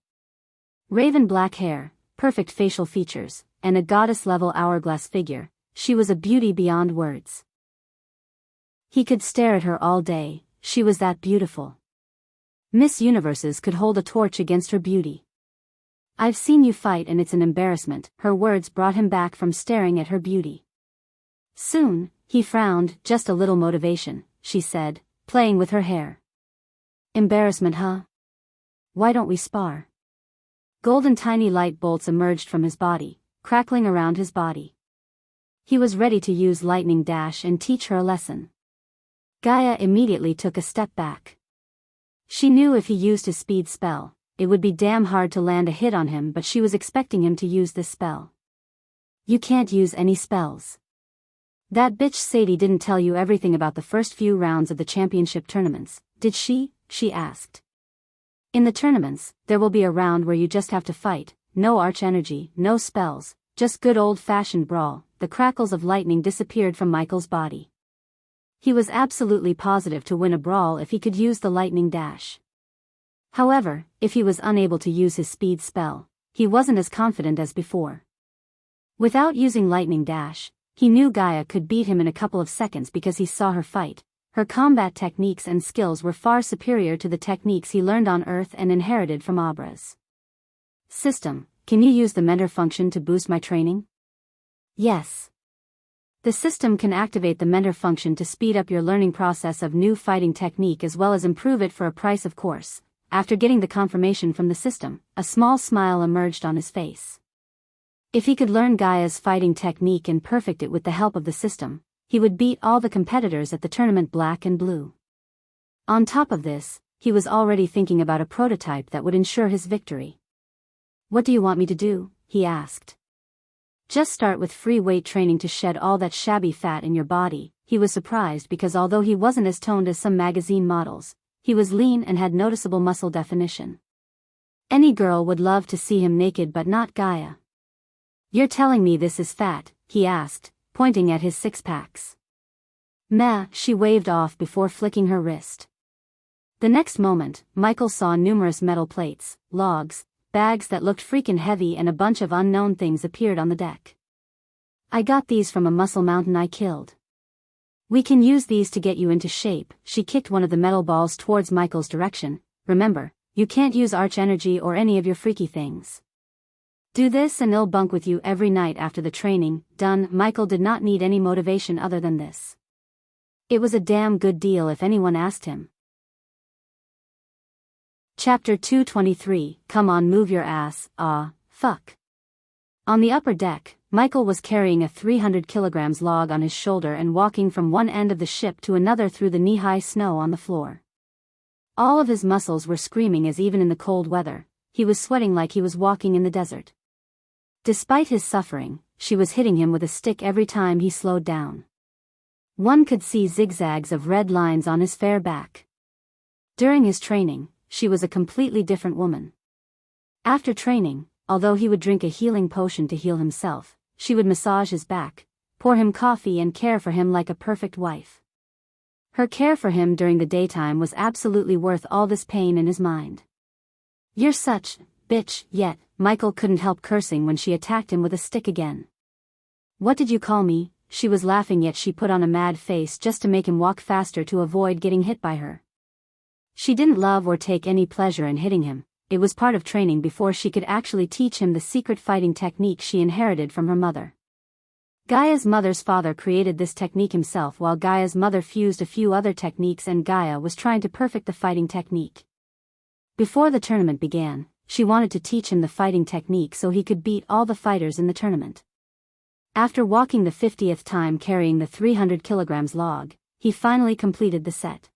Raven black hair, perfect facial features, and a goddess-level hourglass figure, she was a beauty beyond words. He could stare at her all day, she was that beautiful. Miss Universes could hold a torch against her beauty. I've seen you fight and it's an embarrassment. Her words brought him back from staring at her beauty. Soon, he frowned. Just a little motivation, she said, playing with her hair. Embarrassment, huh? Why don't we spar? Golden tiny light bolts emerged from his body, crackling around his body. He was ready to use lightning dash and teach her a lesson. Gaia immediately took a step back. She knew if he used his speed spell, it would be damn hard to land a hit on him, but she was expecting him to use this spell. You can't use any spells. That bitch Sadie didn't tell you everything about the first few rounds of the championship tournaments, did she? She asked. In the tournaments, there will be a round where you just have to fight, no arch energy, no spells, just good old-fashioned brawl. The crackles of lightning disappeared from Michael's body. He was absolutely positive to win a brawl if he could use the lightning dash. However, if he was unable to use his speed spell, he wasn't as confident as before. Without using lightning dash, he knew Gaia could beat him in a couple of seconds because he saw her fight. Her combat techniques and skills were far superior to the techniques he learned on Earth and inherited from Abra's system. Can you use the mentor function to boost my training? Yes. The system can activate the mentor function to speed up your learning process of new fighting technique as well as improve it for a price, of course. After getting the confirmation from the system, a small smile emerged on his face. If he could learn Gaia's fighting technique and perfect it with the help of the system, he would beat all the competitors at the tournament black and blue. On top of this, he was already thinking about a prototype that would ensure his victory. What do you want me to do? He asked. Just start with free weight training to shed all that shabby fat in your body. He was surprised because although he wasn't as toned as some magazine models, he was lean and had noticeable muscle definition. Any girl would love to see him naked, but not Gaia. You're telling me this is fat? He asked, pointing at his six-packs. Meh, she waved off before flicking her wrist. The next moment, Michael saw numerous metal plates, logs, bags that looked freaking heavy, and a bunch of unknown things appeared on the deck. I got these from a muscle mountain I killed. We can use these to get you into shape. She kicked one of the metal balls towards Michael's direction. Remember, you can't use arch energy or any of your freaky things. Do this and I'll bunk with you every night after the training. Done. Michael did not need any motivation other than this. It was a damn good deal if anyone asked him. Chapter 223, Come on, move your ass. Fuck. On the upper deck, Michael was carrying a 300 kilograms log on his shoulder and walking from one end of the ship to another through the knee-high snow on the floor. All of his muscles were screaming as even in the cold weather, he was sweating like he was walking in the desert. Despite his suffering, she was hitting him with a stick every time he slowed down. One could see zigzags of red lines on his fair back. During his training, she was a completely different woman. After training, although he would drink a healing potion to heal himself, she would massage his back, pour him coffee and care for him like a perfect wife. Her care for him during the daytime was absolutely worth all this pain in his mind. You're such Bitch, yet, Michael couldn't help cursing when she attacked him with a stick again. What did you call me? She was laughing, yet she put on a mad face just to make him walk faster to avoid getting hit by her. She didn't love or take any pleasure in hitting him. It was part of training before she could actually teach him the secret fighting technique she inherited from her mother. Gaia's mother's father created this technique himself while Gaia's mother fused a few other techniques and Gaia was trying to perfect the fighting technique. Before the tournament began, she wanted to teach him the fighting technique so he could beat all the fighters in the tournament. After walking the 50th time carrying the 300 kilograms log, he finally completed the set.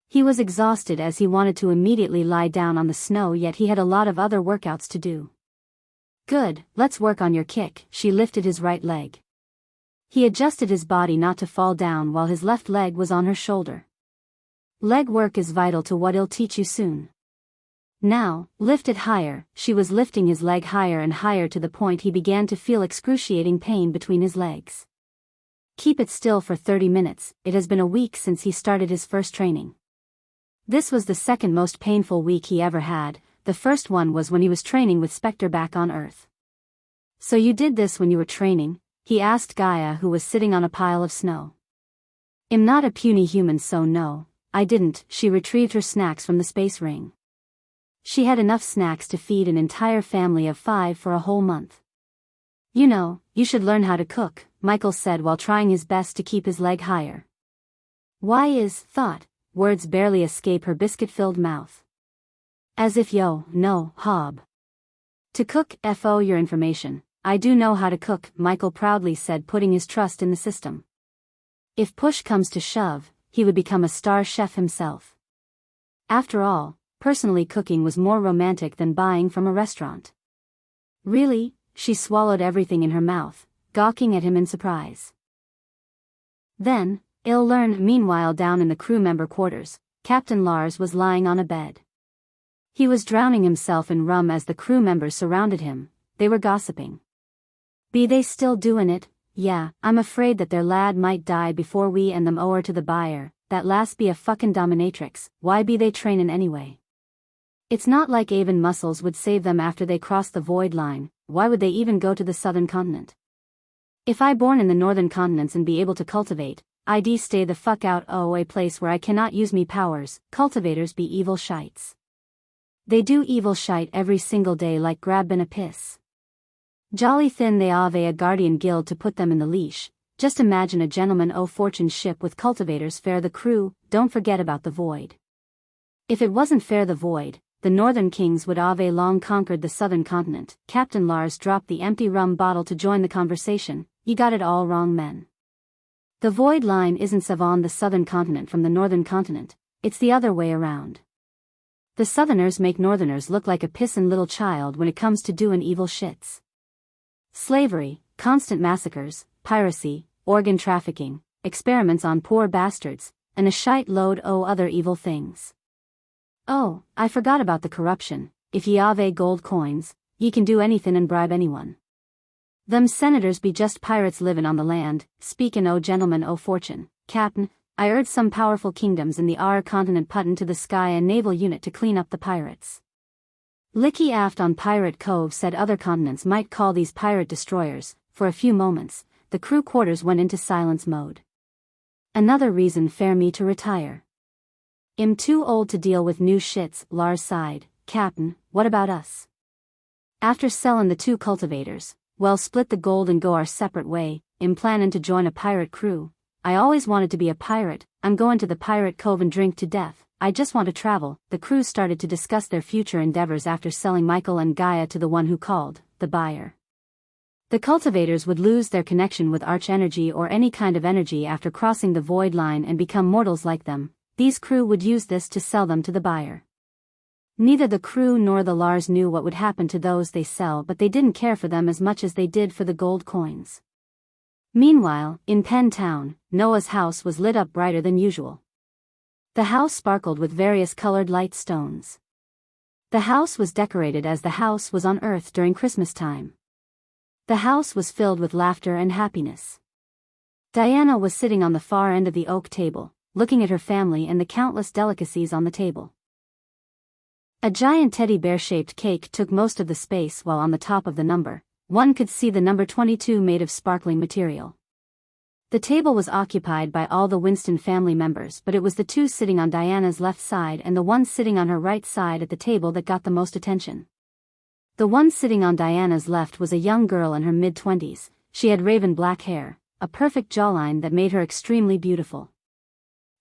He was exhausted as he wanted to immediately lie down on the snow, yet he had a lot of other workouts to do. Good, let's work on your kick. She lifted his right leg. He adjusted his body not to fall down while his left leg was on her shoulder. Leg work is vital to what he'll teach you soon. Now, lift it higher. She was lifting his leg higher and higher to the point he began to feel excruciating pain between his legs. Keep it still for 30 minutes. It has been a week since he started his first training. This was the second most painful week he ever had. The first one was when he was training with Spectre back on Earth. So you did this when you were training? He asked Gaia, who was sitting on a pile of snow. I'm not a puny human, so no, I didn't. She retrieved her snacks from the space ring. She had enough snacks to feed an entire family of 5 for a whole month. You know, you should learn how to cook, Michael said while trying his best to keep his leg higher. Why is, thought, words barely escape her biscuit-filled mouth. As if no, Hob. To cook, FO your information, I do know how to cook, Michael proudly said, putting his trust in the system. If push comes to shove, he would become a star chef himself. After all, personally cooking was more romantic than buying from a restaurant. Really? She swallowed everything in her mouth, gawking at him in surprise. Then, I'll learn. Meanwhile, down in the crew member quarters, Captain Lars was lying on a bed. He was drowning himself in rum as the crew members surrounded him. They were gossiping. Be they still doing it? Yeah, I'm afraid that their lad might die before we and them owe her to the buyer. That lass be a fucking dominatrix. Why be they trainin' anyway? It's not like Avon muscles would save them after they crossed the void line. Why would they even go to the southern continent? If I born in the northern continents and be able to cultivate, I'd stay the fuck out. Oh, a place where I cannot use me powers. Cultivators be evil shites. They do evil shite every single day, like grabbin' a piss. Jolly thin they ave a guardian guild to put them in the leash. Just imagine a gentleman o' fortune ship with cultivators fare the crew. Don't forget about the void. If it wasn't fair the void, the northern kings would have long conquered the southern continent. Captain Lars dropped the empty rum bottle to join the conversation. You got it all wrong, men. The void line isn't savon the southern continent from the northern continent, it's the other way around. The southerners make northerners look like a pissin' little child when it comes to doing evil shits. Slavery, constant massacres, piracy, organ trafficking, experiments on poor bastards, and a shite load o' other evil things. Oh, I forgot about the corruption. If ye have gold coins, ye can do anything and bribe anyone. Them senators be just pirates livin' on the land. Speakin' o' gentlemen o' fortune, Captain, I urge some powerful kingdoms in the R continent puttin' to the sky a naval unit to clean up the pirates. Licky aft on Pirate Cove said other continents might call these pirate destroyers. For a few moments, the crew quarters went into silence mode. Another reason for me to retire. I'm too old to deal with new shits, Lars sighed. Captain, what about us? After sellin' the 2 cultivators, well, split the gold and go our separate way. I'm plannin' to join a pirate crew. I always wanted to be a pirate. I'm going to the Pirate Cove and drink to death. I just want to travel. The crew started to discuss their future endeavors after selling Michael and Gaia to the one who called, the buyer. The cultivators would lose their connection with arch energy or any kind of energy after crossing the void line and become mortals like them. These crew would use this to sell them to the buyer. Neither the crew nor the Lars knew what would happen to those they sell, but they didn't care for them as much as they did for the gold coins. Meanwhile, in Penn Town, Noah's house was lit up brighter than usual. The house sparkled with various colored light stones. The house was decorated as the house was on Earth during Christmas time. The house was filled with laughter and happiness. Diana was sitting on the far end of the oak table, looking at her family and the countless delicacies on the table. A giant teddy bear-shaped cake took most of the space, while on the top of the number, one could see the number 22 made of sparkling material. The table was occupied by all the Winston family members, but it was the two sitting on Diana's left side and the one sitting on her right side at the table that got the most attention. The one sitting on Diana's left was a young girl in her mid-20s. She had raven black hair, a perfect jawline that made her extremely beautiful.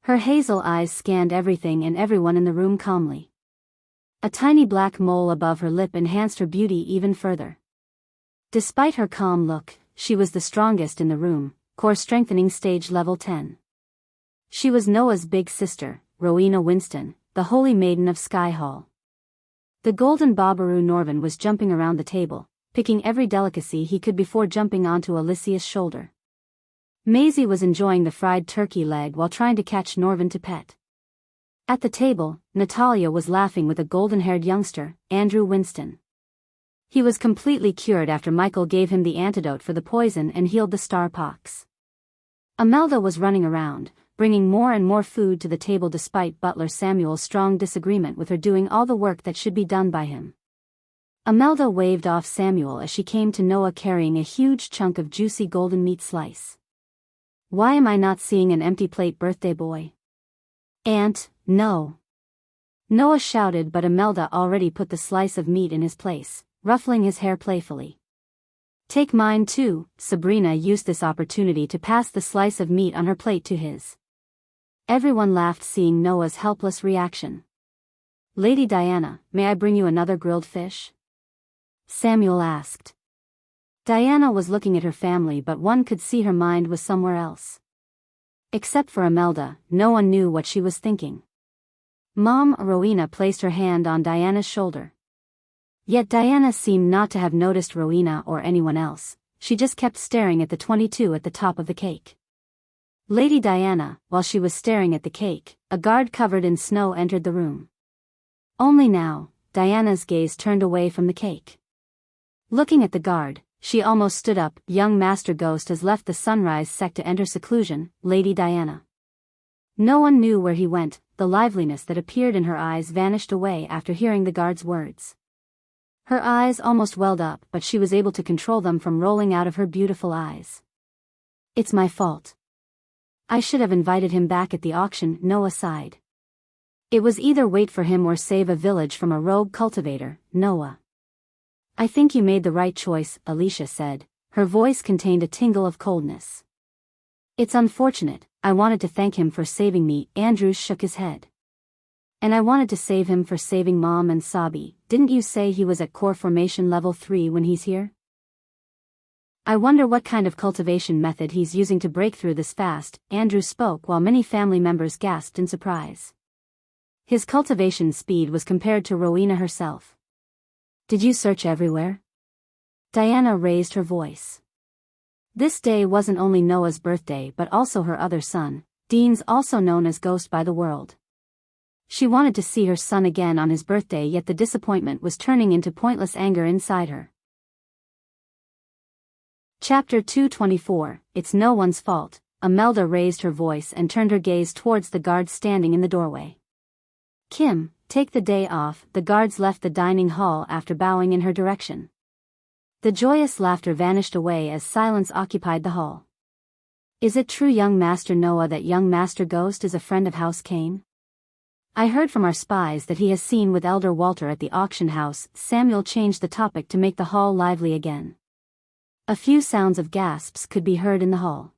Her hazel eyes scanned everything and everyone in the room calmly. A tiny black mole above her lip enhanced her beauty even further. Despite her calm look, she was the strongest in the room, core strengthening stage level 10. She was Noah's big sister, Rowena Winston, the holy maiden of Sky Hall. The golden Bobberoo Norvin was jumping around the table, picking every delicacy he could before jumping onto Alicia's shoulder. Maisie was enjoying the fried turkey leg while trying to catch Norvin to pet. At the table, Natalia was laughing with a golden-haired youngster, Andrew Winston. He was completely cured after Michael gave him the antidote for the poison and healed the star pox. Imelda was running around, bringing more and more food to the table despite Butler Samuel's strong disagreement with her doing all the work that should be done by him. Imelda waved off Samuel as she came to Noah carrying a huge chunk of juicy golden meat slice. "Why am I not seeing an empty plate, birthday boy?" "Aunt, no." Noah shouted, but Imelda already put the slice of meat in his place, ruffling his hair playfully. "Take mine too." Sabrina used this opportunity to pass the slice of meat on her plate to his. Everyone laughed seeing Noah's helpless reaction. "Lady Diana, may I bring you another grilled fish?" Samuel asked. Diana was looking at her family, but one could see her mind was somewhere else. Except for Imelda, no one knew what she was thinking. Mom, Rowena placed her hand on Diana's shoulder. Yet Diana seemed not to have noticed Rowena or anyone else. She just kept staring at the 22 at the top of the cake. Lady Diana, while she was staring at the cake, a guard covered in snow entered the room. Only now, Diana's gaze turned away from the cake. Looking at the guard, she almost stood up. "Young Master Ghost has left the Sunrise sect to enter seclusion, Lady Diana." No one knew where he went. The liveliness that appeared in her eyes vanished away after hearing the guard's words. Her eyes almost welled up, but she was able to control them from rolling out of her beautiful eyes. "It's my fault. I should have invited him back at the auction," Noah sighed. "It was either wait for him or save a village from a rogue cultivator, Noah." "I think you made the right choice," Alicia said. Her voice contained a tingle of coldness. "It's unfortunate. I wanted to thank him for saving me." Andrew shook his head. "And I wanted to save him for saving Mom and Sabi. Didn't you say he was at core formation level 3 when he's here? I wonder what kind of cultivation method he's using to break through this fast." Andrew spoke while many family members gasped in surprise. His cultivation speed was compared to Rowena herself. "Did you search everywhere?" Diana raised her voice. This day wasn't only Noah's birthday but also her other son, Dean's, also known as Ghost by the World. She wanted to see her son again on his birthday, yet the disappointment was turning into pointless anger inside her. Chapter 224, It's No One's Fault. Imelda raised her voice and turned her gaze towards the guards standing in the doorway. "Kim, take the day off." The guards left the dining hall after bowing in her direction. The joyous laughter vanished away as silence occupied the hall. "Is it true, young Master Noah, that young Master Ghost is a friend of House Kane? I heard from our spies that he has seen with Elder Walter at the auction house." Samuel changed the topic to make the hall lively again. A few sounds of gasps could be heard in the hall.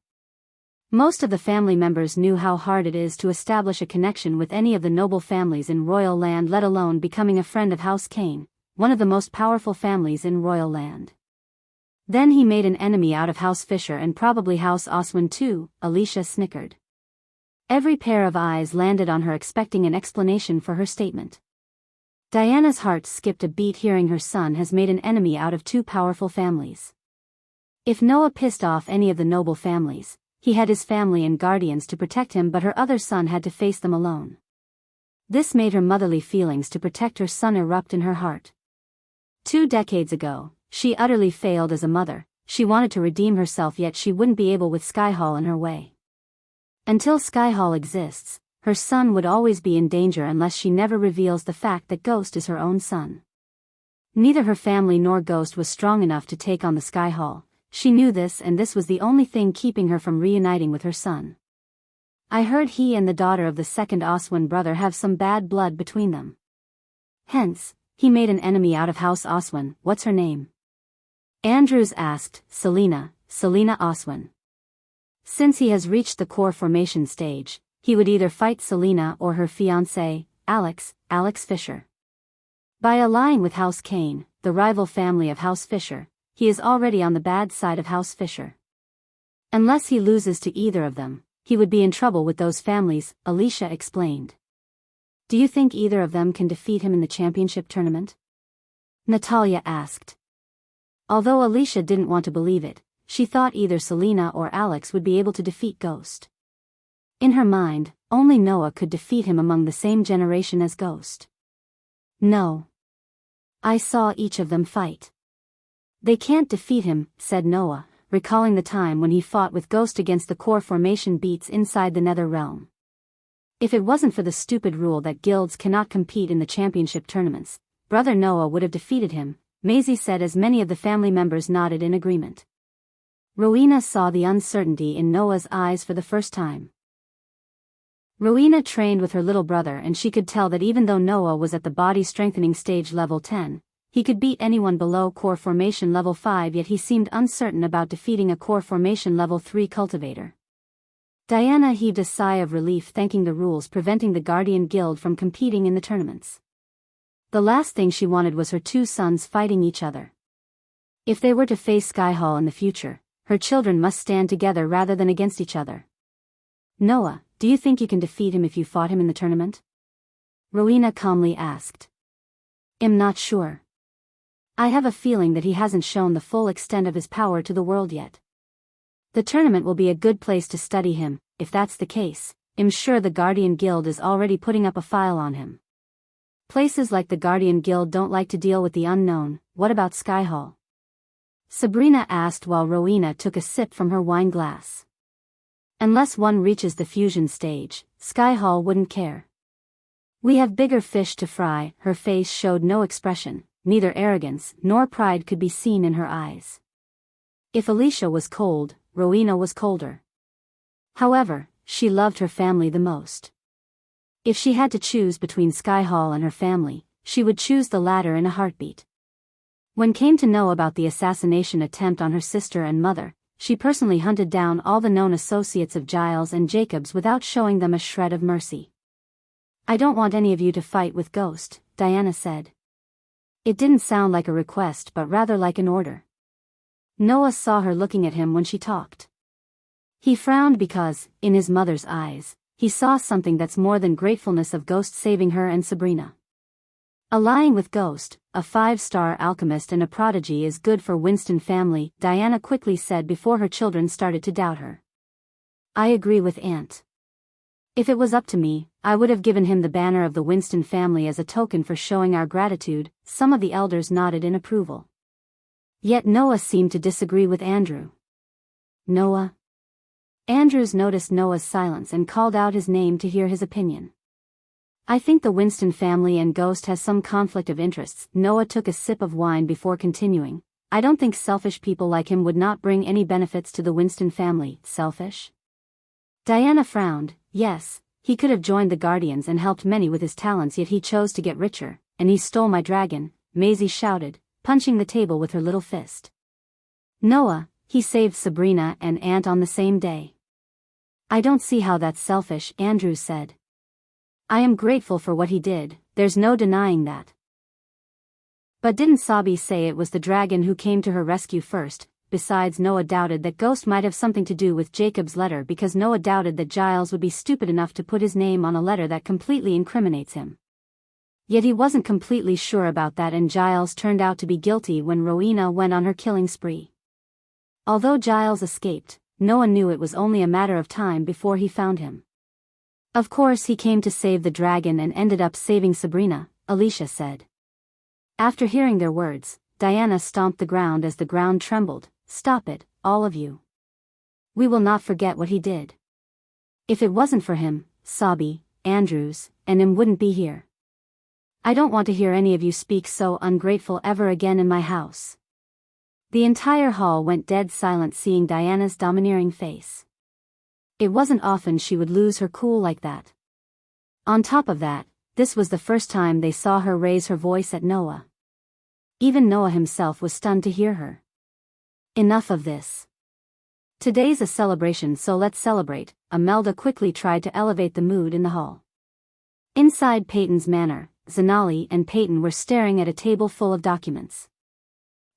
Most of the family members knew how hard it is to establish a connection with any of the noble families in Royal Land, let alone becoming a friend of House Kane, one of the most powerful families in Royal Land. Then he made an enemy out of House Fisher and probably House Oswin too, Alicia snickered. Every pair of eyes landed on her, expecting an explanation for her statement. Diana's heart skipped a beat hearing her son has made an enemy out of two powerful families. If Noah pissed off any of the noble families, he had his family and guardians to protect him, but her other son had to face them alone. This made her motherly feelings to protect her son erupt in her heart. 2 decades ago, she utterly failed as a mother. She wanted to redeem herself, yet she wouldn't be able with Sky Hall in her way. Until Sky Hall exists, her son would always be in danger unless she never reveals the fact that Ghost is her own son. Neither her family nor Ghost was strong enough to take on the Sky Hall. She knew this, and this was the only thing keeping her from reuniting with her son. I heard he and the daughter of the second Oswin brother have some bad blood between them. Hence, he made an enemy out of House Oswin. What's her name? Andrews asked. Selena Oswin. Since he has reached the core formation stage, he would either fight Selena or her fiancé, Alex Fisher. By allying with House Kane, the rival family of House Fisher, he is already on the bad side of House Fisher. Unless he loses to either of them, he would be in trouble with those families, Alicia explained. Do you think either of them can defeat him in the championship tournament? Natalia asked. Although Alicia didn't want to believe it, she thought either Selena or Alex would be able to defeat Ghost. In her mind, only Noah could defeat him among the same generation as Ghost. No. I saw each of them fight. They can't defeat him, said Noah, recalling the time when he fought with Ghost against the core formation beats inside the Nether Realm. If it wasn't for the stupid rule that guilds cannot compete in the championship tournaments, Brother Noah would have defeated him, Maisie said as many of the family members nodded in agreement. Rowena saw the uncertainty in Noah's eyes for the first time. Rowena trained with her little brother, and she could tell that even though Noah was at the body strengthening stage level 10, he could beat anyone below core formation level 5, yet he seemed uncertain about defeating a core formation level 3 cultivator. Diana heaved a sigh of relief, thanking the rules preventing the Guardian Guild from competing in the tournaments. The last thing she wanted was her two sons fighting each other. If they were to face Sky Hall in the future, her children must stand together rather than against each other. Noah, do you think you can defeat him if you fought him in the tournament? Rowena calmly asked. I'm not sure. I have a feeling that he hasn't shown the full extent of his power to the world yet. The tournament will be a good place to study him. If that's the case, I'm sure the Guardian Guild is already putting up a file on him. Places like the Guardian Guild don't like to deal with the unknown. What about Sky Hall? Sabrina asked while Rowena took a sip from her wine glass. Unless one reaches the fusion stage, Sky Hall wouldn't care. We have bigger fish to fry. Her face showed no expression, neither arrogance nor pride could be seen in her eyes. If Alicia was cold, Rowena was colder. However, she loved her family the most. If she had to choose between Sky Hall and her family, she would choose the latter in a heartbeat. When came to know about the assassination attempt on her sister and mother, she personally hunted down all the known associates of Giles and Jacobs without showing them a shred of mercy. I don't want any of you to fight with Ghost, Diana said. It didn't sound like a request but rather like an order. Noah saw her looking at him when she talked. He frowned because, in his mother's eyes, he saw something that's more than gratefulness of Ghost saving her and Sabrina. Allying with Ghost, a 5-star alchemist and a prodigy, is good for Winston family, Diana quickly said before her children started to doubt her. I agree with Aunt. If it was up to me, I would have given him the banner of the Winston family as a token for showing our gratitude. Some of the elders nodded in approval. Yet Noah seemed to disagree with Andrew. Noah? Andrews noticed Noah's silence and called out his name to hear his opinion. I think the Winston family and Ghost has some conflict of interests. Noah took a sip of wine before continuing. I don't think selfish people like him would not bring any benefits to the Winston family. Selfish? Diana frowned. Yes, he could have joined the Guardians and helped many with his talents, yet he chose to get richer, and he stole my dragon, Maisie shouted, punching the table with her little fist. Noah, he saved Sabrina and Aunt on the same day. I don't see how that's selfish, Andrews said. I am grateful for what he did, there's no denying that. But didn't Sabi say it was the dragon who came to her rescue first? Besides, Noah doubted that Ghost might have something to do with Jacob's letter because Noah doubted that Giles would be stupid enough to put his name on a letter that completely incriminates him. Yet he wasn't completely sure about that, and Giles turned out to be guilty when Rowena went on her killing spree. Although Giles escaped, Noah knew it was only a matter of time before he found him. Of course he came to save the dragon and ended up saving Sabrina, Alicia said. After hearing their words, Diana stomped the ground as the ground trembled. Stop it, all of you. We will not forget what he did. If it wasn't for him, Sabi, Andrews, and wouldn't be here. I don't want to hear any of you speak so ungrateful ever again in my house." The entire hall went dead silent seeing Diana's domineering face. It wasn't often she would lose her cool like that. On top of that, this was the first time they saw her raise her voice at Noah. Even Noah himself was stunned to hear her. "Enough of this. Today's a celebration, so let's celebrate." Imelda quickly tried to elevate the mood in the hall. Inside Peyton's manor, Zanali and Peyton were staring at a table full of documents.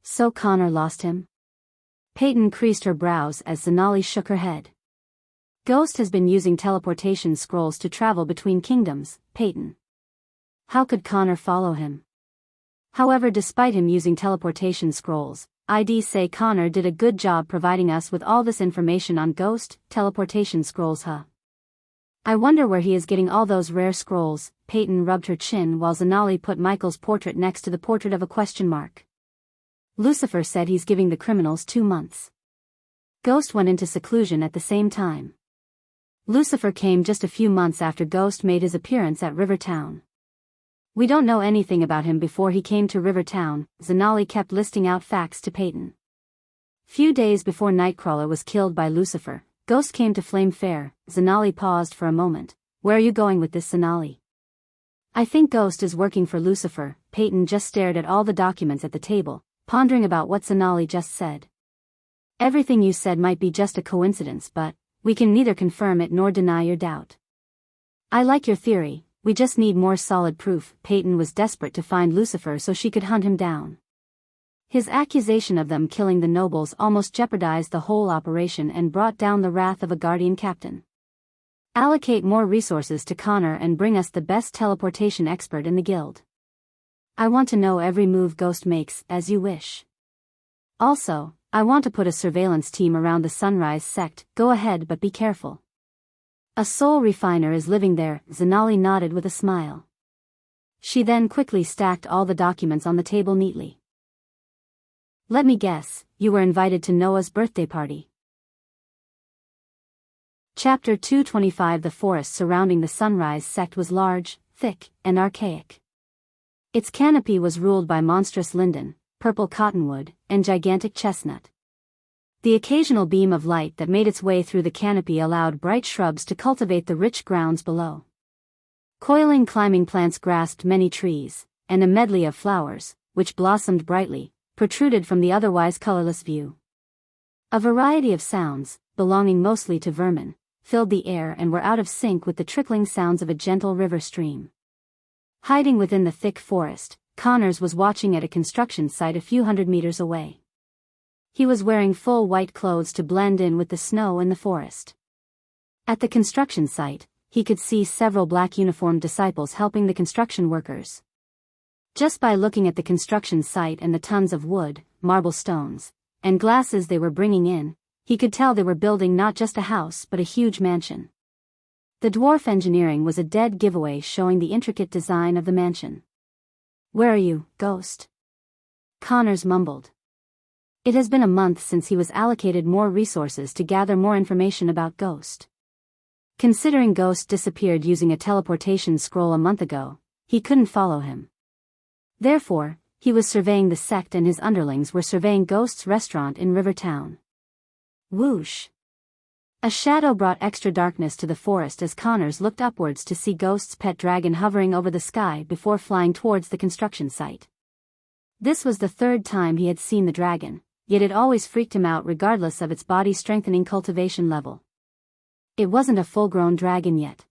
"So Connor lost him?" Peyton creased her brows as Zanali shook her head. "Ghost has been using teleportation scrolls to travel between kingdoms, Peyton. How could Connor follow him? However, despite him using teleportation scrolls, I'd say Connor did a good job providing us with all this information on Ghost teleportation scrolls, huh? I wonder where he is getting all those rare scrolls." Peyton rubbed her chin while Zanali put Michael's portrait next to the portrait of a question mark. "Lucifer said he's giving the criminals 2 months. Ghost went into seclusion at the same time. Lucifer came just a few months after Ghost made his appearance at Rivertown. We don't know anything about him before he came to Rivertown." Zanali kept listing out facts to Peyton. "Few days before Nightcrawler was killed by Lucifer, Ghost came to Flame Fair." Zanali paused for a moment. "Where are you going with this, Zanali?" "I think Ghost is working for Lucifer." Peyton just stared at all the documents at the table, pondering about what Zanali just said. "Everything you said might be just a coincidence, but we can neither confirm it nor deny your doubt. I like your theory, we just need more solid proof." Peyton was desperate to find Lucifer so she could hunt him down. His accusation of them killing the nobles almost jeopardized the whole operation and brought down the wrath of a guardian captain. "Allocate more resources to Connor and bring us the best teleportation expert in the guild. I want to know every move Ghost makes, as you wish. Also, I want to put a surveillance team around the Sunrise sect." "Go ahead, but be careful. A soul refiner is living there." Zanali nodded with a smile. She then quickly stacked all the documents on the table neatly. "Let me guess, you were invited to Noah's birthday party." Chapter 225. The forest surrounding the Sunrise sect was large, thick, and archaic. Its canopy was ruled by monstrous linden, purple cottonwood, and gigantic chestnut. The occasional beam of light that made its way through the canopy allowed bright shrubs to cultivate the rich grounds below. Coiling climbing plants grasped many trees, and a medley of flowers, which blossomed brightly, protruded from the otherwise colorless view. A variety of sounds, belonging mostly to vermin, filled the air and were out of sync with the trickling sounds of a gentle river stream. Hiding within the thick forest, Connors was watching at a construction site a few hundred meters away. He was wearing full white clothes to blend in with the snow in the forest. At the construction site, he could see several black uniformed disciples helping the construction workers. Just by looking at the construction site and the tons of wood, marble stones, and glasses they were bringing in, he could tell they were building not just a house but a huge mansion. The dwarf engineering was a dead giveaway, showing the intricate design of the mansion. "Where are you, Ghost?" Connors mumbled. It has been a month since he was allocated more resources to gather more information about Ghost. Considering Ghost disappeared using a teleportation scroll a month ago, he couldn't follow him. Therefore, he was surveying the sect and his underlings were surveying Ghost's restaurant in Rivertown. Whoosh! A shadow brought extra darkness to the forest as Connors looked upwards to see Ghost's pet dragon hovering over the sky before flying towards the construction site. This was the third time he had seen the dragon, yet it always freaked him out regardless of its body-strengthening cultivation level. It wasn't a full-grown dragon yet.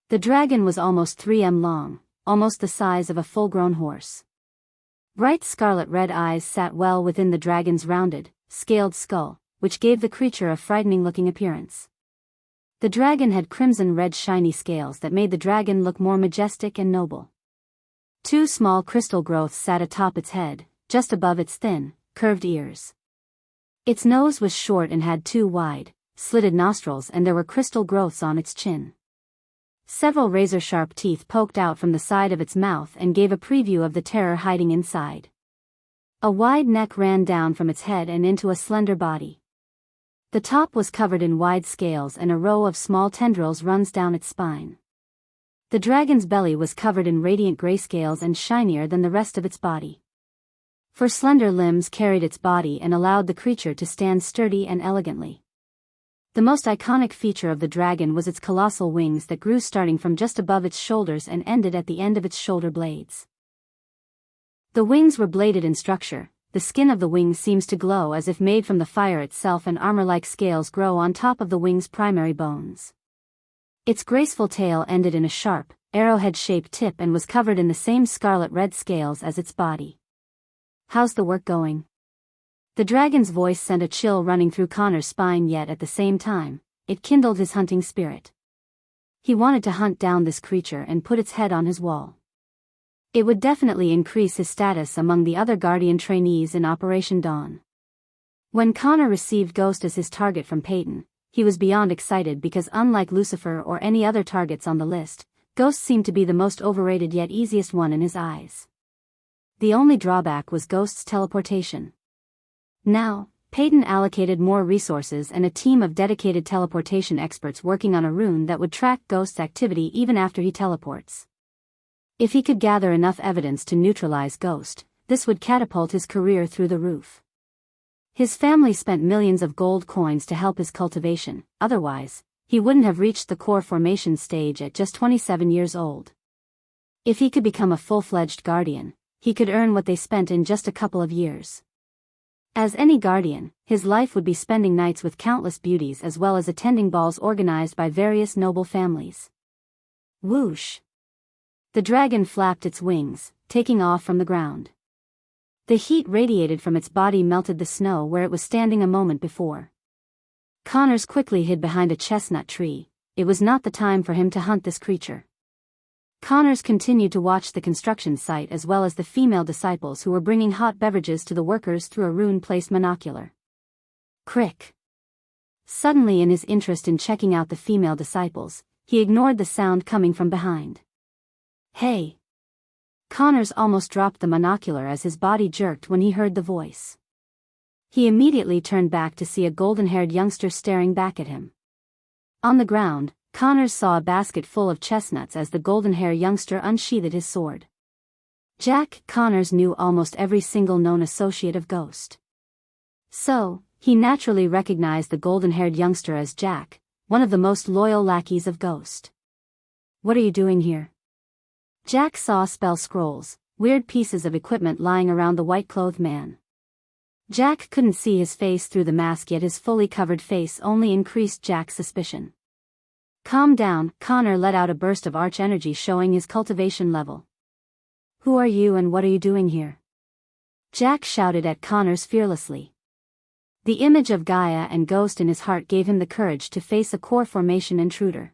The dragon was almost 3 m long, almost the size of a full-grown horse. Bright scarlet-red eyes sat well within the dragon's rounded, scaled skull, which gave the creature a frightening-looking appearance. The dragon had crimson-red shiny scales that made the dragon look more majestic and noble. 2 small crystal growths sat atop its head, just above its thin, curved ears. Its nose was short and had 2 wide, slitted nostrils, and there were crystal growths on its chin. Several razor-sharp teeth poked out from the side of its mouth and gave a preview of the terror hiding inside. A wide neck ran down from its head and into a slender body. The top was covered in wide scales and a row of small tendrils runs down its spine. The dragon's belly was covered in radiant gray scales and shinier than the rest of its body. Four slender limbs carried its body and allowed the creature to stand sturdy and elegantly. The most iconic feature of the dragon was its colossal wings that grew starting from just above its shoulders and ended at the end of its shoulder blades. The wings were bladed in structure. The skin of the wings seems to glow as if made from the fire itself, and armor-like scales grow on top of the wings' primary bones. Its graceful tail ended in a sharp, arrowhead-shaped tip and was covered in the same scarlet-red scales as its body. "How's the work going?" The dragon's voice sent a chill running through Connor's spine, yet at the same time, it kindled his hunting spirit. He wanted to hunt down this creature and put its head on his wall. It would definitely increase his status among the other Guardian trainees in Operation Dawn. When Connor received Ghost as his target from Peyton, he was beyond excited because unlike Lucifer or any other targets on the list, Ghost seemed to be the most overrated yet easiest one in his eyes. The only drawback was Ghost's teleportation. Now, Peyton allocated more resources and a team of dedicated teleportation experts working on a rune that would track Ghost's activity even after he teleports. If he could gather enough evidence to neutralize Ghost, this would catapult his career through the roof. His family spent millions of gold coins to help his cultivation, otherwise, he wouldn't have reached the core formation stage at just 27 years old. If he could become a full-fledged Guardian, he could earn what they spent in just a couple of years. As any Guardian, his life would be spending nights with countless beauties as well as attending balls organized by various noble families. Whoosh! The dragon flapped its wings, taking off from the ground. The heat radiated from its body melted the snow where it was standing a moment before. Connors quickly hid behind a chestnut tree. It was not the time for him to hunt this creature. Connors continued to watch the construction site as well as the female disciples who were bringing hot beverages to the workers through a rune-placed monocular. Crick! Suddenly, in his interest in checking out the female disciples, he ignored the sound coming from behind. "Hey!" Connors almost dropped the monocular as his body jerked when he heard the voice. He immediately turned back to see a golden-haired youngster staring back at him. On the ground, Connors saw a basket full of chestnuts as the golden-haired youngster unsheathed his sword. Jack. Connors knew almost every single known associate of Ghost. So, he naturally recognized the golden-haired youngster as Jack, one of the most loyal lackeys of Ghost. "What are you doing here?" Jack saw spell scrolls, weird pieces of equipment lying around the white-clothed man. Jack couldn't see his face through the mask, yet his fully covered face only increased Jack's suspicion. "Calm down," Connor let out a burst of arch energy showing his cultivation level. "Who are you and what are you doing here?" Jack shouted at Connors fearlessly. The image of Gaia and Ghost in his heart gave him the courage to face a core formation intruder.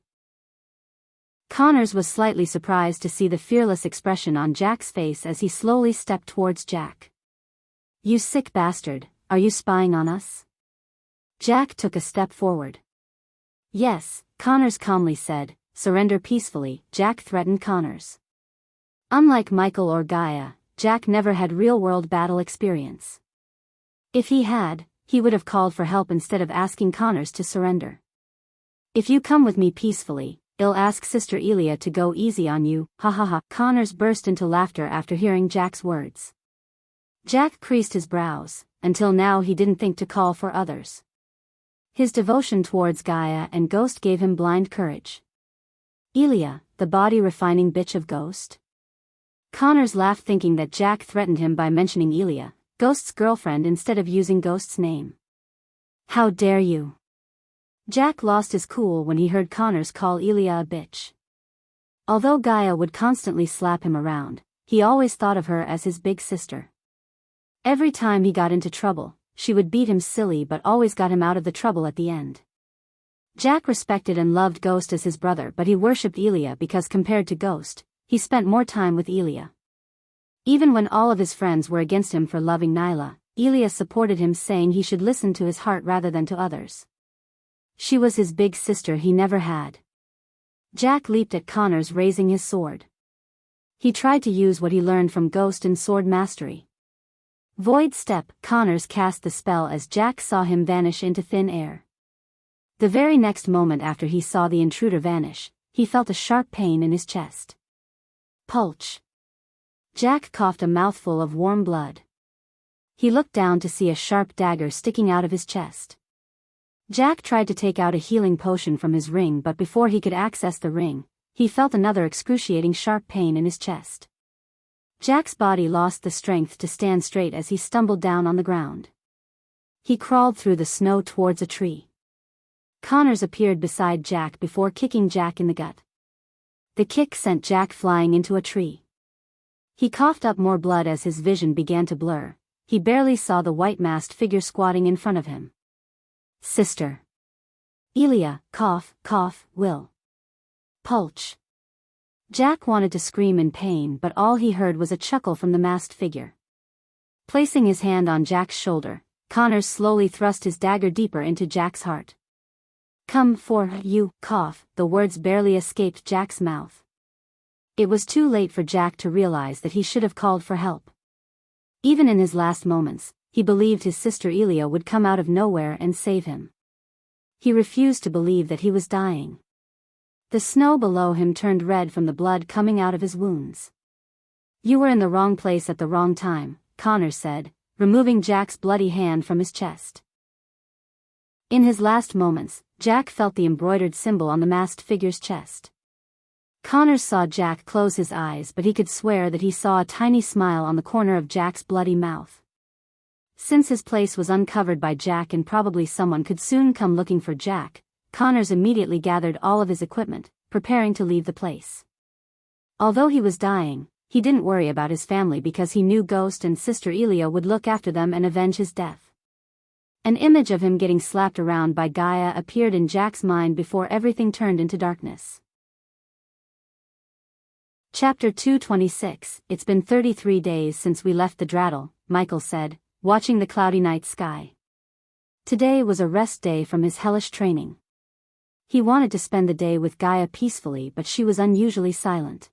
Connors was slightly surprised to see the fearless expression on Jack's face as he slowly stepped towards Jack. "You sick bastard, are you spying on us?" Jack took a step forward. "Yes," Connors calmly said, "surrender peacefully." Jack threatened Connors. Unlike Michael or Gaia, Jack never had real-world battle experience. If he had, he would have called for help instead of asking Connors to surrender. "If you come with me peacefully, I'll ask Sister Elia to go easy on you." "Ha ha ha." Connors burst into laughter after hearing Jack's words. Jack creased his brows. Until now he didn't think to call for others. His devotion towards Gaia and Ghost gave him blind courage. "Elia, the body-refining bitch of Ghost?" Connors laughed, thinking that Jack threatened him by mentioning Elia, Ghost's girlfriend, instead of using Ghost's name. "How dare you!" Jack lost his cool when he heard Connors call Elia a bitch. Although Gaia would constantly slap him around, he always thought of her as his big sister. Every time he got into trouble, she would beat him silly but always got him out of the trouble at the end. Jack respected and loved Ghost as his brother, but he worshipped Elia because compared to Ghost, he spent more time with Elia. Even when all of his friends were against him for loving Nyla, Elia supported him, saying he should listen to his heart rather than to others. She was his big sister he never had. Jack leaped at Connors, raising his sword. He tried to use what he learned from Ghost in sword mastery. Void Step. Connors cast the spell as Jack saw him vanish into thin air. The very next moment after he saw the intruder vanish, he felt a sharp pain in his chest. Pulch. Jack coughed a mouthful of warm blood. He looked down to see a sharp dagger sticking out of his chest. Jack tried to take out a healing potion from his ring, but before he could access the ring, he felt another excruciating sharp pain in his chest. Jack's body lost the strength to stand straight as he stumbled down on the ground. He crawled through the snow towards a tree. Connors appeared beside Jack before kicking Jack in the gut. The kick sent Jack flying into a tree. He coughed up more blood as his vision began to blur. He barely saw the white-masked figure squatting in front of him. Sister. Elia, cough, cough, Will. Pulch. Jack wanted to scream in pain, but all he heard was a chuckle from the masked figure. Placing his hand on Jack's shoulder, Connors slowly thrust his dagger deeper into Jack's heart. Come for you, cough, the words barely escaped Jack's mouth. It was too late for Jack to realize that he should have called for help. Even in his last moments, he believed his sister Elia would come out of nowhere and save him. He refused to believe that he was dying. The snow below him turned red from the blood coming out of his wounds. You were in the wrong place at the wrong time, Connors said, removing Jack's bloody hand from his chest. In his last moments, Jack felt the embroidered symbol on the masked figure's chest. Connors saw Jack close his eyes, but he could swear that he saw a tiny smile on the corner of Jack's bloody mouth. Since his place was uncovered by Jack and probably someone could soon come looking for Jack, Connors immediately gathered all of his equipment, preparing to leave the place. Although he was dying, he didn't worry about his family because he knew Ghost and Sister Elia would look after them and avenge his death. An image of him getting slapped around by Gaia appeared in Jack's mind before everything turned into darkness. Chapter 226. It's been 33 days since we left the Draddle, Michael said, watching the cloudy night sky. Today was a rest day from his hellish training. He wanted to spend the day with Gaia peacefully, but she was unusually silent.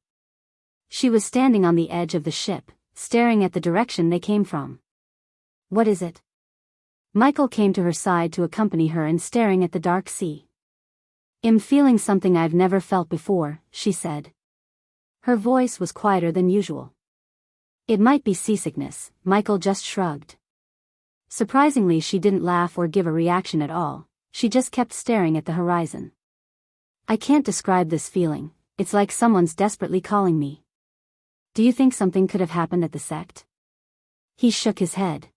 She was standing on the edge of the ship, staring at the direction they came from. What is it? Michael came to her side to accompany her and staring at the dark sea. I'm feeling something I've never felt before, she said. Her voice was quieter than usual. It might be seasickness, Michael just shrugged. Surprisingly, she didn't laugh or give a reaction at all, she just kept staring at the horizon. I can't describe this feeling, it's like someone's desperately calling me. Do you think something could have happened at the sect? He shook his head.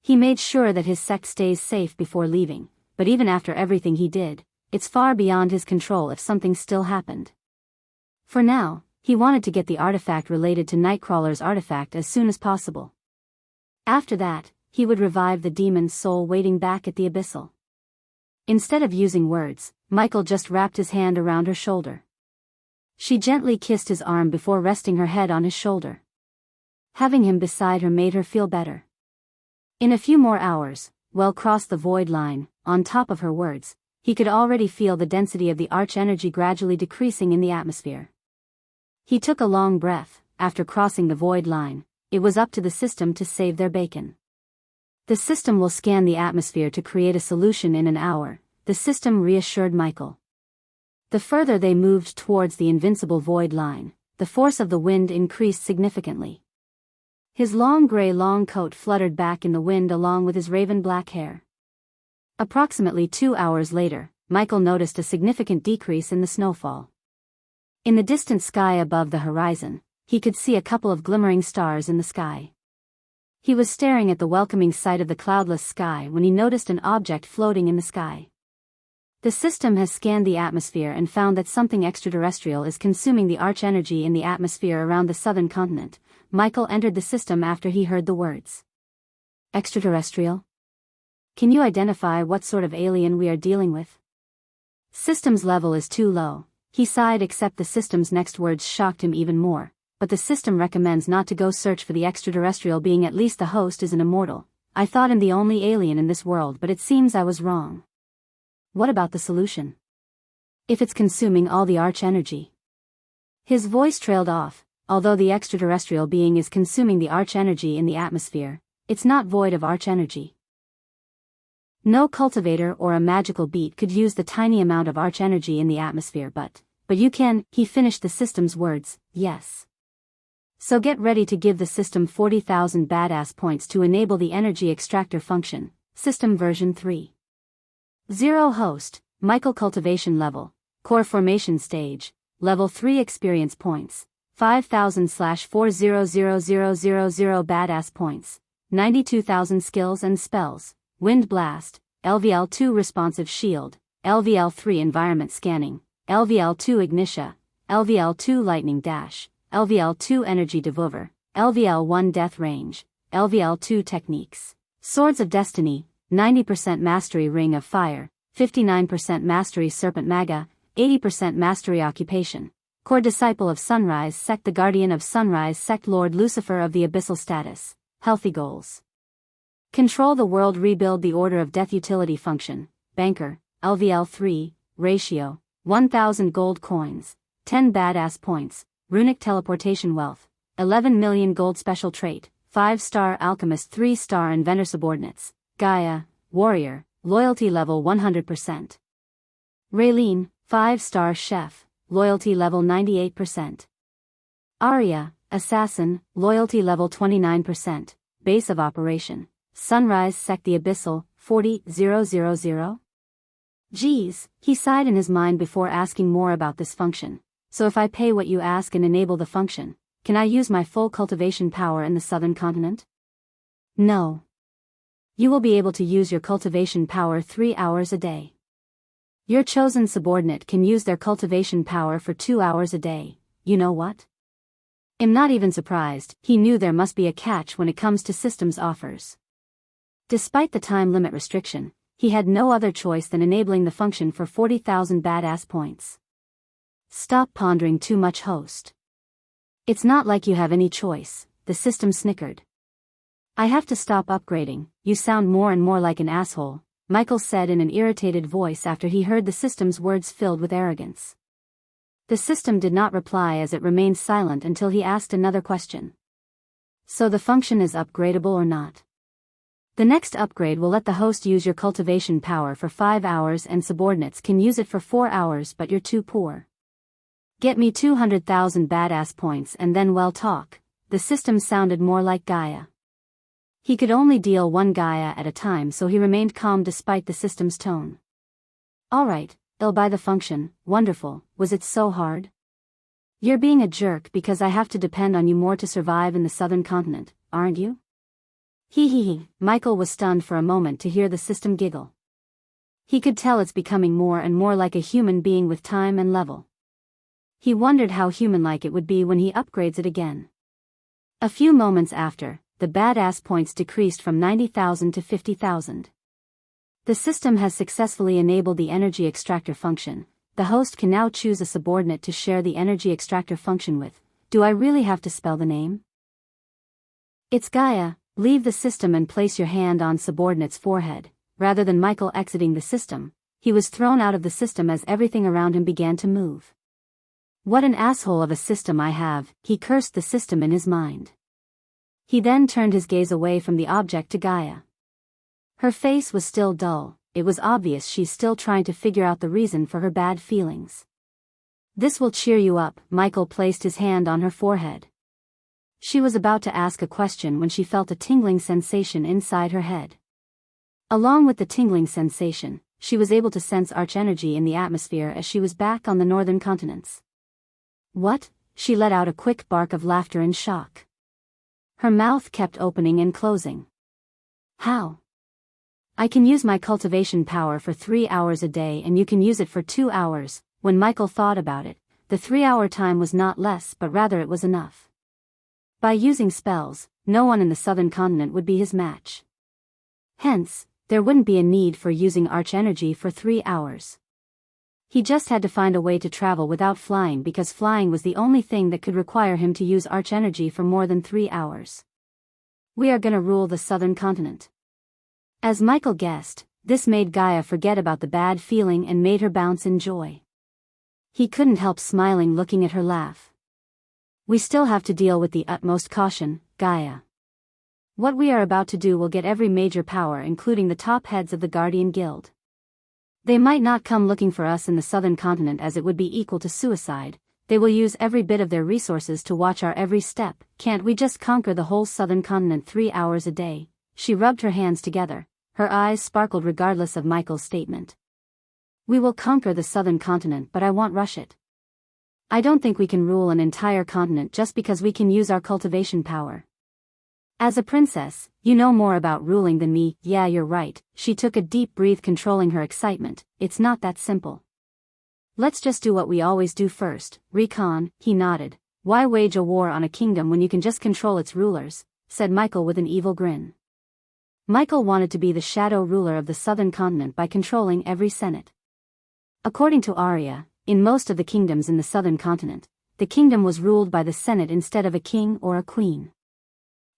He made sure that his sect stays safe before leaving, but even after everything he did, it's far beyond his control if something still happened. For now, he wanted to get the artifact related to Nightcrawler's artifact as soon as possible. After that, he would revive the demon's soul waiting back at the abyssal. Instead of using words, Michael just wrapped his hand around her shoulder. She gently kissed his arm before resting her head on his shoulder. Having him beside her made her feel better. In a few more hours, Will crossed the void line. On top of her words, he could already feel the density of the arch energy gradually decreasing in the atmosphere. He took a long breath. After crossing the void line, it was up to the system to save their bacon. The system will scan the atmosphere to create a solution in an hour, the system reassured Michael. The further they moved towards the invincible void line, the force of the wind increased significantly. His long gray long coat fluttered back in the wind along with his raven black hair. Approximately 2 hours later, Michael noticed a significant decrease in the snowfall. In the distant sky above the horizon, he could see a couple of glimmering stars in the sky. He was staring at the welcoming sight of the cloudless sky when he noticed an object floating in the sky. The system has scanned the atmosphere and found that something extraterrestrial is consuming the arch energy in the atmosphere around the southern continent. Michael entered the system after he heard the words. Extraterrestrial? Can you identify what sort of alien we are dealing with? System's level is too low, he sighed, except the system's next words shocked him even more. But the system recommends not to go search for the extraterrestrial being, at least the host is an immortal. I thought him the only alien in this world, but it seems I was wrong. What about the solution? If it's consuming all the arch energy? His voice trailed off. Although the extraterrestrial being is consuming the arch energy in the atmosphere, it's not void of arch energy. No cultivator or a magical beat could use the tiny amount of arch energy in the atmosphere, but but you can, he finished the system's words, yes. So get ready to give the system 40,000 badass points to enable the energy extractor function, system version 3.0 host, Michael cultivation level, core formation stage, level 3 experience points, 5,000/400000 badass points, 92,000 skills and spells, wind blast, LVL2 responsive shield, LVL3 environment scanning, LVL2 ignitia, LVL2 lightning dash, LVL2 energy devolver, LVL1 death range, LVL2 techniques, swords of destiny, 90% mastery ring of fire, 59% mastery serpent maga, 80% mastery occupation, core disciple of sunrise sect, the guardian of sunrise sect, lord Lucifer of the abyssal status, healthy goals. Control the world, rebuild the order of death, utility function, banker, LVL3, ratio, 1,000 gold coins, 10 badass points, runic teleportation wealth, 11 million gold, special trait, 5-star alchemist, 3-star inventor, subordinates, Gaia, warrior, loyalty level 100%. Raylene, 5-star chef, loyalty level 98%. Arya, assassin, loyalty level 29%, base of operation, sunrise sect, the abyssal, 40,000. Geez, he sighed in his mind before asking more about this function. So if I pay what you ask and enable the function, can I use my full cultivation power in the southern continent? No. You will be able to use your cultivation power 3 hours a day. Your chosen subordinate can use their cultivation power for 2 hours a day. You know what? I'm not even surprised. He knew there must be a catch when it comes to systems offers. Despite the time limit restriction, he had no other choice than enabling the function for 40,000 badass points. Stop pondering too much, host. It's not like you have any choice, the system snickered. I have to stop upgrading, you sound more and more like an asshole, Michael said in an irritated voice after he heard the system's words filled with arrogance. The system did not reply as it remained silent until he asked another question. So the function is upgradable or not? The next upgrade will let the host use your cultivation power for 5 hours and subordinates can use it for 4 hours, but you're too poor. Get me 200,000 badass points and then we'll talk. The system sounded more like Gaia. He could only deal one Gaia at a time, so he remained calm despite the system's tone. Alright, I'll buy the function. Wonderful. Was it so hard? You're being a jerk because I have to depend on you more to survive in the southern continent, aren't you? Hee. Michael was stunned for a moment to hear the system giggle. He could tell it's becoming more and more like a human being with time and level. He wondered how human-like it would be when he upgrades it again. A few moments after, the badass points decreased from 90,000 to 50,000. The system has successfully enabled the energy extractor function. The host can now choose a subordinate to share the energy extractor function with. Do I really have to spell the name? It's Gaia. Leave the system and place your hand on subordinate's forehead. Rather than Michael exiting the system, he was thrown out of the system as everything around him began to move. What an asshole of a system I have, he cursed the system in his mind. He then turned his gaze away from the object to Gaia. Her face was still dull. It was obvious she's still trying to figure out the reason for her bad feelings. This will cheer you up. Michael placed his hand on her forehead. She was about to ask a question when she felt a tingling sensation inside her head. Along with the tingling sensation, she was able to sense arch-energy in the atmosphere as she was back on the northern continents. What? She let out a quick bark of laughter in shock. Her mouth kept opening and closing. How? I can use my cultivation power for 3 hours a day and you can use it for 2 hours. When Michael thought about it, the 3-hour time was not less but rather it was enough. By using spells, no one in the southern continent would be his match. Hence, there wouldn't be a need for using arch-energy for 3 hours. He just had to find a way to travel without flying because flying was the only thing that could require him to use arch-energy for more than 3 hours. We are gonna rule the southern continent. As Michael guessed, this made Gaia forget about the bad feeling and made her bounce in joy. He couldn't help smiling looking at her laugh. We still have to deal with the utmost caution, Gaia. What we are about to do will get every major power including the top heads of the Guardian Guild. They might not come looking for us in the southern continent, as it would be equal to suicide. They will use every bit of their resources to watch our every step. Can't we just conquer the whole southern continent 3 hours a day? She rubbed her hands together. Her eyes sparkled regardless of Michael's statement. We will conquer the southern continent, but I won't rush it. I don't think we can rule an entire continent just because we can use our cultivation power. As a princess, you know more about ruling than me. Yeah, you're right. She took a deep breath, controlling her excitement. It's not that simple. Let's just do what we always do first. Recon. He nodded. Why wage a war on a kingdom when you can just control its rulers? Said Michael with an evil grin. Michael wanted to be the shadow ruler of the southern continent by controlling every senate. According to Arya, in most of the kingdoms in the southern continent, the kingdom was ruled by the Senate instead of a king or a queen.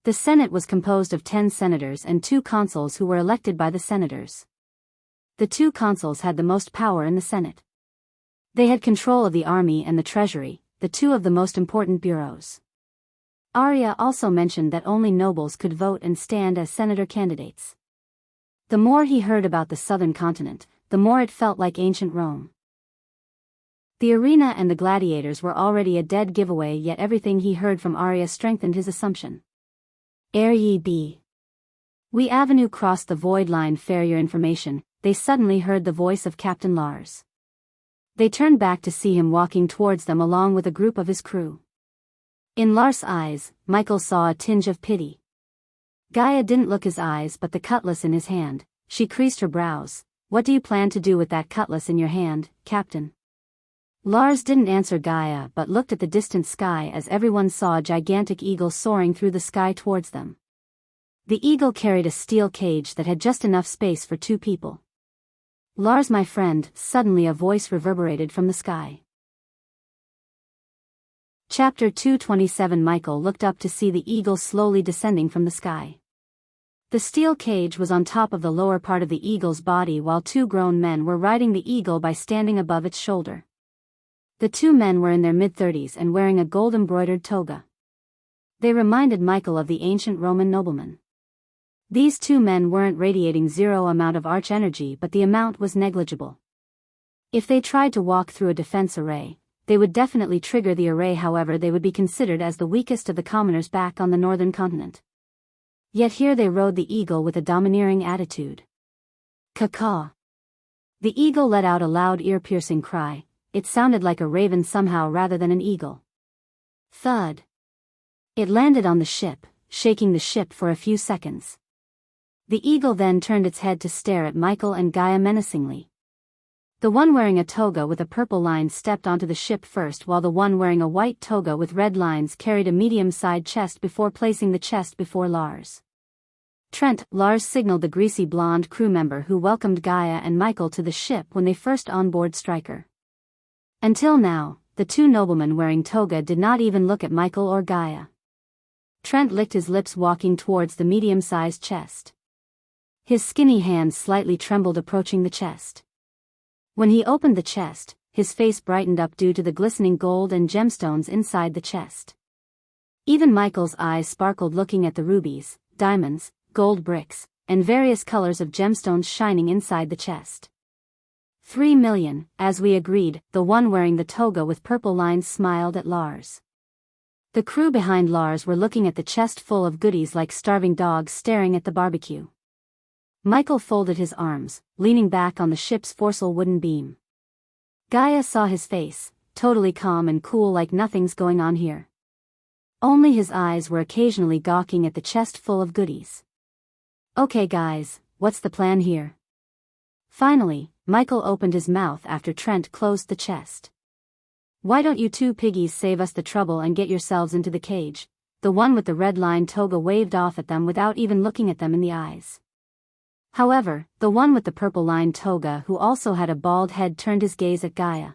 The Senate was composed of 10 senators and 2 consuls who were elected by the senators. The 2 consuls had the most power in the Senate. They had control of the army and the treasury, the 2 of the most important bureaus. Arya also mentioned that only nobles could vote and stand as senator candidates. The more he heard about the southern continent, the more it felt like ancient Rome. The arena and the gladiators were already a dead giveaway, yet everything he heard from Arya strengthened his assumption. Ere ye be. We avenue crossed the void line. For your information, they suddenly heard the voice of Captain Lars. They turned back to see him walking towards them along with a group of his crew. In Lars' eyes, Michael saw a tinge of pity. Gaia didn't look his eyes but the cutlass in his hand. She creased her brows. What do you plan to do with that cutlass in your hand, Captain? Lars didn't answer Gaia but looked at the distant sky as everyone saw a gigantic eagle soaring through the sky towards them. The eagle carried a steel cage that had just enough space for 2 people. Lars, my friend, suddenly a voice reverberated from the sky. Chapter 227. Michael looked up to see the eagle slowly descending from the sky. The steel cage was on top of the lower part of the eagle's body while 2 grown men were riding the eagle by standing above its shoulder. The 2 men were in their mid-30s and wearing a gold-embroidered toga. They reminded Michael of the ancient Roman noblemen. These 2 men weren't radiating zero amount of arch energy, but the amount was negligible. If they tried to walk through a defense array, they would definitely trigger the array. However, they would be considered as the weakest of the commoners back on the northern continent. Yet here they rode the eagle with a domineering attitude. Caw-caw. The eagle let out a loud ear-piercing cry. It sounded like a raven somehow rather than an eagle. Thud. It landed on the ship, shaking the ship for a few seconds. The eagle then turned its head to stare at Michael and Gaia menacingly. The one wearing a toga with a purple line stepped onto the ship first, while the one wearing a white toga with red lines carried a medium-sized chest before placing the chest before Lars. Trent. Lars signaled the greasy blonde crew member who welcomed Gaia and Michael to the ship when they first onboard Stryker. Until now, the 2 noblemen wearing toga did not even look at Michael or Gaia. Trent licked his lips walking towards the medium-sized chest. His skinny hands slightly trembled approaching the chest. When he opened the chest, his face brightened up due to the glistening gold and gemstones inside the chest. Even Michael's eyes sparkled looking at the rubies, diamonds, gold bricks, and various colors of gemstones shining inside the chest. 3 million, as we agreed. The one wearing the toga with purple lines smiled at Lars. The crew behind Lars were looking at the chest full of goodies like starving dogs staring at the barbecue. Michael folded his arms, leaning back on the ship's foresail wooden beam. Gaia saw his face, totally calm and cool like nothing's going on here. Only his eyes were occasionally gawking at the chest full of goodies. Okay guys, what's the plan here? Finally, Michael opened his mouth after Trent closed the chest. Why don't you 2 piggies save us the trouble and get yourselves into the cage? The one with the red-lined toga waved off at them without even looking at them in the eyes. However, the one with the purple-lined toga who also had a bald head turned his gaze at Gaia.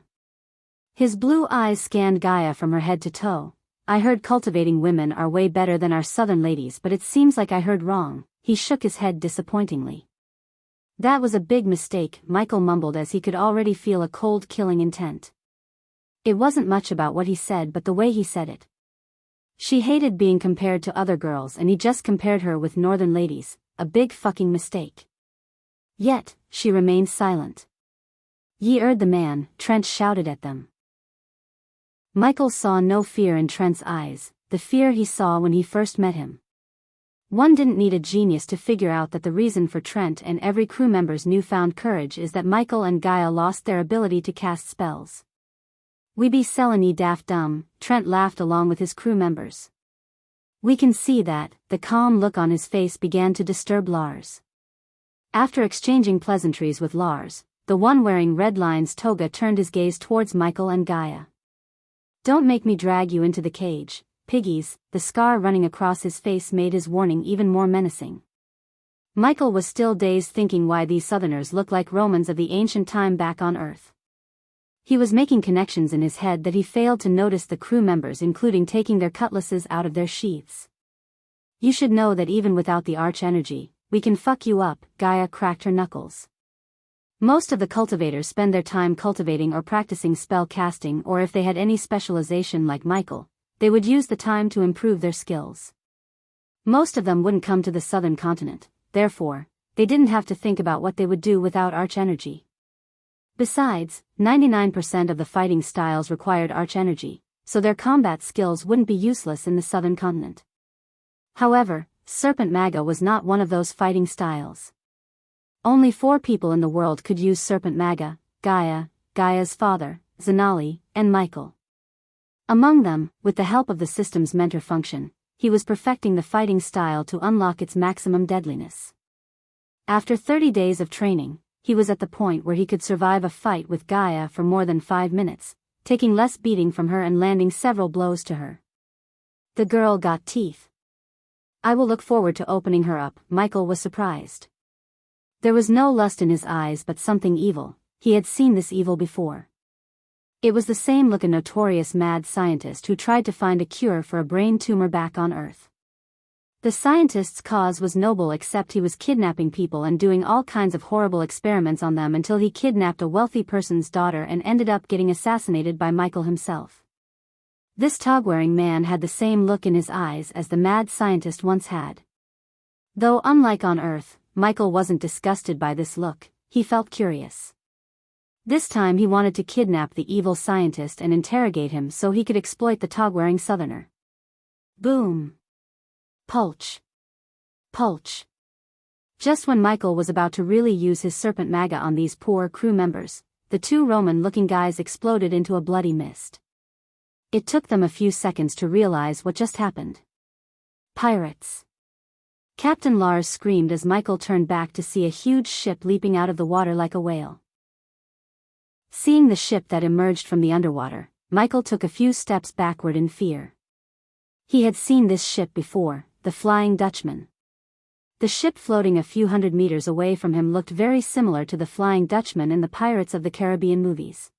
His blue eyes scanned Gaia from her head to toe. I heard cultivating women are way better than our southern ladies, but it seems like I heard wrong. He shook his head disappointingly. That was a big mistake, Michael mumbled as he could already feel a cold killing intent. It wasn't much about what he said but the way he said it. She hated being compared to other girls and he just compared her with northern ladies. A big fucking mistake. Yet, she remained silent. Ye erd the man, Trent shouted at them. Michael saw no fear in Trent's eyes, the fear he saw when he first met him. One didn't need a genius to figure out that the reason for Trent and every crew member's newfound courage is that Michael and Gaia lost their ability to cast spells. "We be sellin' ye daft dumb," Trent laughed along with his crew members. We can see that the calm look on his face began to disturb Lars. After exchanging pleasantries with Lars, the one wearing Red Line's toga turned his gaze towards Michael and Gaia. "Don't make me drag you into the cage, piggies," the scar running across his face made his warning even more menacing. Michael was still dazed, thinking why these Southerners looked like Romans of the ancient time back on Earth. He was making connections in his head that he failed to notice the crew members, including taking their cutlasses out of their sheaths. "You should know that even without the arch energy, we can fuck you up," Gaia cracked her knuckles. Most of the cultivators spend their time cultivating or practicing spell casting, or if they had any specialization like Michael, they would use the time to improve their skills. Most of them wouldn't come to the southern continent, therefore, they didn't have to think about what they would do without arch energy. Besides, 99% of the fighting styles required arch energy, so their combat skills wouldn't be useless in the southern continent. However, Serpent Maga was not one of those fighting styles. Only 4 people in the world could use Serpent Maga: Gaia, Gaia's father, Zanali, and Michael. Among them, with the help of the system's mentor function, he was perfecting the fighting style to unlock its maximum deadliness. After 30 days of training, he was at the point where he could survive a fight with Gaia for more than 5 minutes, taking less beating from her and landing several blows to her. The girl got teeth. "I will look forward to opening her up," Michael was surprised. There was no lust in his eyes but something evil. He had seen this evil before. It was the same look a notorious mad scientist who tried to find a cure for a brain tumor back on Earth. The scientist's cause was noble, except he was kidnapping people and doing all kinds of horrible experiments on them until he kidnapped a wealthy person's daughter and ended up getting assassinated by Michael himself. This tog-wearing man had the same look in his eyes as the mad scientist once had. Though unlike on Earth, Michael wasn't disgusted by this look, he felt curious. This time he wanted to kidnap the evil scientist and interrogate him so he could exploit the tog-wearing southerner. Boom! Pulch! Pulch! Just when Michael was about to really use his Serpent Maga on these poor crew members, the 2 Roman-looking guys exploded into a bloody mist. It took them a few seconds to realize what just happened. Pirates! Captain Lars screamed as Michael turned back to see a huge ship leaping out of the water like a whale. Seeing the ship that emerged from the underwater, Michael took a few steps backward in fear. He had seen this ship before, the Flying Dutchman. The ship floating a few hundred meters away from him looked very similar to the Flying Dutchman in the Pirates of the Caribbean movies.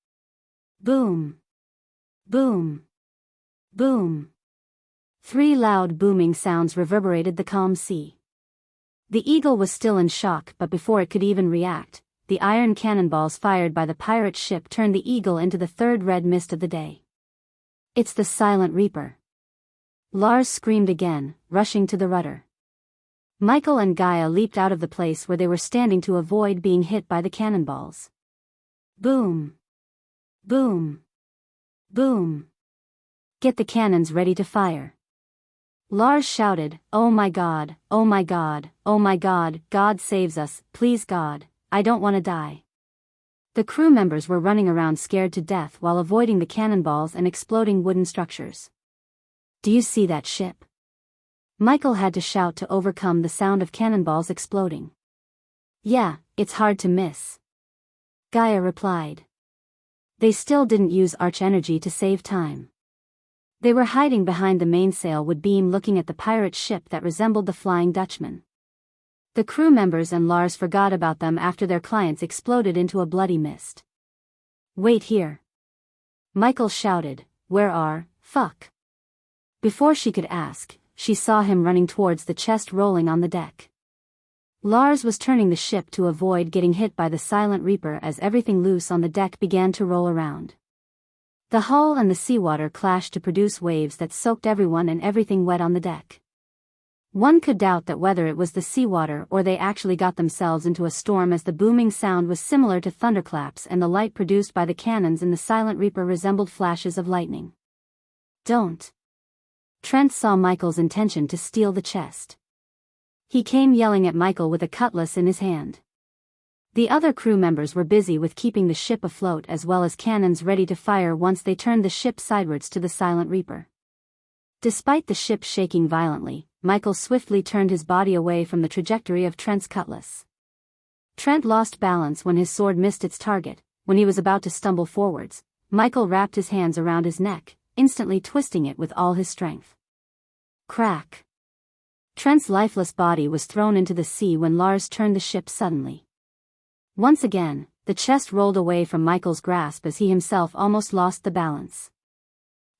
Boom! Boom! Boom! 3 loud booming sounds reverberated the calm sea. The Eagle was still in shock, but before it could even react, the iron cannonballs fired by the pirate ship turned the Eagle into the 3rd red mist of the day. "It's the Silent Reaper!" Lars screamed again, rushing to the rudder. Michael and Gaia leaped out of the place where they were standing to avoid being hit by the cannonballs. Boom! Boom! Boom! "Get the cannons ready to fire!" Lars shouted, "Oh my God, oh my God, oh my God, God saves us, please God, I don't want to die." The crew members were running around scared to death while avoiding the cannonballs and exploding wooden structures. "Do you see that ship?" Michael had to shout to overcome the sound of cannonballs exploding. "Yeah, it's hard to miss," Gaia replied. They still didn't use arch energy to save time. They were hiding behind the mainsail wood beam looking at the pirate ship that resembled the Flying Dutchman. The crew members and Lars forgot about them after their clients exploded into a bloody mist. "Wait here!" Michael shouted, "Where are, fuck?" Before she could ask, she saw him running towards the chest rolling on the deck. Lars was turning the ship to avoid getting hit by the Silent Reaper as everything loose on the deck began to roll around. The hull and the seawater clashed to produce waves that soaked everyone and everything wet on the deck. One could doubt that whether it was the seawater or they actually got themselves into a storm, as the booming sound was similar to thunderclaps and the light produced by the cannons in the Silent Reaper resembled flashes of lightning. Don't. Trent saw Michael's intention to steal the chest. He came yelling at Michael with a cutlass in his hand. The other crew members were busy with keeping the ship afloat as well as cannons ready to fire once they turned the ship sidewards to the Silent Reaper. Despite the ship shaking violently, Michael swiftly turned his body away from the trajectory of Trent's cutlass. Trent lost balance when his sword missed its target. When he was about to stumble forwards, Michael wrapped his hands around his neck, instantly twisting it with all his strength. Crack! Trent's lifeless body was thrown into the sea when Lars turned the ship suddenly. Once again, the chest rolled away from Michael's grasp as he himself almost lost the balance.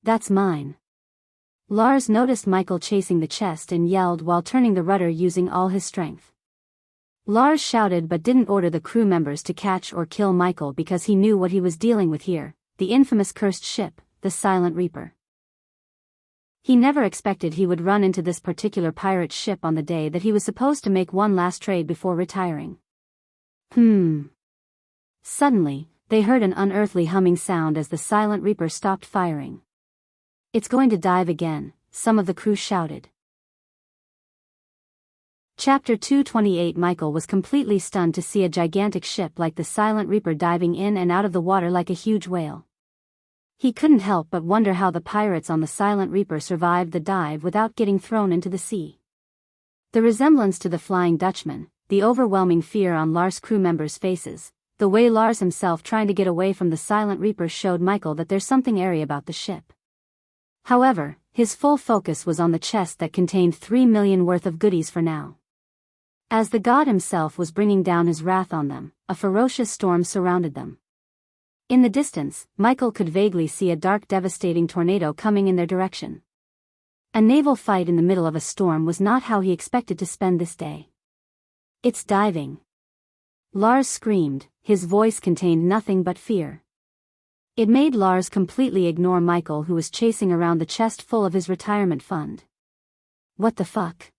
That's mine. Lars noticed Michael chasing the chest and yelled while turning the rudder using all his strength. Lars shouted but didn't order the crew members to catch or kill Michael because he knew what he was dealing with here, the infamous cursed ship, the Silent Reaper. He never expected he would run into this particular pirate ship on the day that he was supposed to make one last trade before retiring. Suddenly, they heard an unearthly humming sound as the Silent Reaper stopped firing. It's going to dive again, some of the crew shouted. Chapter 228. Michael was completely stunned to see a gigantic ship like the Silent Reaper diving in and out of the water like a huge whale. He couldn't help but wonder how the pirates on the Silent Reaper survived the dive without getting thrown into the sea. The resemblance to the Flying Dutchman, the overwhelming fear on Lars' crew members' faces, the way Lars himself trying to get away from the Silent Reaper showed Michael that there's something airy about the ship. However, his full focus was on the chest that contained 3 million worth of goodies for now. As the god himself was bringing down his wrath on them, a ferocious storm surrounded them. In the distance, Michael could vaguely see a dark, devastating tornado coming in their direction. A naval fight in the middle of a storm was not how he expected to spend this day. It's diving! Lars screamed, his voice contained nothing but fear. It made Lars completely ignore Michael, who was chasing around the chest full of his retirement fund. What the fuck?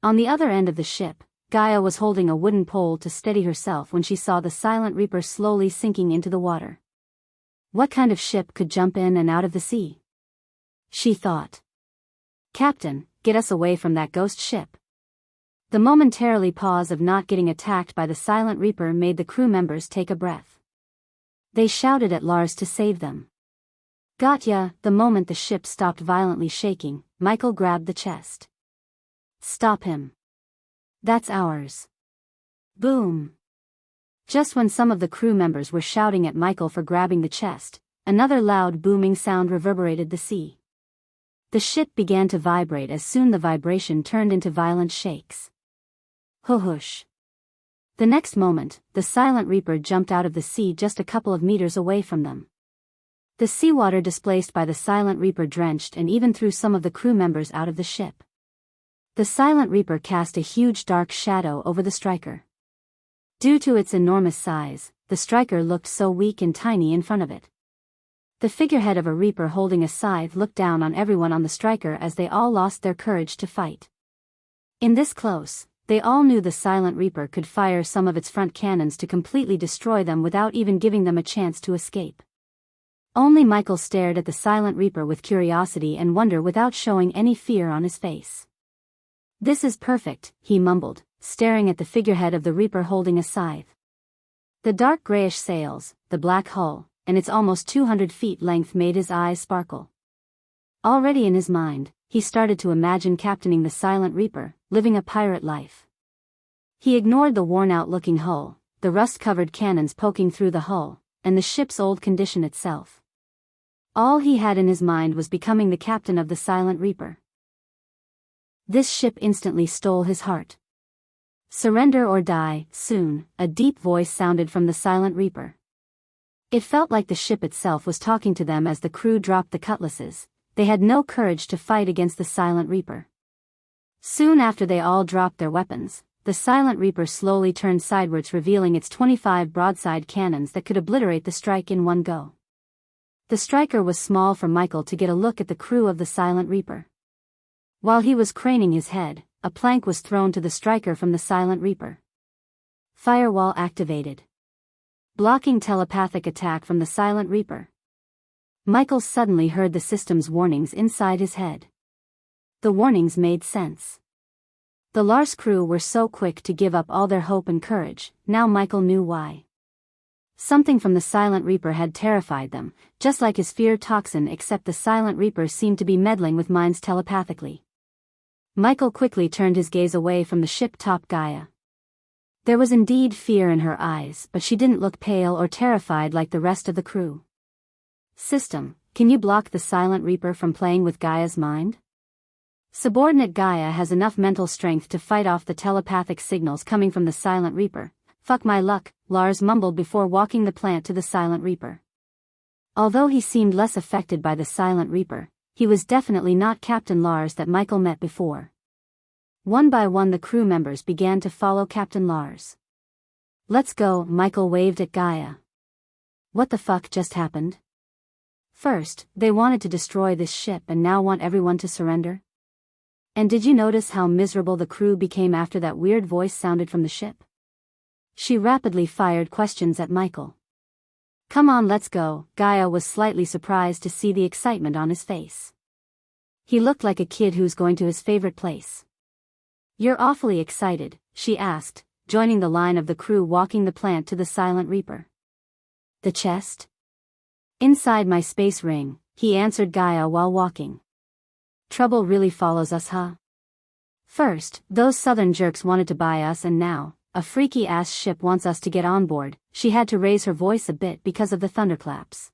On the other end of the ship, Gaia was holding a wooden pole to steady herself when she saw the Silent Reaper slowly sinking into the water. What kind of ship could jump in and out of the sea? She thought. Captain, get us away from that ghost ship. The momentarily pause of not getting attacked by the Silent Reaper made the crew members take a breath. They shouted at Lars to save them. Got ya! The moment the ship stopped violently shaking, Michael grabbed the chest. Stop him. That's ours. Boom. Just when some of the crew members were shouting at Michael for grabbing the chest, another loud booming sound reverberated the sea. The ship began to vibrate as soon the vibration turned into violent shakes. Whoosh. The next moment, the Silent Reaper jumped out of the sea just a couple of meters away from them. The seawater displaced by the Silent Reaper drenched and even threw some of the crew members out of the ship. The Silent Reaper cast a huge dark shadow over the striker. Due to its enormous size, the striker looked so weak and tiny in front of it. The figurehead of a reaper holding a scythe looked down on everyone on the striker as they all lost their courage to fight. In this close, they all knew the Silent Reaper could fire some of its front cannons to completely destroy them without even giving them a chance to escape. Only Michael stared at the Silent Reaper with curiosity and wonder without showing any fear on his face. This is perfect, he mumbled, staring at the figurehead of the Reaper holding a scythe. The dark grayish sails, the black hull, and its almost 200 feet length made his eyes sparkle. Already in his mind, he started to imagine captaining the Silent Reaper, living a pirate life. He ignored the worn-out-looking hull, the rust-covered cannons poking through the hull, and the ship's old condition itself. All he had in his mind was becoming the captain of the Silent Reaper. This ship instantly stole his heart. Surrender or die, soon, a deep voice sounded from the Silent Reaper. It felt like the ship itself was talking to them as the crew dropped the cutlasses. They had no courage to fight against the Silent Reaper. Soon after they all dropped their weapons, the Silent Reaper slowly turned sidewards, revealing its 25 broadside cannons that could obliterate the strike in one go. The striker was small for Michael to get a look at the crew of the Silent Reaper. While he was craning his head, a plank was thrown to the striker from the Silent Reaper. Firewall activated. Blocking telepathic attack from the Silent Reaper. Michael suddenly heard the system's warnings inside his head. The warnings made sense. The Lars crew were so quick to give up all their hope and courage, now Michael knew why. Something from the Silent Reaper had terrified them, just like his fear toxin, except the Silent Reaper seemed to be meddling with minds telepathically. Michael quickly turned his gaze away from the ship-top Gaia. There was indeed fear in her eyes, but she didn't look pale or terrified like the rest of the crew. System, can you block the Silent Reaper from playing with Gaia's mind? Subordinate Gaia has enough mental strength to fight off the telepathic signals coming from the Silent Reaper. Fuck my luck, Lars mumbled before walking the plant to the Silent Reaper. Although he seemed less affected by the Silent Reaper, he was definitely not Captain Lars that Michael met before. One by one the crew members began to follow Captain Lars. Let's go, Michael waved at Gaia. What the fuck just happened? First, they wanted to destroy this ship and now want everyone to surrender? And did you notice how miserable the crew became after that weird voice sounded from the ship? She rapidly fired questions at Michael. Come on, let's go. Gaia was slightly surprised to see the excitement on his face. He looked like a kid who's going to his favorite place. You're awfully excited, she asked, joining the line of the crew walking the plant to the Silent Reaper. The chest? Inside my space ring, he answered Gaia while walking. Trouble really follows us, huh? First, those southern jerks wanted to buy us, and now, a freaky-ass ship wants us to get on board. She had to raise her voice a bit because of the thunderclaps.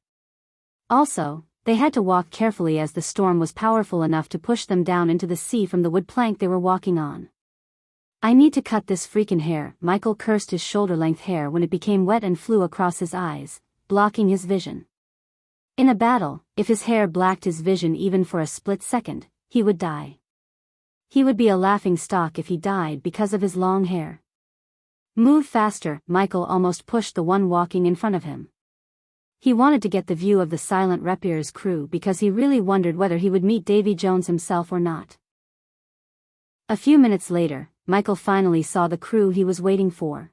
Also, they had to walk carefully as the storm was powerful enough to push them down into the sea from the wood plank they were walking on. I need to cut this freaking hair. Michael cursed his shoulder-length hair when it became wet and flew across his eyes, blocking his vision. In a battle, if his hair blacked his vision even for a split second, he would die. He would be a laughing stock if he died because of his long hair. Move faster, Michael almost pushed the one walking in front of him. He wanted to get the view of the Silent Reaper's crew because he really wondered whether he would meet Davy Jones himself or not. A few minutes later, Michael finally saw the crew he was waiting for.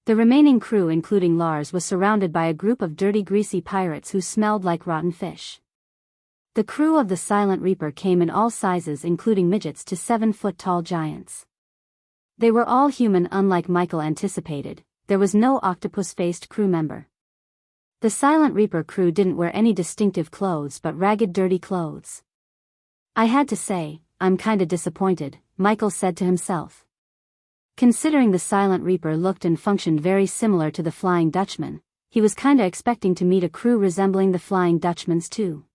The remaining crew, including Lars, was surrounded by a group of dirty, greasy pirates who smelled like rotten fish. The crew of the Silent Reaper came in all sizes, including midgets to 7-foot-tall giants. They were all human, unlike Michael anticipated. There was no octopus-faced crew member. The Silent Reaper crew didn't wear any distinctive clothes but ragged, dirty clothes. I had to say, I'm kinda disappointed, Michael said to himself. Considering the Silent Reaper looked and functioned very similar to the Flying Dutchman, he was kinda expecting to meet a crew resembling the Flying Dutchman's too.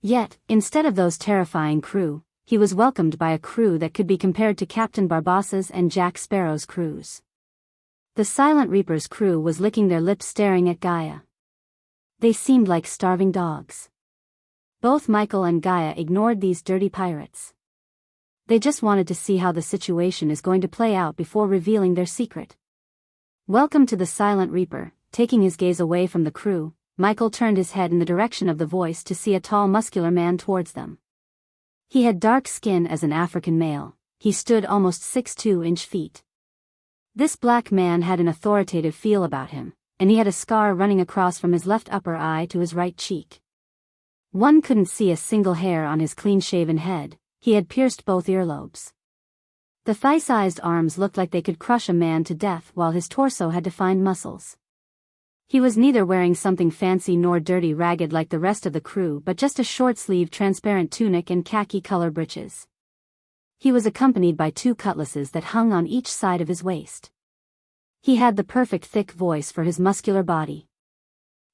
Yet, instead of those terrifying crew, he was welcomed by a crew that could be compared to Captain Barbassa's and Jack Sparrow's crews. The Silent Reaper's crew was licking their lips staring at Gaia. They seemed like starving dogs. Both Michael and Gaia ignored these dirty pirates. They just wanted to see how the situation is going to play out before revealing their secret. Welcome to the Silent Reaper. Taking his gaze away from the crew, Michael turned his head in the direction of the voice to see a tall, muscular man towards them. He had dark skin as an African male. He stood almost 6'2" feet. This black man had an authoritative feel about him, and he had a scar running across from his left upper eye to his right cheek. One couldn't see a single hair on his clean-shaven head. He had pierced both earlobes. The thigh-sized arms looked like they could crush a man to death, while his torso had defined muscles. He was neither wearing something fancy nor dirty ragged like the rest of the crew, but just a short-sleeved transparent tunic and khaki-color breeches. He was accompanied by 2 cutlasses that hung on each side of his waist. He had the perfect thick voice for his muscular body.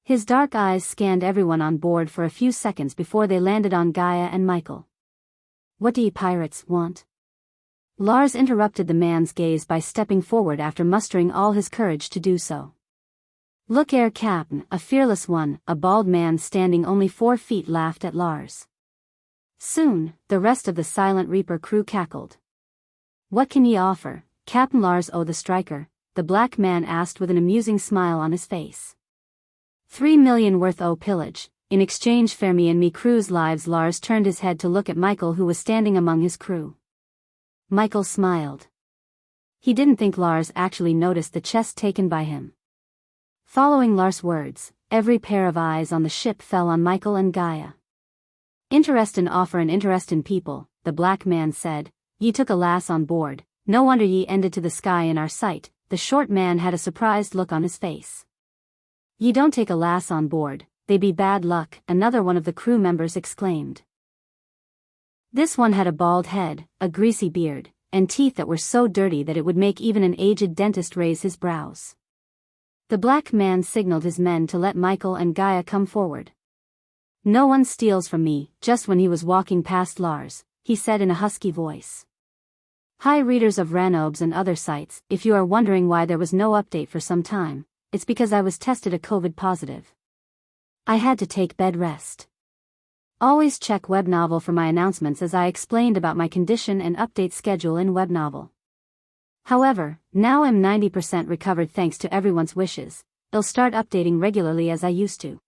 His dark eyes scanned everyone on board for a few seconds before they landed on Gaia and Michael. What do you pirates want? Lars interrupted the man's gaze by stepping forward after mustering all his courage to do so. Look, Air Captain, a fearless one, a bald man standing only 4 feet laughed at Lars. Soon, the rest of the Silent Reaper crew cackled. What can ye offer, Captain Lars the striker? The black man asked with an amusing smile on his face. 3 million worth pillage, in exchange for me and me crew's lives. Lars turned his head to look at Michael, who was standing among his crew. Michael smiled. He didn't think Lars actually noticed the chest taken by him. Following Lars' words, every pair of eyes on the ship fell on Michael and Gaia. "Interest in offer and interest in people," the black man said. "Ye took a lass on board, no wonder ye ended to the sky in our sight." The short man had a surprised look on his face. "Ye don't take a lass on board, they be bad luck," another one of the crew members exclaimed. This one had a bald head, a greasy beard, and teeth that were so dirty that it would make even an aged dentist raise his brows. The black man signaled his men to let Michael and Gaia come forward. "No one steals from me," just when he was walking past Lars, he said in a husky voice. "Hi readers of Ranobes and other sites, if you are wondering why there was no update for some time, it's because I was tested a COVID positive. I had to take bed rest. Always check Webnovel for my announcements, as I explained about my condition and update schedule in Webnovel. However, now I'm 90% recovered thanks to everyone's wishes. I'll start updating regularly as I used to.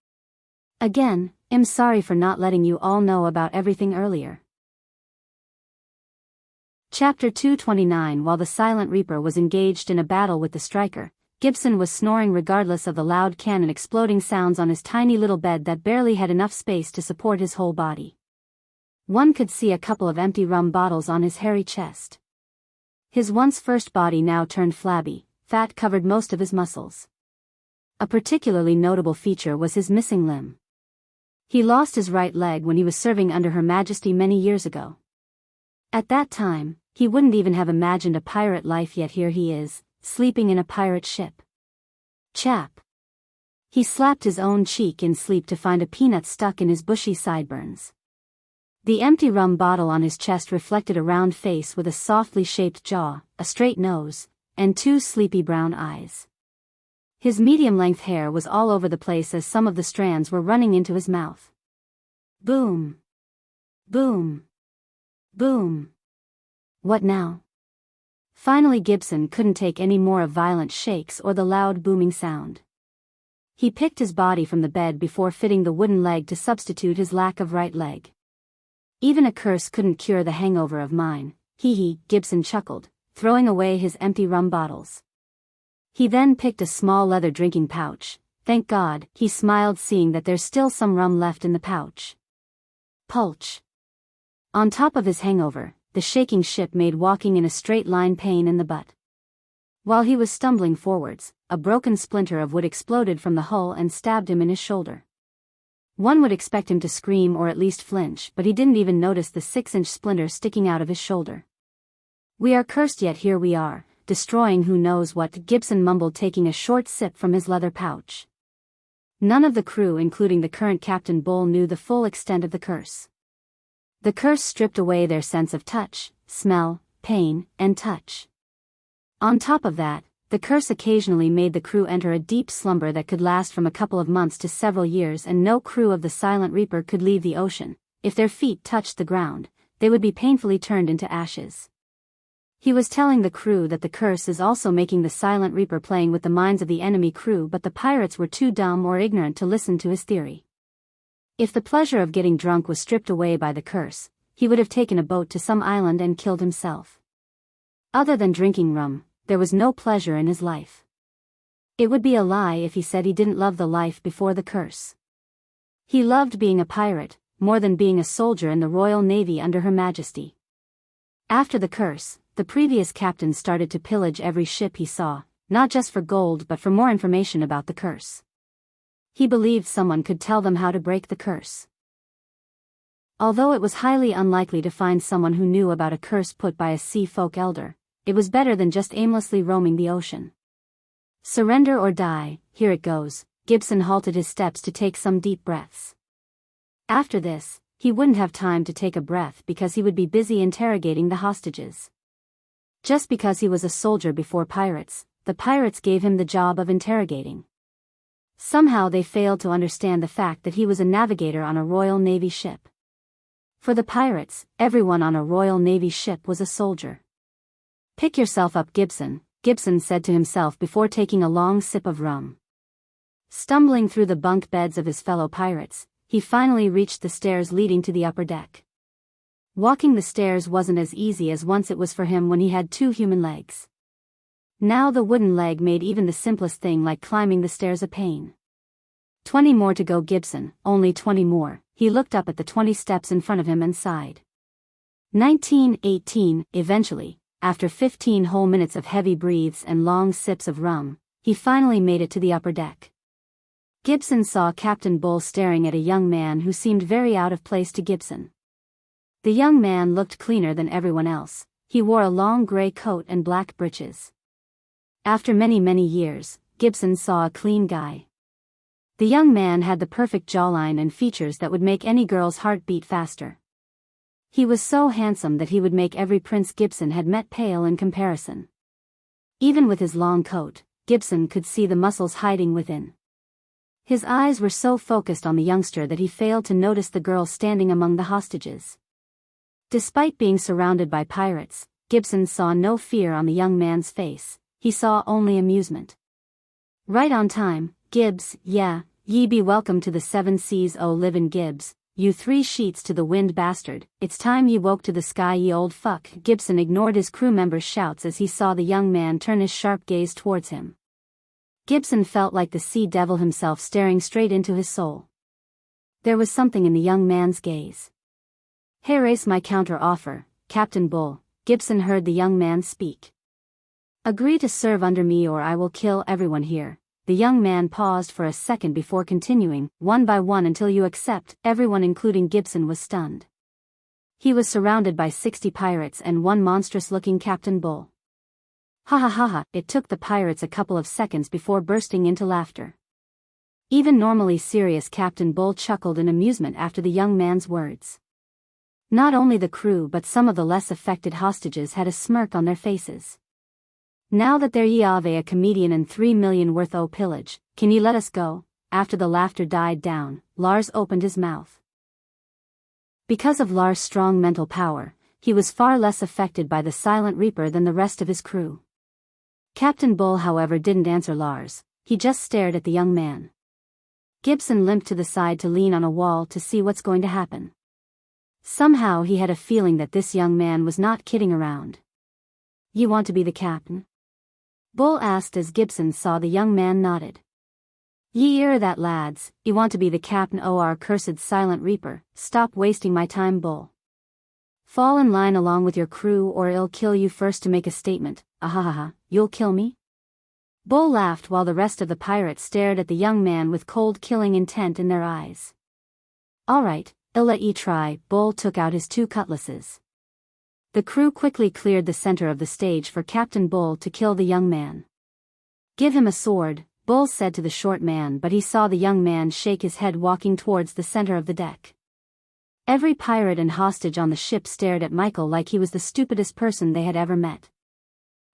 Again, I'm sorry for not letting you all know about everything earlier." Chapter 229. While the Silent Reaper was engaged in a battle with the Striker, Gibson was snoring regardless of the loud cannon exploding sounds on his tiny little bed that barely had enough space to support his whole body. One could see a couple of empty rum bottles on his hairy chest. His once first body now turned flabby, fat covered most of his muscles. A particularly notable feature was his missing limb. He lost his right leg when he was serving under Her Majesty many years ago. At that time, he wouldn't even have imagined a pirate life, yet here he is, sleeping in a pirate ship. Chap. He slapped his own cheek in sleep to find a peanut stuck in his bushy sideburns. The empty rum bottle on his chest reflected a round face with a softly shaped jaw, a straight nose, and two sleepy brown eyes. His medium-length hair was all over the place as some of the strands were running into his mouth. Boom. Boom. Boom. What now? Finally Gibson couldn't take any more of violent shakes or the loud booming sound. He picked his body from the bed before fitting the wooden leg to substitute his lack of right leg. "Even a curse couldn't cure the hangover of mine, hee," Gibson chuckled, throwing away his empty rum bottles. He then picked a small leather drinking pouch. "Thank God," he smiled, seeing that there's still some rum left in the pouch. Pulch. On top of his hangover, the shaking ship made walking in a straight line pain in the butt. While he was stumbling forwards, a broken splinter of wood exploded from the hull and stabbed him in his shoulder. One would expect him to scream or at least flinch, but he didn't even notice the 6-inch splinter sticking out of his shoulder. "We are cursed, yet here we are, destroying who knows what," Gibson mumbled, taking a short sip from his leather pouch. None of the crew, including the current Captain Bull, knew the full extent of the curse. The curse stripped away their sense of touch, smell, pain, and touch. On top of that, the curse occasionally made the crew enter a deep slumber that could last from a couple of months to several years, and no crew of the Silent Reaper could leave the ocean. If their feet touched the ground, they would be painfully turned into ashes. He was telling the crew that the curse is also making the Silent Reaper playing with the minds of the enemy crew, but the pirates were too dumb or ignorant to listen to his theory. If the pleasure of getting drunk was stripped away by the curse, he would have taken a boat to some island and killed himself. Other than drinking rum, there was no pleasure in his life. It would be a lie if he said he didn't love the life before the curse. He loved being a pirate, more than being a soldier in the Royal Navy under Her Majesty. After the curse, the previous captain started to pillage every ship he saw, not just for gold but for more information about the curse. He believed someone could tell them how to break the curse. Although it was highly unlikely to find someone who knew about a curse put by a sea folk elder, it was better than just aimlessly roaming the ocean. Surrender or die, here it goes. Gibson halted his steps to take some deep breaths. After this, he wouldn't have time to take a breath because he would be busy interrogating the hostages. Just because he was a soldier before pirates, the pirates gave him the job of interrogating. Somehow they failed to understand the fact that he was a navigator on a Royal Navy ship. For the pirates, everyone on a Royal Navy ship was a soldier. "Pick yourself up, Gibson," Gibson said to himself before taking a long sip of rum. Stumbling through the bunk beds of his fellow pirates, he finally reached the stairs leading to the upper deck. Walking the stairs wasn't as easy as once it was for him when he had 2 human legs. Now the wooden leg made even the simplest thing like climbing the stairs a pain. 20 more to go, Gibson, only 20 more. He looked up at the 20 steps in front of him and sighed. 19, 18, eventually, after 15 whole minutes of heavy breaths and long sips of rum, he finally made it to the upper deck. Gibson saw Captain Bull staring at a young man who seemed very out of place to Gibson. The young man looked cleaner than everyone else. He wore a long gray coat and black breeches. After many years, Gibson saw a clean guy. The young man had the perfect jawline and features that would make any girl's heart beat faster. He was so handsome that he would make every prince Gibson had met pale in comparison. Even with his long coat, Gibson could see the muscles hiding within. His eyes were so focused on the youngster that he failed to notice the girl standing among the hostages. Despite being surrounded by pirates, Gibson saw no fear on the young man's face. He saw only amusement. Right on time, Gibbs, yeah, ye be welcome to the 7 seas, oh livin' Gibbs, you 3 sheets to the wind bastard, it's time ye woke to the sky, ye old fuck. Gibson ignored his crew members' shouts as he saw the young man turn his sharp gaze towards him. Gibson felt like the sea devil himself staring straight into his soul. There was something in the young man's gaze. Here is my counter offer, Captain Bull, Gibson heard the young man speak. Agree to serve under me or I will kill everyone here. The young man paused for a second before continuing, one by one until you accept. Everyone including Gibson was stunned. He was surrounded by 60 pirates and one monstrous-looking Captain Bull. Ha ha ha ha, it took the pirates a couple of seconds before bursting into laughter. Even normally serious Captain Bull chuckled in amusement after the young man's words. Not only the crew but some of the less affected hostages had a smirk on their faces. Now that there ye have a comedian and 3 million worth o' pillage, can ye let us go? After the laughter died down, Lars opened his mouth. Because of Lars' strong mental power, he was far less affected by the Silent Reaper than the rest of his crew. Captain Bull, however, didn't answer Lars, he just stared at the young man. Gibson limped to the side to lean on a wall to see what's going to happen. Somehow he had a feeling that this young man was not kidding around. You want to be the captain? Bull asked as Gibson saw the young man nodded. Ye hear that, lads, you want to be the captain o' our cursed Silent Reaper. Stop wasting my time, Bull. Fall in line along with your crew or I'll kill you first to make a statement. Ahahaha, you'll kill me? Bull laughed while the rest of the pirates stared at the young man with cold killing intent in their eyes. All right, I'll let ye try. Bull took out his 2 cutlasses. The crew quickly cleared the center of the stage for Captain Bull to kill the young man. Give him a sword, Bull said to the short man, but he saw the young man shake his head walking towards the center of the deck. Every pirate and hostage on the ship stared at Michael like he was the stupidest person they had ever met.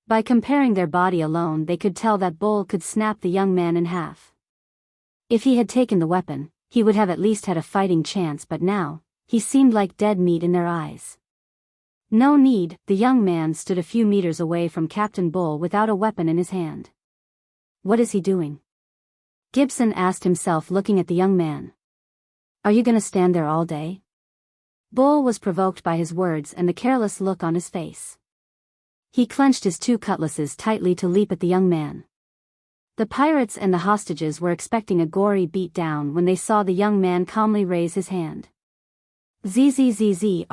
By comparing their body alone they could tell that Bull could snap the young man in half. If he had taken the weapon, he would have at least had a fighting chance, but now, he seemed like dead meat in their eyes. No need, the young man stood a few meters away from Captain Bull without a weapon in his hand. What is he doing? Gibson asked himself, looking at the young man. Are you gonna stand there all day? Bull was provoked by his words and the careless look on his face. He clenched his 2 cutlasses tightly to leap at the young man. The pirates and the hostages were expecting a gory beatdown when they saw the young man calmly raise his hand. Zzzzz.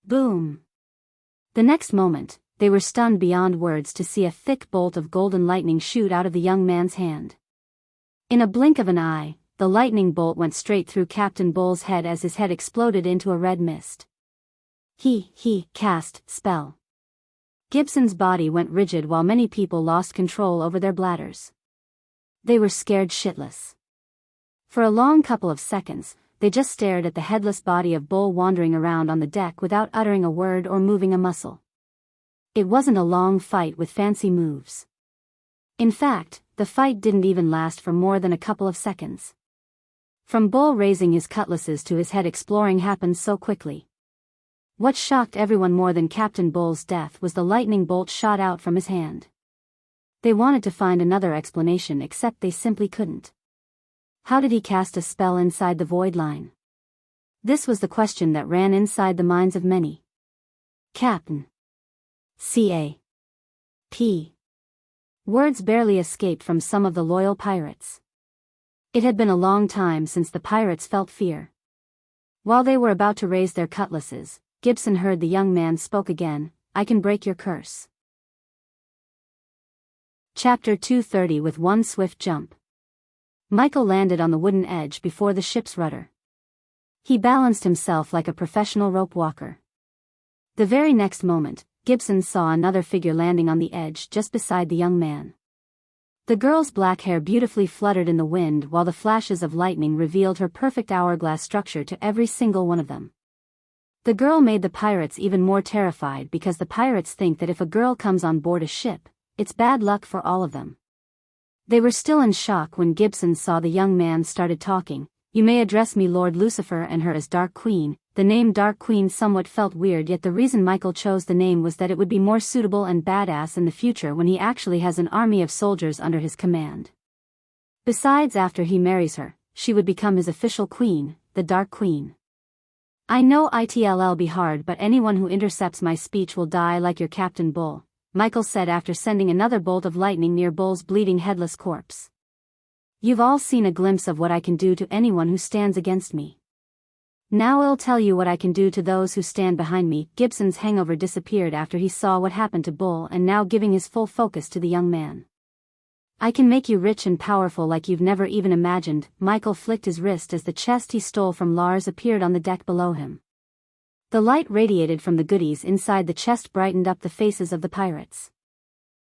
Boom. The next moment, they were stunned beyond words to see a thick bolt of golden lightning shoot out of the young man's hand. In a blink of an eye, the lightning bolt went straight through Captain Bull's head as his head exploded into a red mist. He cast spell. Gibson's body went rigid while many people lost control over their bladders. They were scared shitless. For a long couple of seconds, they just stared at the headless body of Bull wandering around on the deck without uttering a word or moving a muscle. It wasn't a long fight with fancy moves. In fact, the fight didn't even last for more than a couple of seconds. From Bull raising his cutlasses to his head exploring happened so quickly. What shocked everyone more than Captain Bull's death was the lightning bolt shot out from his hand. They wanted to find another explanation except they simply couldn't. How did he cast a spell inside the void line? This was the question that ran inside the minds of many. Captain. C.A.P. Words barely escaped from some of the loyal pirates. It had been a long time since the pirates felt fear. While they were about to raise their cutlasses, Gibson heard the young man spoke again. I can break your curse. Chapter 230. With one swift jump, Michael landed on the wooden edge before the ship's rudder. He balanced himself like a professional rope walker. The very next moment, Gibson saw another figure landing on the edge just beside the young man. The girl's black hair beautifully fluttered in the wind while the flashes of lightning revealed her perfect hourglass structure to every single one of them. The girl made the pirates even more terrified because the pirates think that if a girl comes on board a ship, it's bad luck for all of them. They were still in shock when Gibson saw the young man started talking. You may address me Lord Lucifer and her as Dark Queen. The name Dark Queen somewhat felt weird, yet the reason Michael chose the name was that it would be more suitable and badass in the future when he actually has an army of soldiers under his command. Besides, after he marries her, she would become his official queen, the Dark Queen. I know it'll be hard, but anyone who intercepts my speech will die like your Captain Bull, Michael said after sending another bolt of lightning near Bull's bleeding headless corpse. You've all seen a glimpse of what I can do to anyone who stands against me. Now I'll tell you what I can do to those who stand behind me. Gibson's hangover disappeared after he saw what happened to Bull, and now giving his full focus to the young man. I can make you rich and powerful like you've never even imagined. Michael flicked his wrist as the chest he stole from Lars appeared on the deck below him. The light radiated from the goodies inside the chest brightened up the faces of the pirates.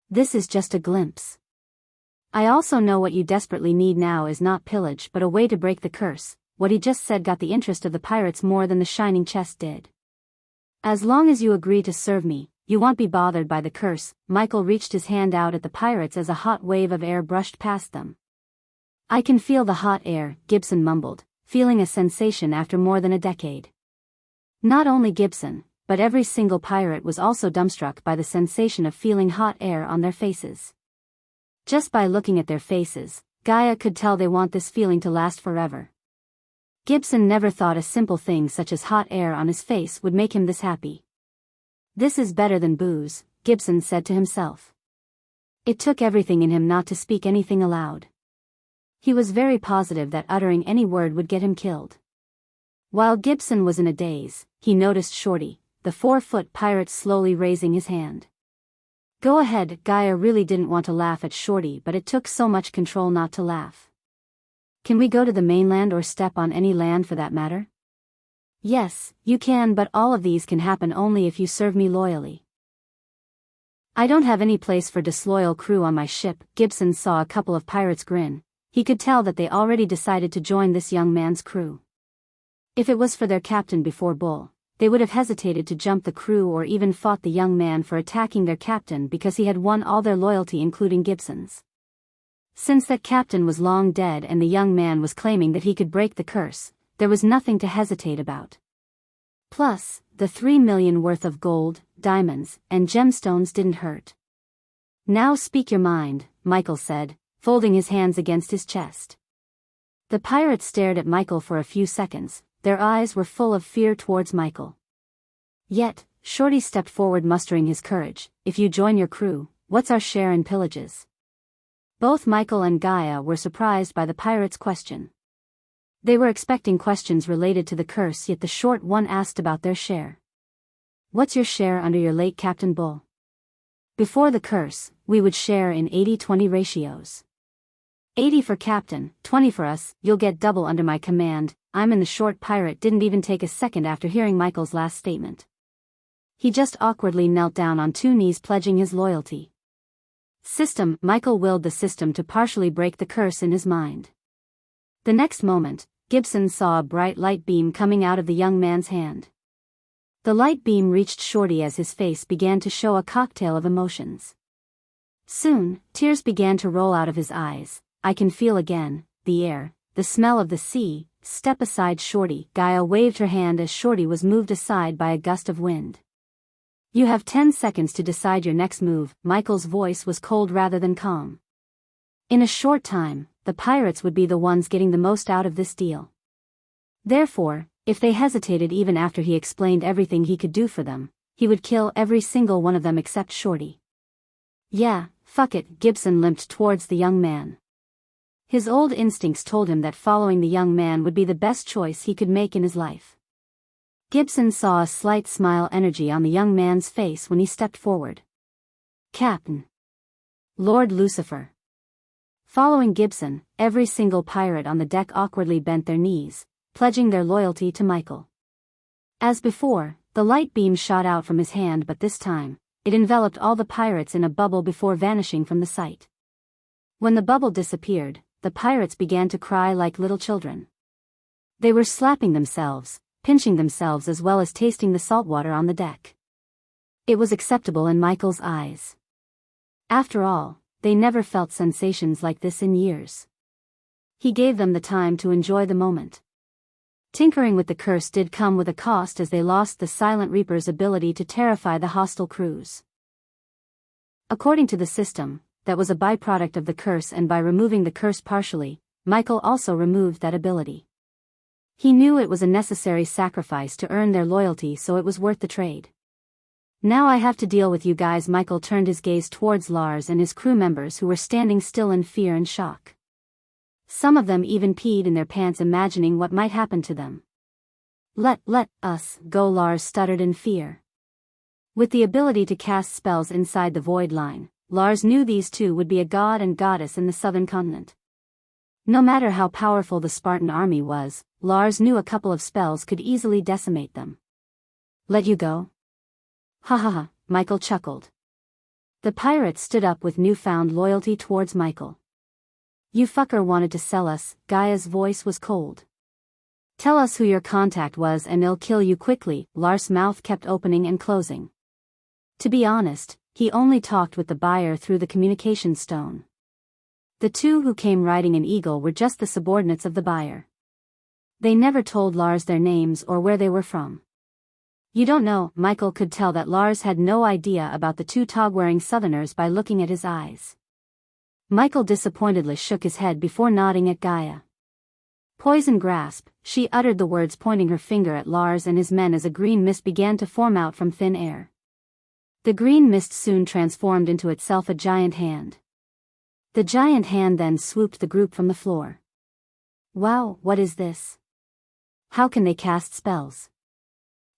This is just a glimpse. I also know what you desperately need now is not pillage but a way to break the curse. What he just said got the interest of the pirates more than the shining chest did. As long as you agree to serve me, you won't be bothered by the curse. Michael reached his hand out at the pirates as a hot wave of air brushed past them. I can feel the hot air, Gibson mumbled, feeling a sensation after more than a decade. Not only Gibson, but every single pirate was also dumbstruck by the sensation of feeling hot air on their faces. Just by looking at their faces, Gaia could tell they want this feeling to last forever. Gibson never thought a simple thing such as hot air on his face would make him this happy. This is better than booze, Gibson said to himself. It took everything in him not to speak anything aloud. He was very positive that uttering any word would get him killed. While Gibson was in a daze, he noticed Shorty, the 4-foot pirate, slowly raising his hand. Go ahead. Gaia really didn't want to laugh at Shorty, but it took so much control not to laugh. Can we go to the mainland or step on any land for that matter? Yes, you can, but all of these can happen only if you serve me loyally. I don't have any place for disloyal crew on my ship. Gibson saw a couple of pirates grin. He could tell that they already decided to join this young man's crew. If it was for their captain before Bull, they would have hesitated to jump the crew or even fought the young man for attacking their captain because he had won all their loyalty, including Gibson's. Since that captain was long dead and the young man was claiming that he could break the curse, there was nothing to hesitate about. Plus, the 3 million worth of gold, diamonds, and gemstones didn't hurt. Now speak your mind, Michael said, folding his hands against his chest. The pirates stared at Michael for a few seconds. Their eyes were full of fear towards Michael. Yet, Shorty stepped forward, mustering his courage. If you join your crew, what's our share in pillages? Both Michael and Gaia were surprised by the pirate's question. They were expecting questions related to the curse, yet the short one asked about their share. What's your share under your late Captain Bull? Before the curse, we would share in 80-20 ratios. 80 for Captain, 20 for us. You'll get double under my command. I'm in. The short pirate didn't even take a second after hearing Michael's last statement. He just awkwardly knelt down on 2 knees, pledging his loyalty. System. Michael willed the system to partially break the curse in his mind. The next moment, Gibson saw a bright light beam coming out of the young man's hand. The light beam reached Shorty as his face began to show a cocktail of emotions. Soon, tears began to roll out of his eyes. I can feel again, the air, the smell of the sea. Step aside, Shorty. Gaia waved her hand as Shorty was moved aside by a gust of wind. You have 10 seconds to decide your next move. Michael's voice was cold rather than calm. In a short time, the pirates would be the ones getting the most out of this deal. Therefore, if they hesitated even after he explained everything he could do for them, he would kill every single one of them except Shorty. Yeah, fuck it. Gibson limped towards the young man. His old instincts told him that following the young man would be the best choice he could make in his life. Gibson saw a slight smile energy on the young man's face when he stepped forward. Captain. Lord Lucifer. Following Gibson, every single pirate on the deck awkwardly bent their knees, pledging their loyalty to Michael. As before, the light beam shot out from his hand, but this time, it enveloped all the pirates in a bubble before vanishing from the sight. When the bubble disappeared, the pirates began to cry like little children. They were slapping themselves, pinching themselves as well as tasting the salt water on the deck. It was acceptable in Michael's eyes. After all, they never felt sensations like this in years. He gave them the time to enjoy the moment. Tinkering with the curse did come with a cost, as they lost the Silent Reaper's ability to terrify the hostile crews. According to the system, that was a byproduct of the curse, and by removing the curse partially, Michael also removed that ability. He knew it was a necessary sacrifice to earn their loyalty, so it was worth the trade. Now I have to deal with you guys. Michael turned his gaze towards Lars and his crew members, who were standing still in fear and shock. Some of them even peed in their pants, imagining what might happen to them. Let us go, Lars stuttered in fear. With the ability to cast spells inside the void line, Lars knew these two would be a god and goddess in the southern continent. No matter how powerful the Spartan army was, Lars knew a couple of spells could easily decimate them. Let you go? Ha ha ha, Michael chuckled. The pirates stood up with newfound loyalty towards Michael. You fucker wanted to sell us. Gaia's voice was cold. Tell us who your contact was and they'll kill you quickly. Lars' mouth kept opening and closing. To be honest, he only talked with the buyer through the communication stone. The two who came riding an eagle were just the subordinates of the buyer. They never told Lars their names or where they were from. You don't know. Michael could tell that Lars had no idea about the two tog-wearing southerners by looking at his eyes. Michael disappointedly shook his head before nodding at Gaia. Poison grasp, she uttered the words, pointing her finger at Lars and his men as a green mist began to form out from thin air. The green mist soon transformed into itself a giant hand. The giant hand then swooped the group from the floor. Wow, what is this? How can they cast spells?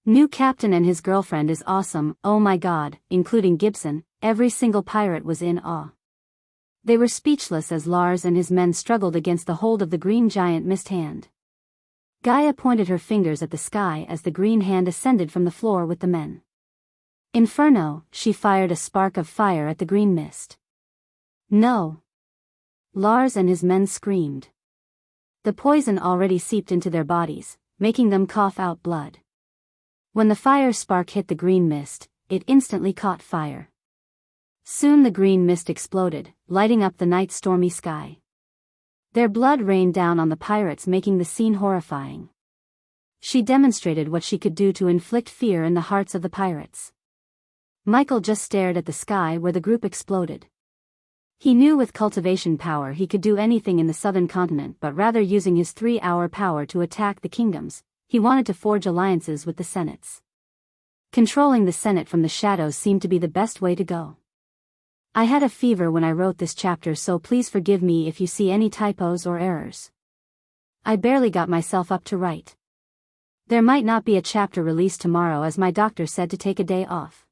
New captain and his girlfriend is awesome, oh my god, including Gibson. Every single pirate was in awe. They were speechless as Lars and his men struggled against the hold of the green giant mist hand. Gaia pointed her fingers at the sky as the green hand ascended from the floor with the men. Inferno, she fired a spark of fire at the green mist. No! Lars and his men screamed. The poison already seeped into their bodies, making them cough out blood. When the fire spark hit the green mist, it instantly caught fire. Soon the green mist exploded, lighting up the night's stormy sky. Their blood rained down on the pirates, making the scene horrifying. She demonstrated what she could do to inflict fear in the hearts of the pirates. Michael just stared at the sky where the group exploded. He knew with cultivation power he could do anything in the southern continent, but rather using his 3-hour power to attack the kingdoms, he wanted to forge alliances with the senates. Controlling the Senate from the shadows seemed to be the best way to go. I had a fever when I wrote this chapter, so please forgive me if you see any typos or errors. I barely got myself up to write. There might not be a chapter released tomorrow as my doctor said to take a day off.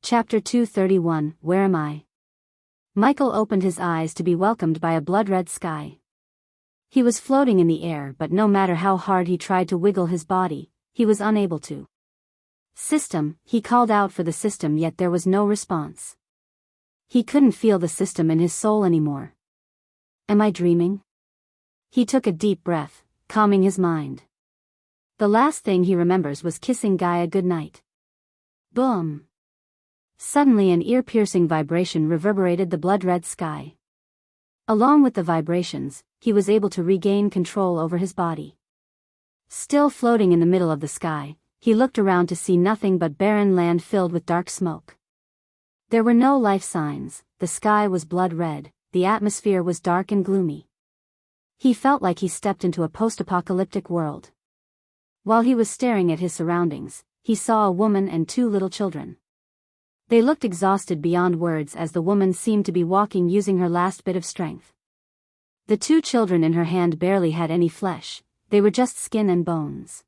Chapter 231, Where Am I? Michael opened his eyes to be welcomed by a blood-red sky. He was floating in the air, but no matter how hard he tried to wiggle his body, he was unable to. System, he called out for the system, yet there was no response. He couldn't feel the system in his soul anymore. Am I dreaming? He took a deep breath, calming his mind. The last thing he remembers was kissing Gaia goodnight. Boom! Suddenly an ear-piercing vibration reverberated the blood-red sky. Along with the vibrations, he was able to regain control over his body. Still floating in the middle of the sky, he looked around to see nothing but barren land filled with dark smoke. There were no life signs, the sky was blood-red, the atmosphere was dark and gloomy. He felt like he stepped into a post-apocalyptic world. While he was staring at his surroundings, he saw a woman and two little children. They looked exhausted beyond words as the woman seemed to be walking using her last bit of strength. The two children in her hand barely had any flesh, they were just skin and bones.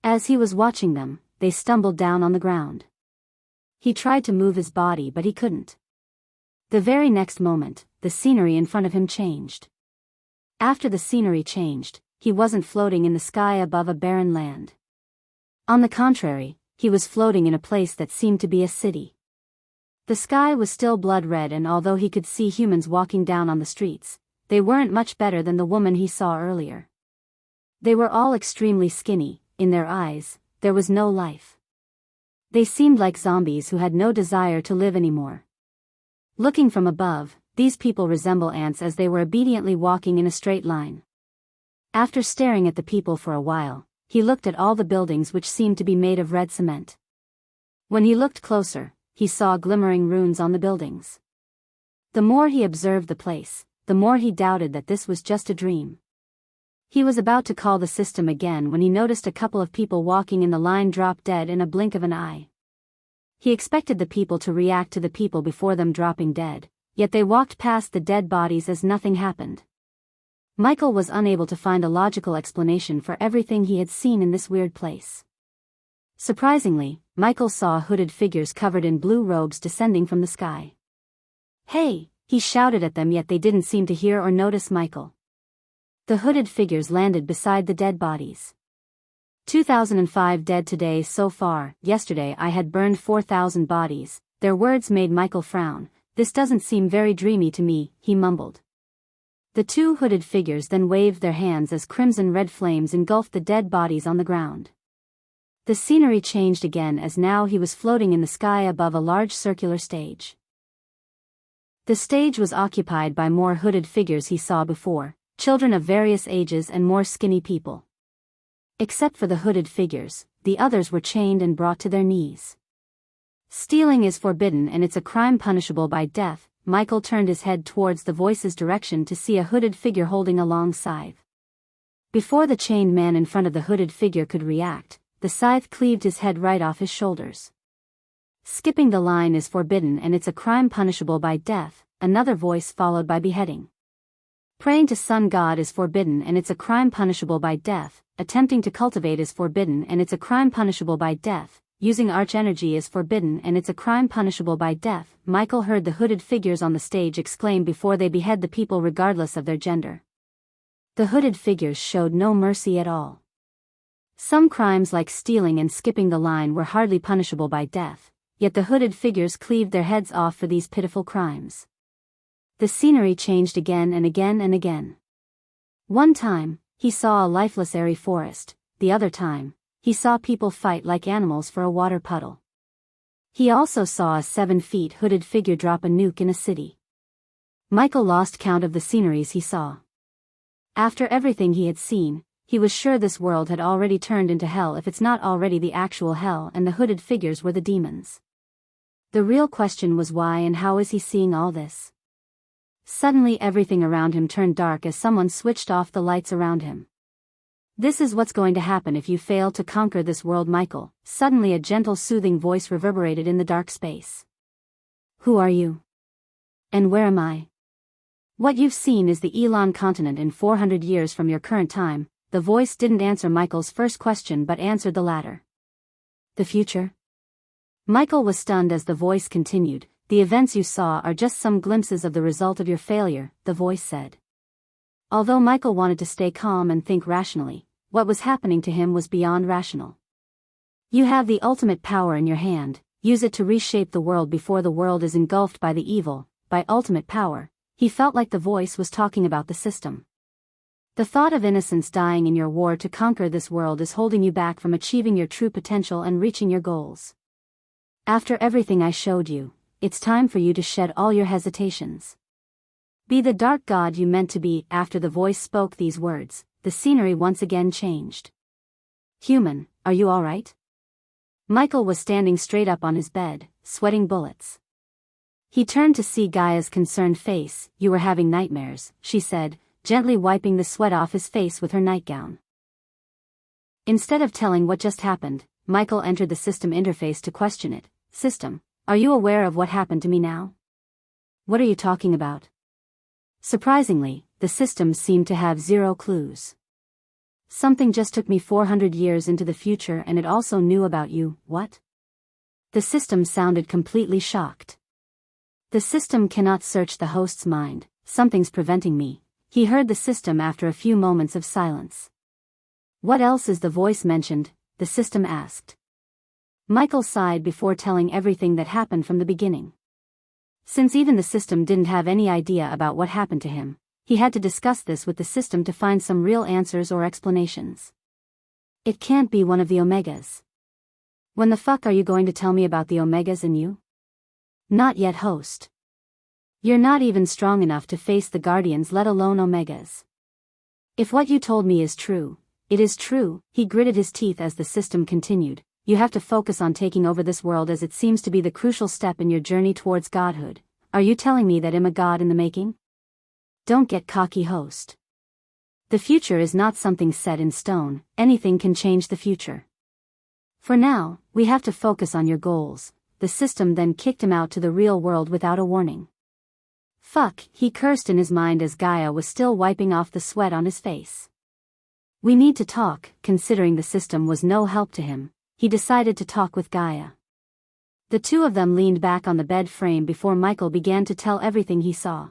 As he was watching them, they stumbled down on the ground. He tried to move his body but he couldn't. The very next moment, the scenery in front of him changed. After the scenery changed, he wasn't floating in the sky above a barren land. On the contrary, he was floating in a place that seemed to be a city. The sky was still blood red, and although he could see humans walking down on the streets, they weren't much better than the woman he saw earlier. They were all extremely skinny, in their eyes, there was no life. They seemed like zombies who had no desire to live anymore. Looking from above, these people resemble ants as they were obediently walking in a straight line. After staring at the people for a while, he looked at all the buildings which seemed to be made of red cement. When he looked closer, he saw glimmering runes on the buildings. The more he observed the place, the more he doubted that this was just a dream. He was about to call the system again when he noticed a couple of people walking in the line drop dead in a blink of an eye. He expected the people to react to the people before them dropping dead, yet they walked past the dead bodies as nothing happened. Michael was unable to find a logical explanation for everything he had seen in this weird place. Surprisingly, Michael saw hooded figures covered in blue robes descending from the sky. "Hey!" he shouted at them, yet they didn't seem to hear or notice Michael. The hooded figures landed beside the dead bodies. 2005 dead today so far. Yesterday I had burned 4,000 bodies. Their words made Michael frown. "This doesn't seem very dreamy to me," he mumbled. The two hooded figures then waved their hands as crimson-red flames engulfed the dead bodies on the ground. The scenery changed again as now he was floating in the sky above a large circular stage. The stage was occupied by more hooded figures he saw before, children of various ages and more skinny people. Except for the hooded figures, the others were chained and brought to their knees. "Stealing is forbidden and it's a crime punishable by death." Michael turned his head towards the voice's direction to see a hooded figure holding a long scythe. Before the chained man in front of the hooded figure could react, the scythe cleaved his head right off his shoulders. "Skipping the line is forbidden and it's a crime punishable by death," another voice followed by beheading. "Praying to sun god is forbidden and it's a crime punishable by death. Attempting to cultivate is forbidden and it's a crime punishable by death. Using arch energy is forbidden and it's a crime punishable by death." Michael heard the hooded figures on the stage exclaim before they behead the people regardless of their gender. The hooded figures showed no mercy at all. Some crimes like stealing and skipping the line were hardly punishable by death, yet the hooded figures cleaved their heads off for these pitiful crimes. The scenery changed again and again and again. One time, he saw a lifeless airy forest. The other time, he saw people fight like animals for a water puddle. He also saw a 7 feet hooded figure drop a nuke in a city. Michael lost count of the sceneries he saw. After everything he had seen, he was sure this world had already turned into hell if it's not already the actual hell, and the hooded figures were the demons. The real question was why and how is he seeing all this? Suddenly everything around him turned dark as someone switched off the lights around him. "This is what's going to happen if you fail to conquer this world, Michael." Suddenly a gentle soothing voice reverberated in the dark space. "Who are you? And where am I?" "What you've seen is the Elon continent in 400 years from your current time." The voice didn't answer Michael's first question but answered the latter. "The future?" Michael was stunned as the voice continued. "The events you saw are just some glimpses of the result of your failure," the voice said. Although Michael wanted to stay calm and think rationally, what was happening to him was beyond rational. "You have the ultimate power in your hand, use it to reshape the world before the world is engulfed by the evil." By ultimate power, he felt like the voice was talking about the system. The thought of innocents dying in your war to conquer this world is holding you back from achieving your true potential and reaching your goals. After everything I showed you, it's time for you to shed all your hesitations. Be the dark god you meant to be. After the voice spoke these words, the scenery once again changed. "Human, are you all right?" Michael was standing straight up on his bed, sweating bullets. He turned to see Gaia's concerned face. "You were having nightmares," she said, gently wiping the sweat off his face with her nightgown. Instead of telling what just happened, Michael entered the system interface to question it. "System, are you aware of what happened to me now?" "What are you talking about?" Surprisingly, the system seemed to have zero clues. "Something just took me 400 years into the future and it also knew about you." "What?" The system sounded completely shocked. "The system cannot search the host's mind. Something's preventing me," he heard the system after a few moments of silence. "What else is the voice mentioned?" the system asked. Michael sighed before telling everything that happened from the beginning. Since even the system didn't have any idea about what happened to him, he had to discuss this with the system to find some real answers or explanations. "It can't be one of the Omegas." "When the fuck are you going to tell me about the Omegas and you?" "Not yet, host. You're not even strong enough to face the Guardians, let alone Omegas." "If what you told me is true, it is true," he gritted his teeth as the system continued. "You have to focus on taking over this world as it seems to be the crucial step in your journey towards godhood." "Are you telling me that I'm a god in the making?" "Don't get cocky, host. The future is not something set in stone. Anything can change the future. For now, we have to focus on your goals." The system then kicked him out to the real world without a warning. "Fuck," he cursed in his mind as Gaia was still wiping off the sweat on his face. "We need to talk." Considering the system was no help to him, he decided to talk with Gaia. The two of them leaned back on the bed frame before Michael began to tell everything he saw.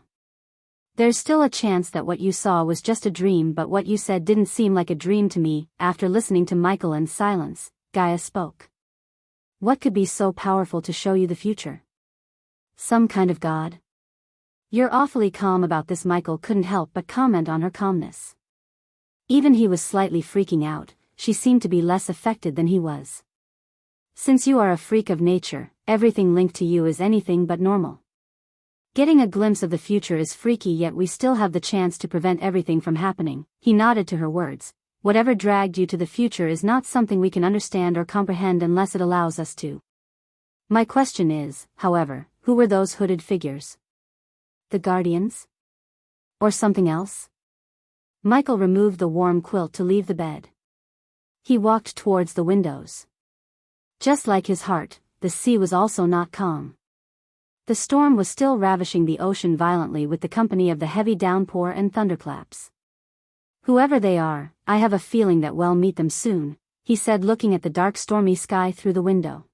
"There's still a chance that what you saw was just a dream, but what you said didn't seem like a dream to me." After listening to Michael in silence, Gaia spoke. "What could be so powerful to show you the future? Some kind of god?" "You're awfully calm about this." Michael couldn't help but comment on her calmness. Even he was slightly freaking out. She seemed to be less affected than he was. "Since you are a freak of nature, everything linked to you is anything but normal. Getting a glimpse of the future is freaky, yet we still have the chance to prevent everything from happening." He nodded to her words. "Whatever dragged you to the future is not something we can understand or comprehend unless it allows us to. My question is, however, who were those hooded figures? The Guardians? Or something else?" Michael removed the warm quilt to leave the bed. He walked towards the windows. Just like his heart, the sea was also not calm. The storm was still ravishing the ocean violently with the company of the heavy downpour and thunderclaps. "Whoever they are, I have a feeling that we'll meet them soon," he said, looking at the dark stormy sky through the window.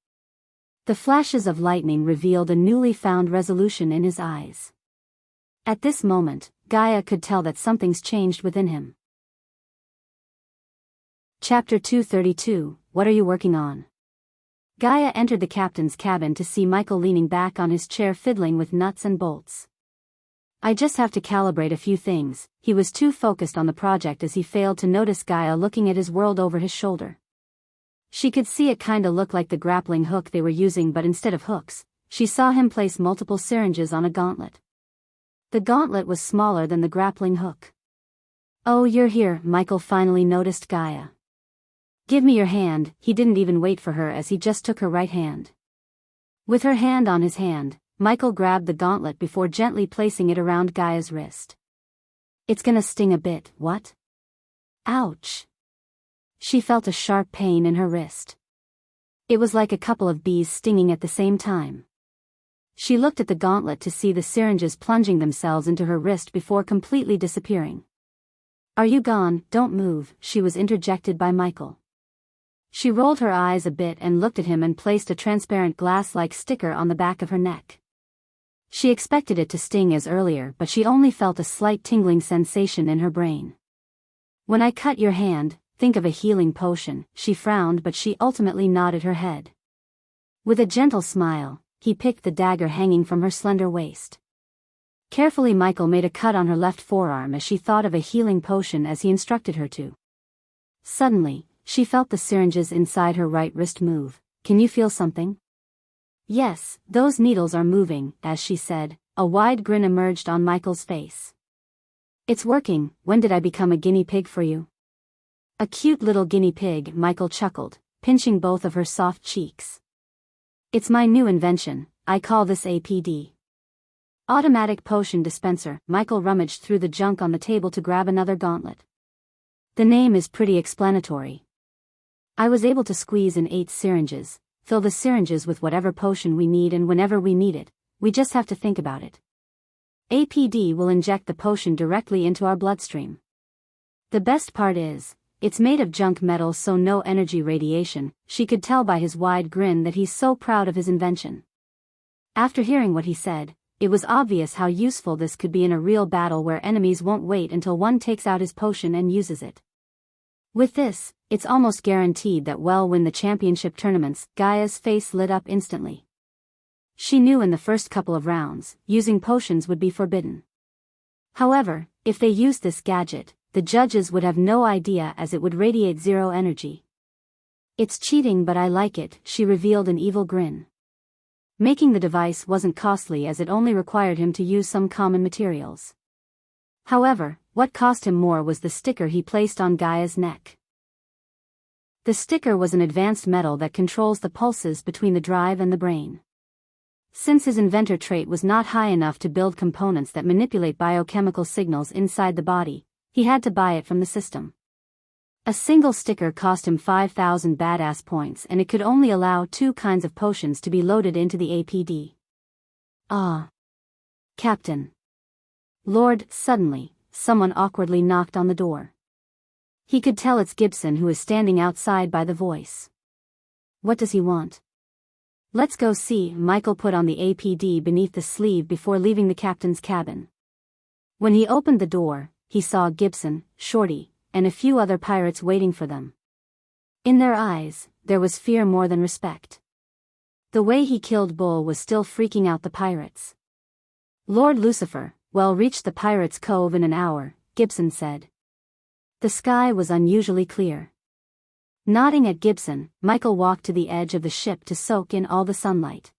The flashes of lightning revealed a newly found resolution in his eyes. At this moment, Gaia could tell that something's changed within him. Chapter 232, What are you working on? Gaia entered the captain's cabin to see Michael leaning back on his chair fiddling with nuts and bolts. "I just have to calibrate a few things." He was too focused on the project as he failed to notice Gaia looking at his world over his shoulder. She could see it kinda look like the grappling hook they were using, but instead of hooks, she saw him place multiple syringes on a gauntlet. The gauntlet was smaller than the grappling hook. "Oh, you're here," Michael finally noticed Gaia. "Give me your hand." He didn't even wait for her as he just took her right hand. With her hand on his hand, Michael grabbed the gauntlet before gently placing it around Gaia's wrist. "It's gonna sting a bit." "What?" "Ouch." She felt a sharp pain in her wrist. It was like a couple of bees stinging at the same time. She looked at the gauntlet to see the syringes plunging themselves into her wrist before completely disappearing. "Are you gone? Don't move," she was interjected by Michael. She rolled her eyes a bit and looked at him and placed a transparent glass-like sticker on the back of her neck. She expected it to sting as earlier, but she only felt a slight tingling sensation in her brain. "When I cut your hand, think of a healing potion." She frowned, but she ultimately nodded her head. With a gentle smile, he picked the dagger hanging from her slender waist. Carefully, Michael made a cut on her left forearm as she thought of a healing potion as he instructed her to. Suddenly, she felt the syringes inside her right wrist move. "Can you feel something?" "Yes, those needles are moving," as she said. A wide grin emerged on Michael's face. "It's working. When did I become a guinea pig for you?" "A cute little guinea pig," Michael chuckled, pinching both of her soft cheeks. "It's my new invention. I call this APD. Automatic potion dispenser. Michael rummaged through the junk on the table to grab another gauntlet. The name is pretty explanatory. I was able to squeeze in 8 syringes, fill the syringes with whatever potion we need, and whenever we need it, we just have to think about it. APD will inject the potion directly into our bloodstream. The best part is, it's made of junk metal, so no energy radiation. She could tell by his wide grin that he's so proud of his invention. After hearing what he said, it was obvious how useful this could be in a real battle where enemies won't wait until one takes out his potion and uses it. With this, it's almost guaranteed that we'll win the championship tournaments. Gaia's face lit up instantly. She knew in the first couple of rounds, using potions would be forbidden. However, if they used this gadget, the judges would have no idea, as it would radiate 0 energy. It's cheating, but I like it, she revealed an evil grin. Making the device wasn't costly, as it only required him to use some common materials. However, what cost him more was the sticker he placed on Gaia's neck. The sticker was an advanced metal that controls the pulses between the drive and the brain. Since his inventor trait was not high enough to build components that manipulate biochemical signals inside the body, he had to buy it from the system. A single sticker cost him 5,000 badass points, and it could only allow 2 kinds of potions to be loaded into the APD. Ah. Captain. Lord, suddenly, someone awkwardly knocked on the door. He could tell it's Gibson, who is standing outside by the voice. What does he want? Let's go see. Michael put on the APD beneath the sleeve before leaving the captain's cabin. When he opened the door, he saw Gibson, Shorty, and a few other pirates waiting for them. In their eyes, there was fear more than respect. The way he killed Bull was still freaking out the pirates. Lord Lucifer, we'll reach the Pirates' Cove in an hour, Gibson said. The sky was unusually clear. Nodding at Gibson, Michael walked to the edge of the ship to soak in all the sunlight.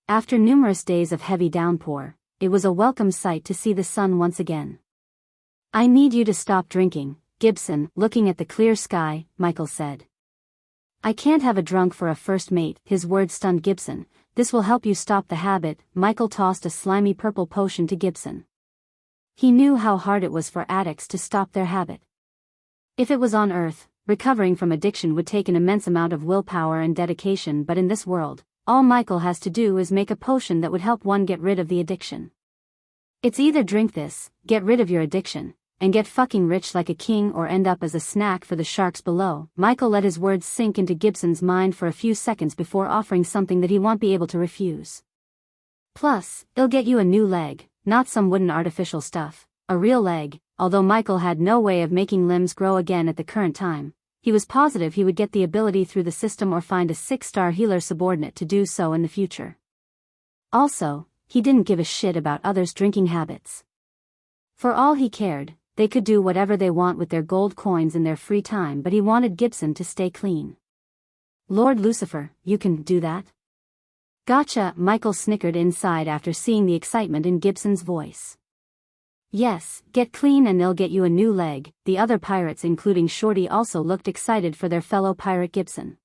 After numerous days of heavy downpour, it was a welcome sight to see the sun once again. I need you to stop drinking, Gibson, looking at the clear sky, Michael said. I can't have a drunk for a first mate. His words stunned Gibson. This will help you stop the habit. Michael tossed a slimy purple potion to Gibson. He knew how hard it was for addicts to stop their habit. If it was on Earth, recovering from addiction would take an immense amount of willpower and dedication, but in this world, all Michael has to do is make a potion that would help one get rid of the addiction. It's either drink this, get rid of your addiction, and get fucking rich like a king, or end up as a snack for the sharks below. Michael let his words sink into Gibson's mind for a few seconds before offering something that he won't be able to refuse. Plus, it'll get you a new leg, not some wooden artificial stuff, a real leg. Although Michael had no way of making limbs grow again at the current time, he was positive he would get the ability through the system or find a 6-star healer subordinate to do so in the future. Also, he didn't give a shit about others' drinking habits. For all he cared, they could do whatever they want with their gold coins in their free time, but he wanted Gibson to stay clean. Lord Lucifer, you can do that? Gotcha, Michael snickered inside after seeing the excitement in Gibson's voice. Yes, get clean and they'll get you a new leg. The other pirates, including Shorty, also looked excited for their fellow pirate Gibson.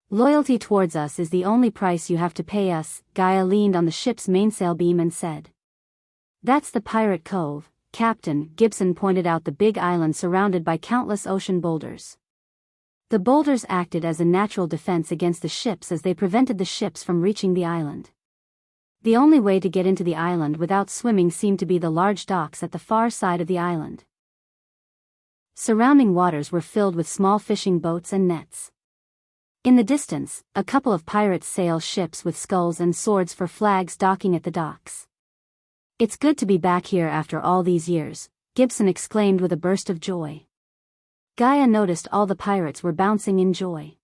Loyalty towards us is the only price you have to pay us. Gaia leaned on the ship's mainsail beam and said. That's the Pirate Cove, Captain. Gibson pointed out the big island surrounded by countless ocean boulders. The boulders acted as a natural defense against the ships, as they prevented the ships from reaching the island. The only way to get into the island without swimming seemed to be the large docks at the far side of the island. Surrounding waters were filled with small fishing boats and nets. In the distance, a couple of pirates sail ships with skulls and swords for flags docking at the docks. It's good to be back here after all these years, Gibson exclaimed with a burst of joy. Gaia noticed all the pirates were bouncing in joy.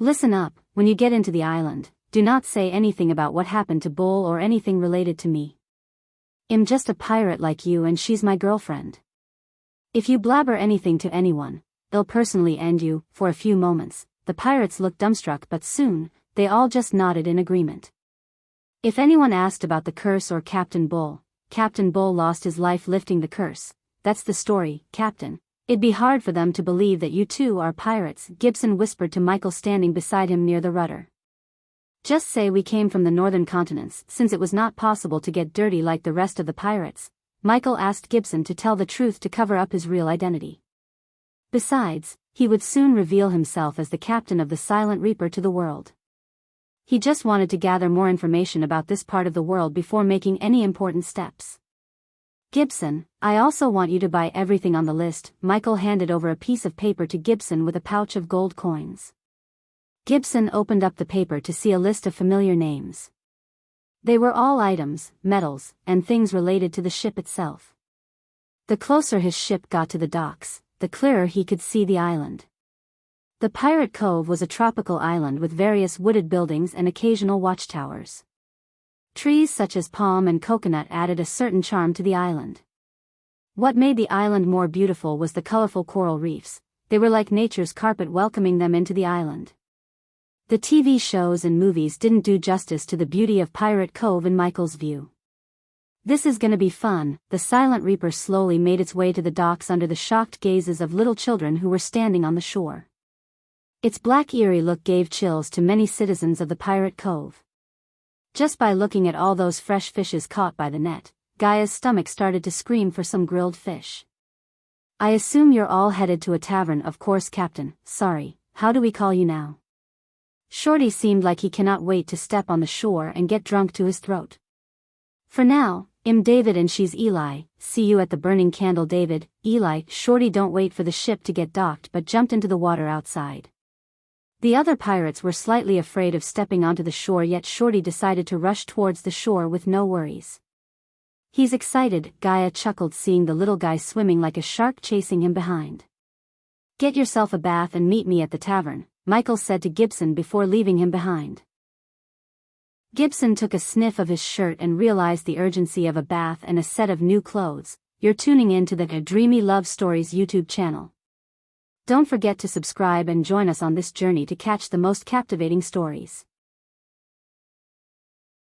Listen up, when you get into the island, do not say anything about what happened to Bull or anything related to me. I'm just a pirate like you and she's my girlfriend. If you blabber anything to anyone, they'll personally end you. For a few moments, the pirates looked dumbstruck, but soon, they all just nodded in agreement. If anyone asked about the curse or Captain Bull lost his life lifting the curse. That's the story, Captain. It'd be hard for them to believe that you two are pirates, Gibson whispered to Michael standing beside him near the rudder. Just say we came from the northern continents, since it was not possible to get dirty like the rest of the pirates. Michael asked Gibson to tell the truth to cover up his real identity. Besides, he would soon reveal himself as the captain of the Silent Reaper to the world. He just wanted to gather more information about this part of the world before making any important steps. Gibson, I also want you to buy everything on the list. Michael handed over a piece of paper to Gibson with a pouch of gold coins. Gibson opened up the paper to see a list of familiar names. They were all items, metals, and things related to the ship itself. The closer his ship got to the docks, the clearer he could see the island. The Pirate Cove was a tropical island with various wooded buildings and occasional watchtowers. Trees such as palm and coconut added a certain charm to the island. What made the island more beautiful was the colorful coral reefs. They were like nature's carpet welcoming them into the island. The TV shows and movies didn't do justice to the beauty of Pirate Cove in Michael's view. This is gonna be fun. The Silent Reaper slowly made its way to the docks under the shocked gazes of little children who were standing on the shore. Its black eerie look gave chills to many citizens of the Pirate Cove. Just by looking at all those fresh fishes caught by the net, Gaia's stomach started to scream for some grilled fish. I assume you're all headed to a tavern. Of course, Captain. Sorry, how do we call you now? Shorty seemed like he cannot wait to step on the shore and get drunk to his throat. For now, I'm David and she's Eli. See you at the Burning Candle. David, Eli. Shorty don't wait for the ship to get docked but jumped into the water outside. The other pirates were slightly afraid of stepping onto the shore, yet Shorty decided to rush towards the shore with no worries. He's excited, Gaia chuckled, seeing the little guy swimming like a shark chasing him behind. Get yourself a bath and meet me at the tavern, Michael said to Gibson before leaving him behind. Gibson took a sniff of his shirt and realized the urgency of a bath and a set of new clothes. You're tuning in to the Dreamy Love Stories YouTube channel. Don't forget to subscribe and join us on this journey to catch the most captivating stories.